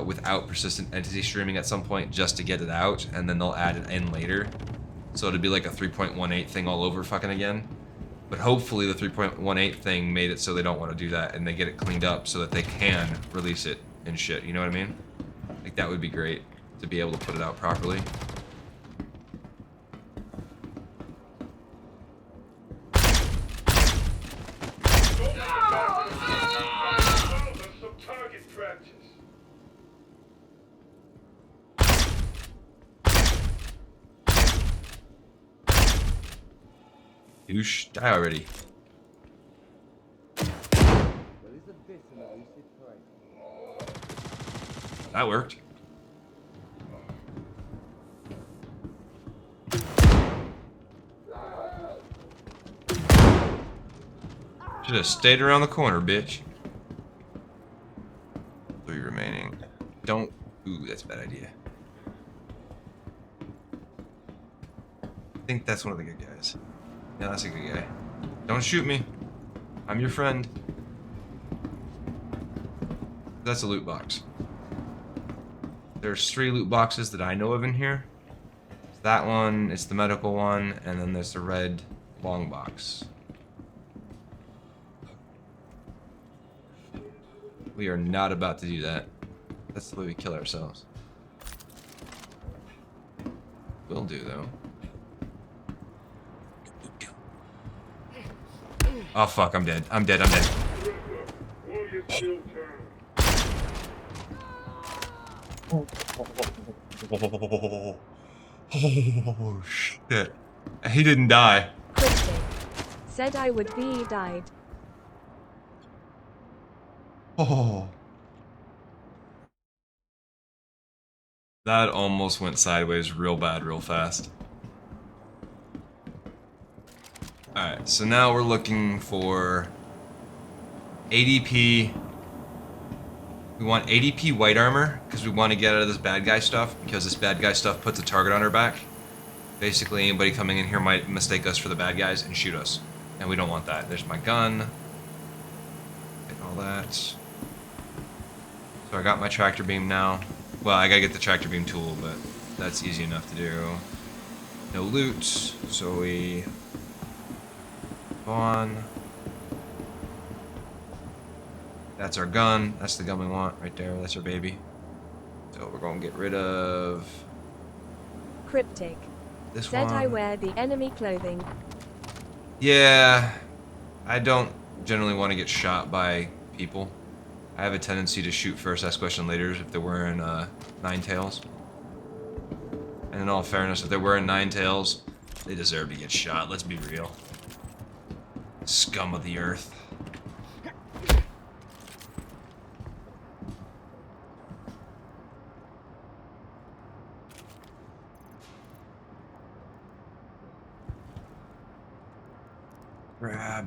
Speaker 2: without persistent entity streaming at some point just to get it out, and then they'll add it in later. So it'd be like a 3.18 thing all over fucking again. But hopefully the 3.18 thing made it so they don't want to do that and they get it cleaned up so that they can release it and shit, you know what I mean? Like that would be great to be able to put it out properly. Douche, die already. That worked. Should have stayed around the corner, bitch. 3 remaining. Don't. Ooh, that's a bad idea. I think that's one of the good guys. Yeah, that's a good guy. Don't shoot me. I'm your friend. That's a loot box. There's 3 loot boxes that I know of in here. It's that one, it's the medical one, and then there's the red long box. We are not about to do that. That's the way we kill ourselves. Will do, though. Oh fuck, I'm dead. I'm dead. Oh shit. He didn't die.
Speaker 7: Cryptic. Said I would be died.
Speaker 2: Oh. That almost went sideways real bad, real fast. Alright, so now we're looking for ADP. We want ADP white armor, because we want to get out of this bad guy stuff, because this bad guy stuff puts a target on our back. Basically, anybody coming in here might mistake us for the bad guys and shoot us. And we don't want that. There's my gun. And all that. So I got my tractor beam now. Well, I gotta get the tractor beam tool, but that's easy enough to do. No loot, so we go on. That's our gun. That's the gun we want right there. That's our baby. So we're gonna get rid of
Speaker 7: Cryptic.
Speaker 2: this
Speaker 7: Said
Speaker 2: one.
Speaker 7: I wear the enemy clothing.
Speaker 2: Yeah, I don't generally want to get shot by people. I have a tendency to shoot first, ask question later if they're wearing Nine Tails. And in all fairness, if they're wearing Nine Tails, they deserve to get shot. Let's be real. Scum of the earth. Grab.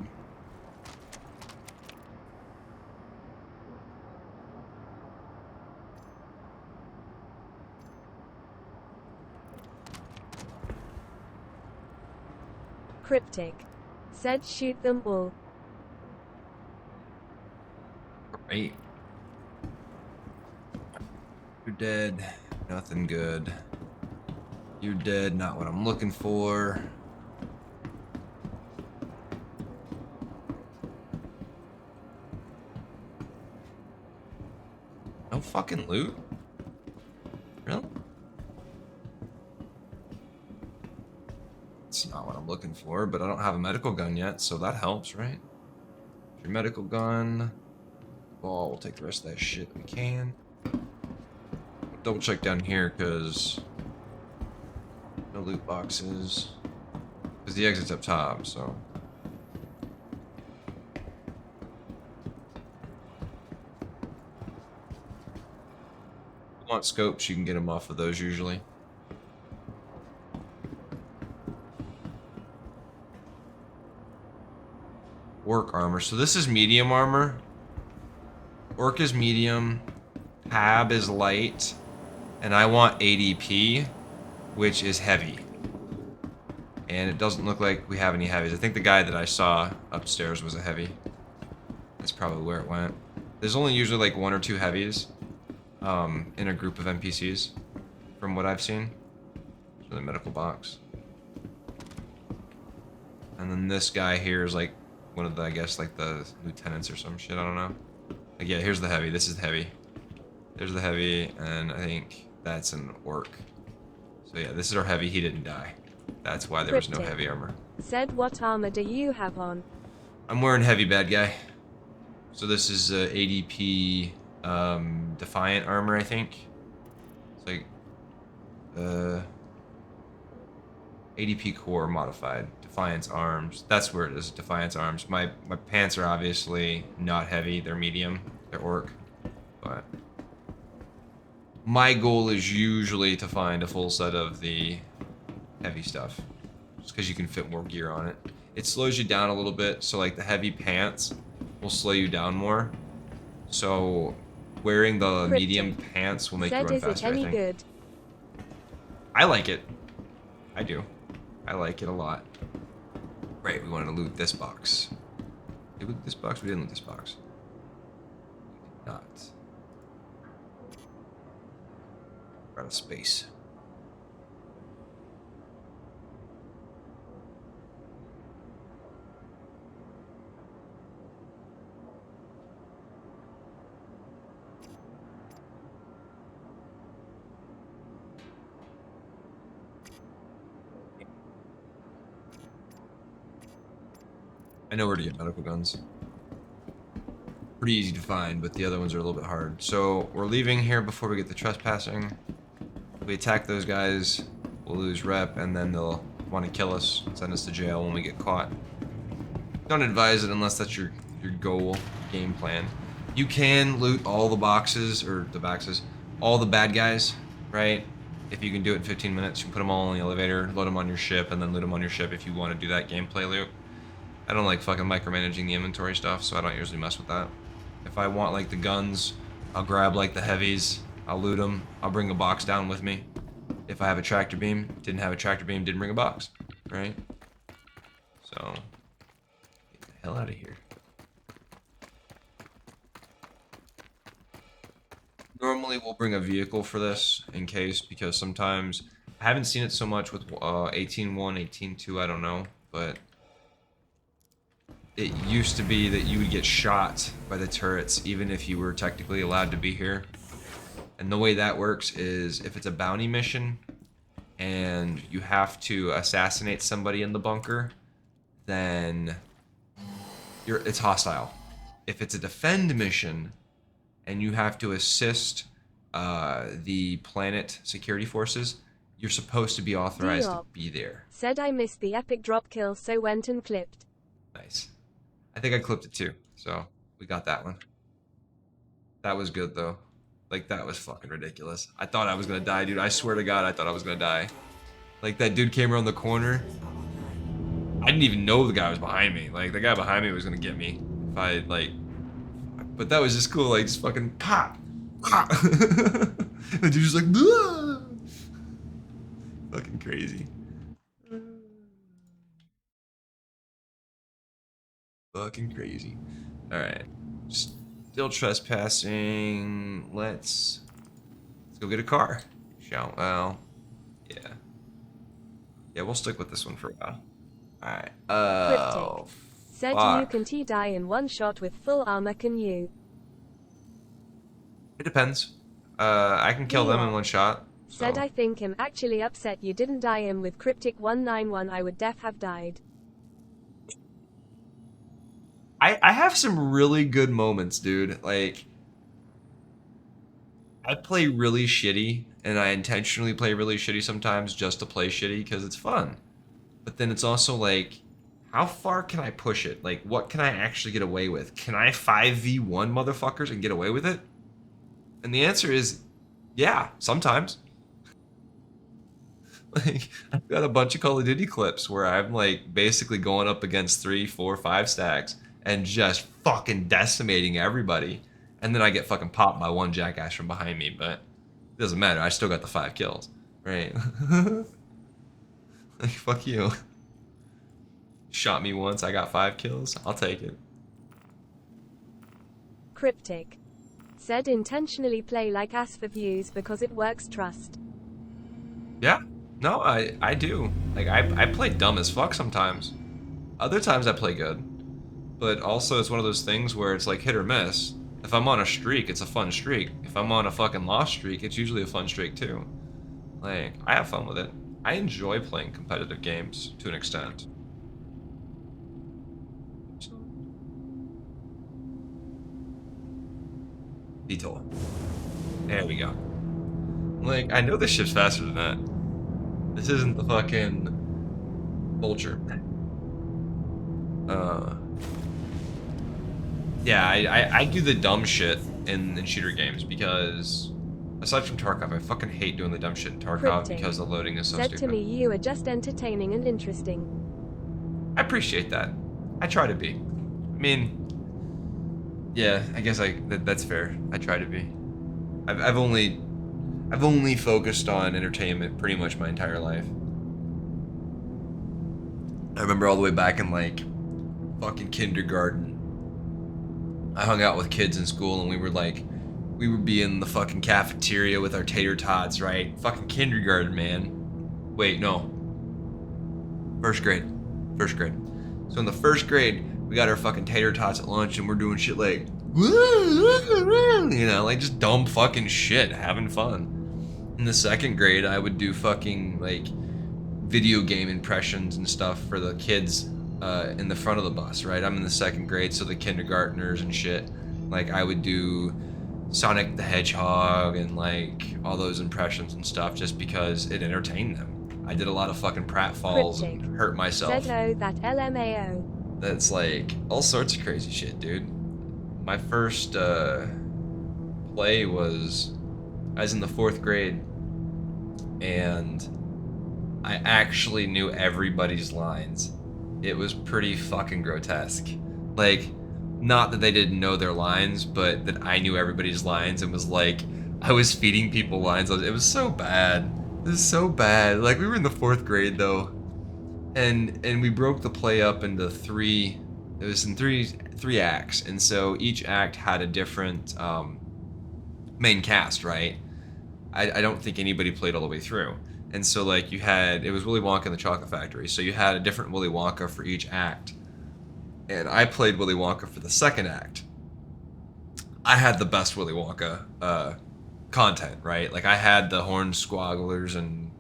Speaker 7: Cryptic. Said shoot them all.
Speaker 2: Great. dead. Nothing good. You're dead. Not what I'm looking for. No fucking loot? Really? It's not what I'm looking for, but I don't have a medical gun yet, so that helps, right? Your medical gun. Ball, we'll take the rest of that shit that we can. Double check down here, because no loot boxes. Because the exit's up top, so. If you want scopes, you can get them off of those usually. Orc armor. So this is medium armor. Orc is medium. Hab is light. And I want ADP, which is heavy. And it doesn't look like we have any heavies. I think the guy that I saw upstairs was a heavy. That's probably where it went. There's only usually like 1 or 2 heavies in a group of NPCs, from what I've seen. So the medical box. And then this guy here is like one of the, I guess, like the lieutenants or some shit, I don't know. Like, yeah, here's the heavy. This is the heavy. There's the heavy, and I think that's an orc. So yeah, this is our heavy. He didn't die. That's why there was no heavy armor.
Speaker 7: Said, what armor do you have on?
Speaker 2: I'm wearing heavy, bad guy. So this is ADP Defiant armor, I think. It's like ADP core modified. Defiance arms. That's where it is. Defiance arms. My pants are obviously not heavy. They're medium. They're orc. But my goal is usually to find a full set of the heavy stuff, just because you can fit more gear on it. It slows you down a little bit, so like the heavy pants will slow you down more. So wearing the medium pants will make you run faster, I think.
Speaker 7: Good?
Speaker 2: I like it. I do. I like it a lot. Right, we wanted to loot this box. Did we loot this box? We didn't loot this box. We did not. We're out of space. I know where to get medical guns. Pretty easy to find, but the other ones are a little bit hard. So we're leaving here before we get the trespassing. If we attack those guys, we'll lose rep, and then they'll want to kill us, send us to jail when we get caught. Don't advise it unless that's your goal, game plan. You can loot all the boxes, or the boxes, all the bad guys, right? If you can do it in 15 minutes, you can put them all in the elevator, load them on your ship, and then loot them on your ship if you want to do that gameplay loop. I don't like fucking micromanaging the inventory stuff, so I don't usually mess with that. If I want like the guns, I'll grab like the heavies, I'll loot them, I'll bring a box down with me. If I have a tractor beam, didn't have a tractor beam, didn't bring a box, right? So, get the hell out of here. Normally we'll bring a vehicle for this in case, because sometimes, I haven't seen it so much with 18.1, 18.2, I don't know, but it used to be that you would get shot by the turrets even if you were technically allowed to be here. And the way that works is if it's a bounty mission and you have to assassinate somebody in the bunker, then it's hostile. If it's a defend mission and you have to assist the planet security forces, you're supposed to be authorized to be there.
Speaker 7: Said I missed the epic drop kill, so went and clipped.
Speaker 2: Nice. I think I clipped it too, so we got that one. That was good though. Like, that was fucking ridiculous. I thought I was gonna die, dude. I swear to God, I thought I was gonna die. Like, that dude came around the corner. I didn't even know the guy was behind me. Like, the guy behind me was gonna get me if I, like... But that was just cool, like, just fucking pop! Pop! The dude just like... Aah! Fucking crazy. Fucking crazy. Alright. Still trespassing. Let's go get a car. Well, yeah. Yeah, we'll stick with this one for a while. Alright. Oh,
Speaker 7: Said
Speaker 2: fuck.
Speaker 7: you can die in one shot with full armor, can you?
Speaker 2: It depends. I can kill them in one shot. So.
Speaker 7: Said I think I'm actually upset you didn't die him with Cryptic 191. I would def have died.
Speaker 2: I have some really good moments, dude. Like, I play really shitty, and I intentionally play really shitty sometimes just to play shitty because it's fun. But then it's also like, how far can I push it? Like, what can I actually get away with? Can I 5v1 motherfuckers and get away with it? And the answer is, yeah, sometimes. Like, I've got a bunch of Call of Duty clips where I'm like basically going up against 3, 4, 5 stacks and just fucking decimating everybody. And then I get fucking popped by one jackass from behind me, but it doesn't matter. I still got the 5 kills, right? Like, fuck you. Shot me once, I got 5 kills. I'll take it.
Speaker 7: Cryptic. Said intentionally play like ass for views because it works, trust.
Speaker 2: Yeah. No, I do. Like, I play dumb as fuck sometimes. Other times I play good. But also it's one of those things where it's like hit or miss. If I'm on a streak, it's a fun streak. If I'm on a fucking lost streak, it's usually a fun streak too. Like, I have fun with it. I enjoy playing competitive games to an extent. Detour. There we go. Like, I know this ship's faster than that. This isn't the fucking Vulture. Yeah, I do the dumb shit in shooter games because, aside from Tarkov, I fucking hate doing the dumb shit in Tarkov because the loading is so
Speaker 7: Said
Speaker 2: stupid.
Speaker 7: to me you are just entertaining and interesting.
Speaker 2: I appreciate that. I try to be. I mean, yeah, I guess that's fair. I try to be. I've only focused on entertainment pretty much my entire life. I remember all the way back in like fucking kindergarten. I hung out with kids in school and we would be in the fucking cafeteria with our tater tots, right? Fucking kindergarten, man. Wait, no. First grade. So in the first grade, we got our fucking tater tots at lunch and we're doing shit like, you know, like just dumb fucking shit, having fun. In the second grade, I would do fucking like video game impressions and stuff for the kids in the front of the bus, right? I'm in the second grade, so the kindergartners and shit, like I would do Sonic the Hedgehog and like all those impressions and stuff just because it entertained them. I did a lot of fucking pratfalls and hurt myself.
Speaker 7: Said that LMAO.
Speaker 2: That's like all sorts of crazy shit, dude. My first play was, I was in the 4th grade and I actually knew everybody's lines. It was pretty fucking grotesque. Like, not that they didn't know their lines, but that I knew everybody's lines and was like, I was feeding people lines. It was so bad. It was so bad. Like, we were in the 4th grade though, and we broke the play up into 3. It was in three acts, and so each act had a different main cast, right? I don't think anybody played all the way through. And so like it was Willy Wonka and the Chocolate Factory, so you had a different Willy Wonka for each act. And I played Willy Wonka for the second act. I had the best Willy Wonka content, right? Like I had the horn squogglers and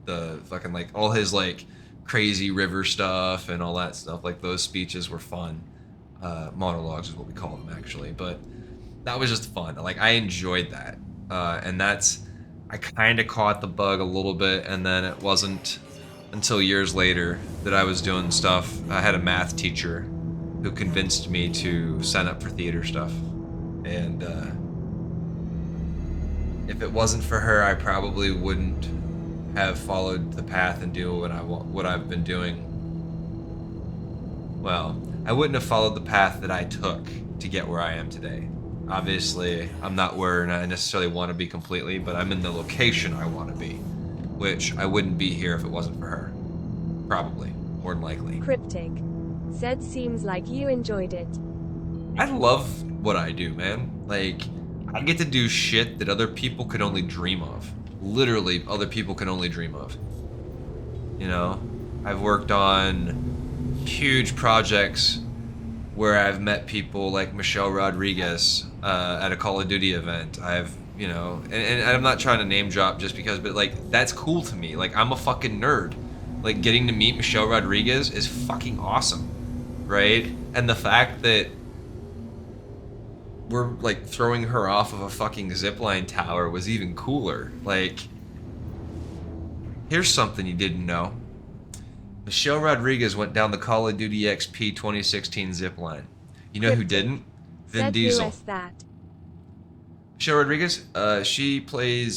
Speaker 2: the fucking like all his like crazy river stuff and all that stuff. Like those speeches were fun. Monologues is what we call them actually, but that was just fun. Like I enjoyed that. And I kind of caught the bug a little bit, and then it wasn't until years later that I was doing stuff. I had a math teacher who convinced me to sign up for theater stuff, and if it wasn't for her, I probably wouldn't have followed the path and do what I've been doing. Well, I wouldn't have followed the path that I took to get where I am today. Obviously, I'm not where I necessarily want to be completely, but I'm in the location I want to be, which I wouldn't be here if it wasn't for her. Probably, more than likely.
Speaker 7: Cryptic. Said seems like you enjoyed it.
Speaker 2: I love what I do, man. Like, I get to do shit that other people could only dream of. Literally, other people can only dream of. You know, I've worked on huge projects where I've met people like Michelle Rodriguez at a Call of Duty event. I've, you know, and I'm not trying to name drop just because, but like, that's cool to me. Like, I'm a fucking nerd. Like, getting to meet Michelle Rodriguez is fucking awesome, right? And the fact that we're like throwing her off of a fucking zipline tower was even cooler. Like, here's something you didn't know. Michelle Rodriguez went down the Call of Duty XP 2016 zipline. You know who didn't? Vin Diesel. Michelle Rodriguez, she plays,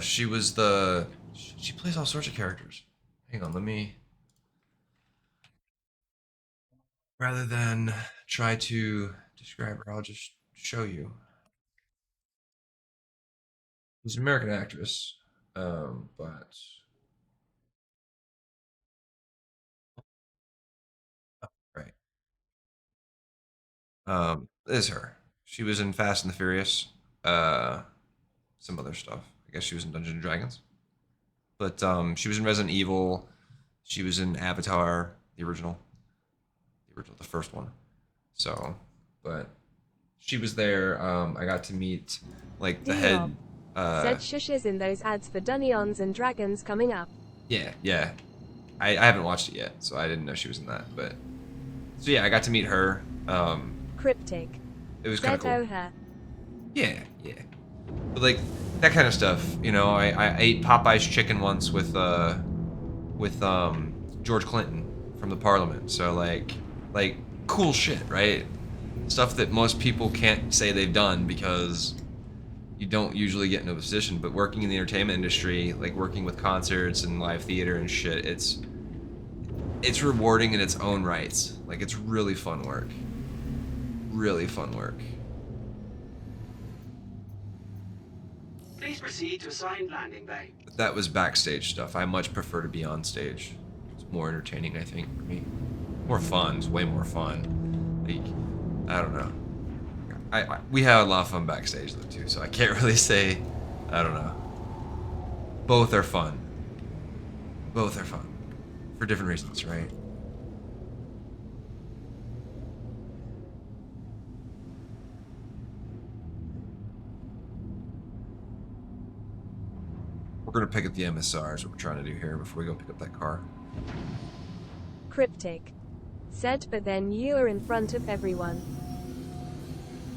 Speaker 2: she plays all sorts of characters. Hang on, let me, rather than try to describe her, I'll just show you. She's an American actress, but right. This is her. She was in Fast and the Furious, some other stuff. I guess she was in Dungeons and Dragons. But she was in Resident Evil. She was in Avatar, the original, the first one. So, but she was there. I got to meet like the head.
Speaker 7: Said shushes in those ads for Dungeons and Dragons coming up.
Speaker 2: Yeah. I haven't watched it yet, so I didn't know she was in that. But so yeah, I got to meet her.
Speaker 7: Cryptic.
Speaker 2: It was kind of cool.
Speaker 7: Her.
Speaker 2: Yeah. But like that kind of stuff, you know. I ate Popeye's chicken once with George Clinton from the Parliament. So like cool shit, right? Stuff that most people can't say they've done because you don't usually get into a position. But working in the entertainment industry, like working with concerts and live theater and shit, it's rewarding in its own rights. Like, it's really fun work. Really fun work.
Speaker 12: Please proceed to assigned landing bay.
Speaker 2: But that was backstage stuff. I much prefer to be on stage. It's more entertaining, I think, for me. More fun. It's way more fun. Like, I don't know. We had a lot of fun backstage though too, so I can't really say. I don't know. Both are fun. Both are fun, for different reasons, right? We're gonna pick up the MSR is what we're trying to do here before we go pick up that car.
Speaker 7: Cryptic. Said, but then you are in front of everyone.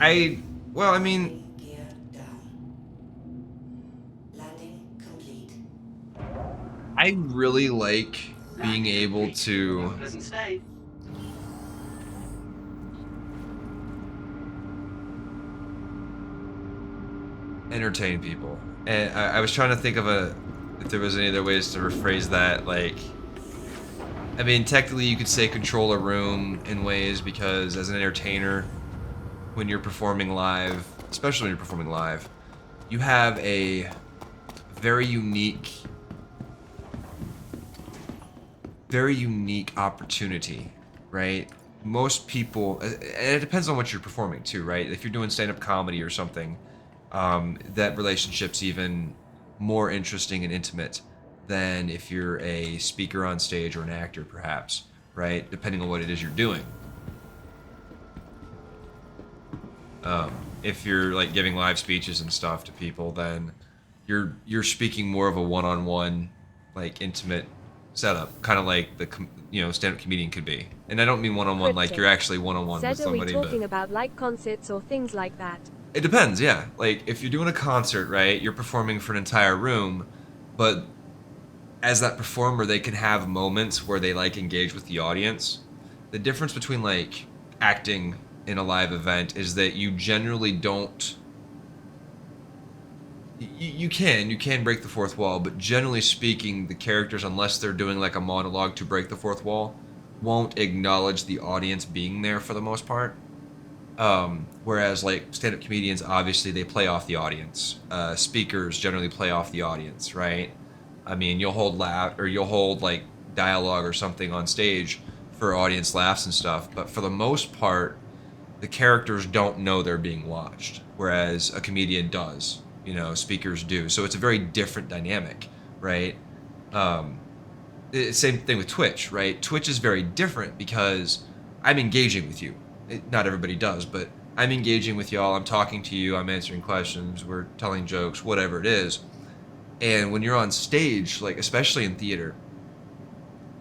Speaker 2: Well, I mean, I really like being able to entertain people. And I was trying to think of if there was any other ways to rephrase that. Like, I mean, technically you could say control a room in ways because as an entertainer, when you're performing live, especially when you're performing live, you have a very unique opportunity, right? Most people, and it depends on what you're performing too, right? If you're doing stand-up comedy or something, that relationship's even more interesting and intimate than if you're a speaker on stage or an actor, perhaps, right? Depending on what it is you're doing. If you're like giving live speeches and stuff to people, then you're speaking more of a one-on-one, like intimate setup, kind of like the stand-up comedian could be. And I don't mean one-on-one like you're actually one-on-one with somebody.
Speaker 7: Are we talking about like concerts or things like that?
Speaker 2: It depends, yeah. Like if you're doing a concert, right, you're performing for an entire room, but as that performer, they can have moments where they like engage with the audience. The difference between like acting in a live event is that you generally don't. You can break the fourth wall, but generally speaking, the characters, unless they're doing like a monologue to break the fourth wall, won't acknowledge the audience being there for the most part. Whereas like stand-up comedians, obviously they play off the audience. Speakers generally play off the audience, right? I mean, you'll hold like dialogue or something on stage for audience laughs and stuff, but for the most part, the characters don't know they're being watched, whereas a comedian does, you know, speakers do. So it's a very different dynamic, right? Same thing with Twitch, right? Twitch is very different because I'm engaging with you. Not everybody does, but I'm engaging with y'all. I'm talking to you. I'm answering questions. We're telling jokes, whatever it is. And when you're on stage, like especially in theater,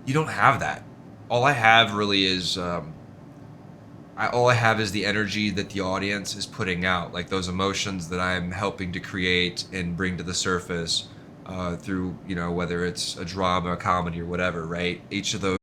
Speaker 2: you don't have that. All I have really is all I have is the energy that the audience is putting out, like those emotions that I'm helping to create and bring to the surface through, you know, whether it's a drama, a comedy, or whatever, right? Each of those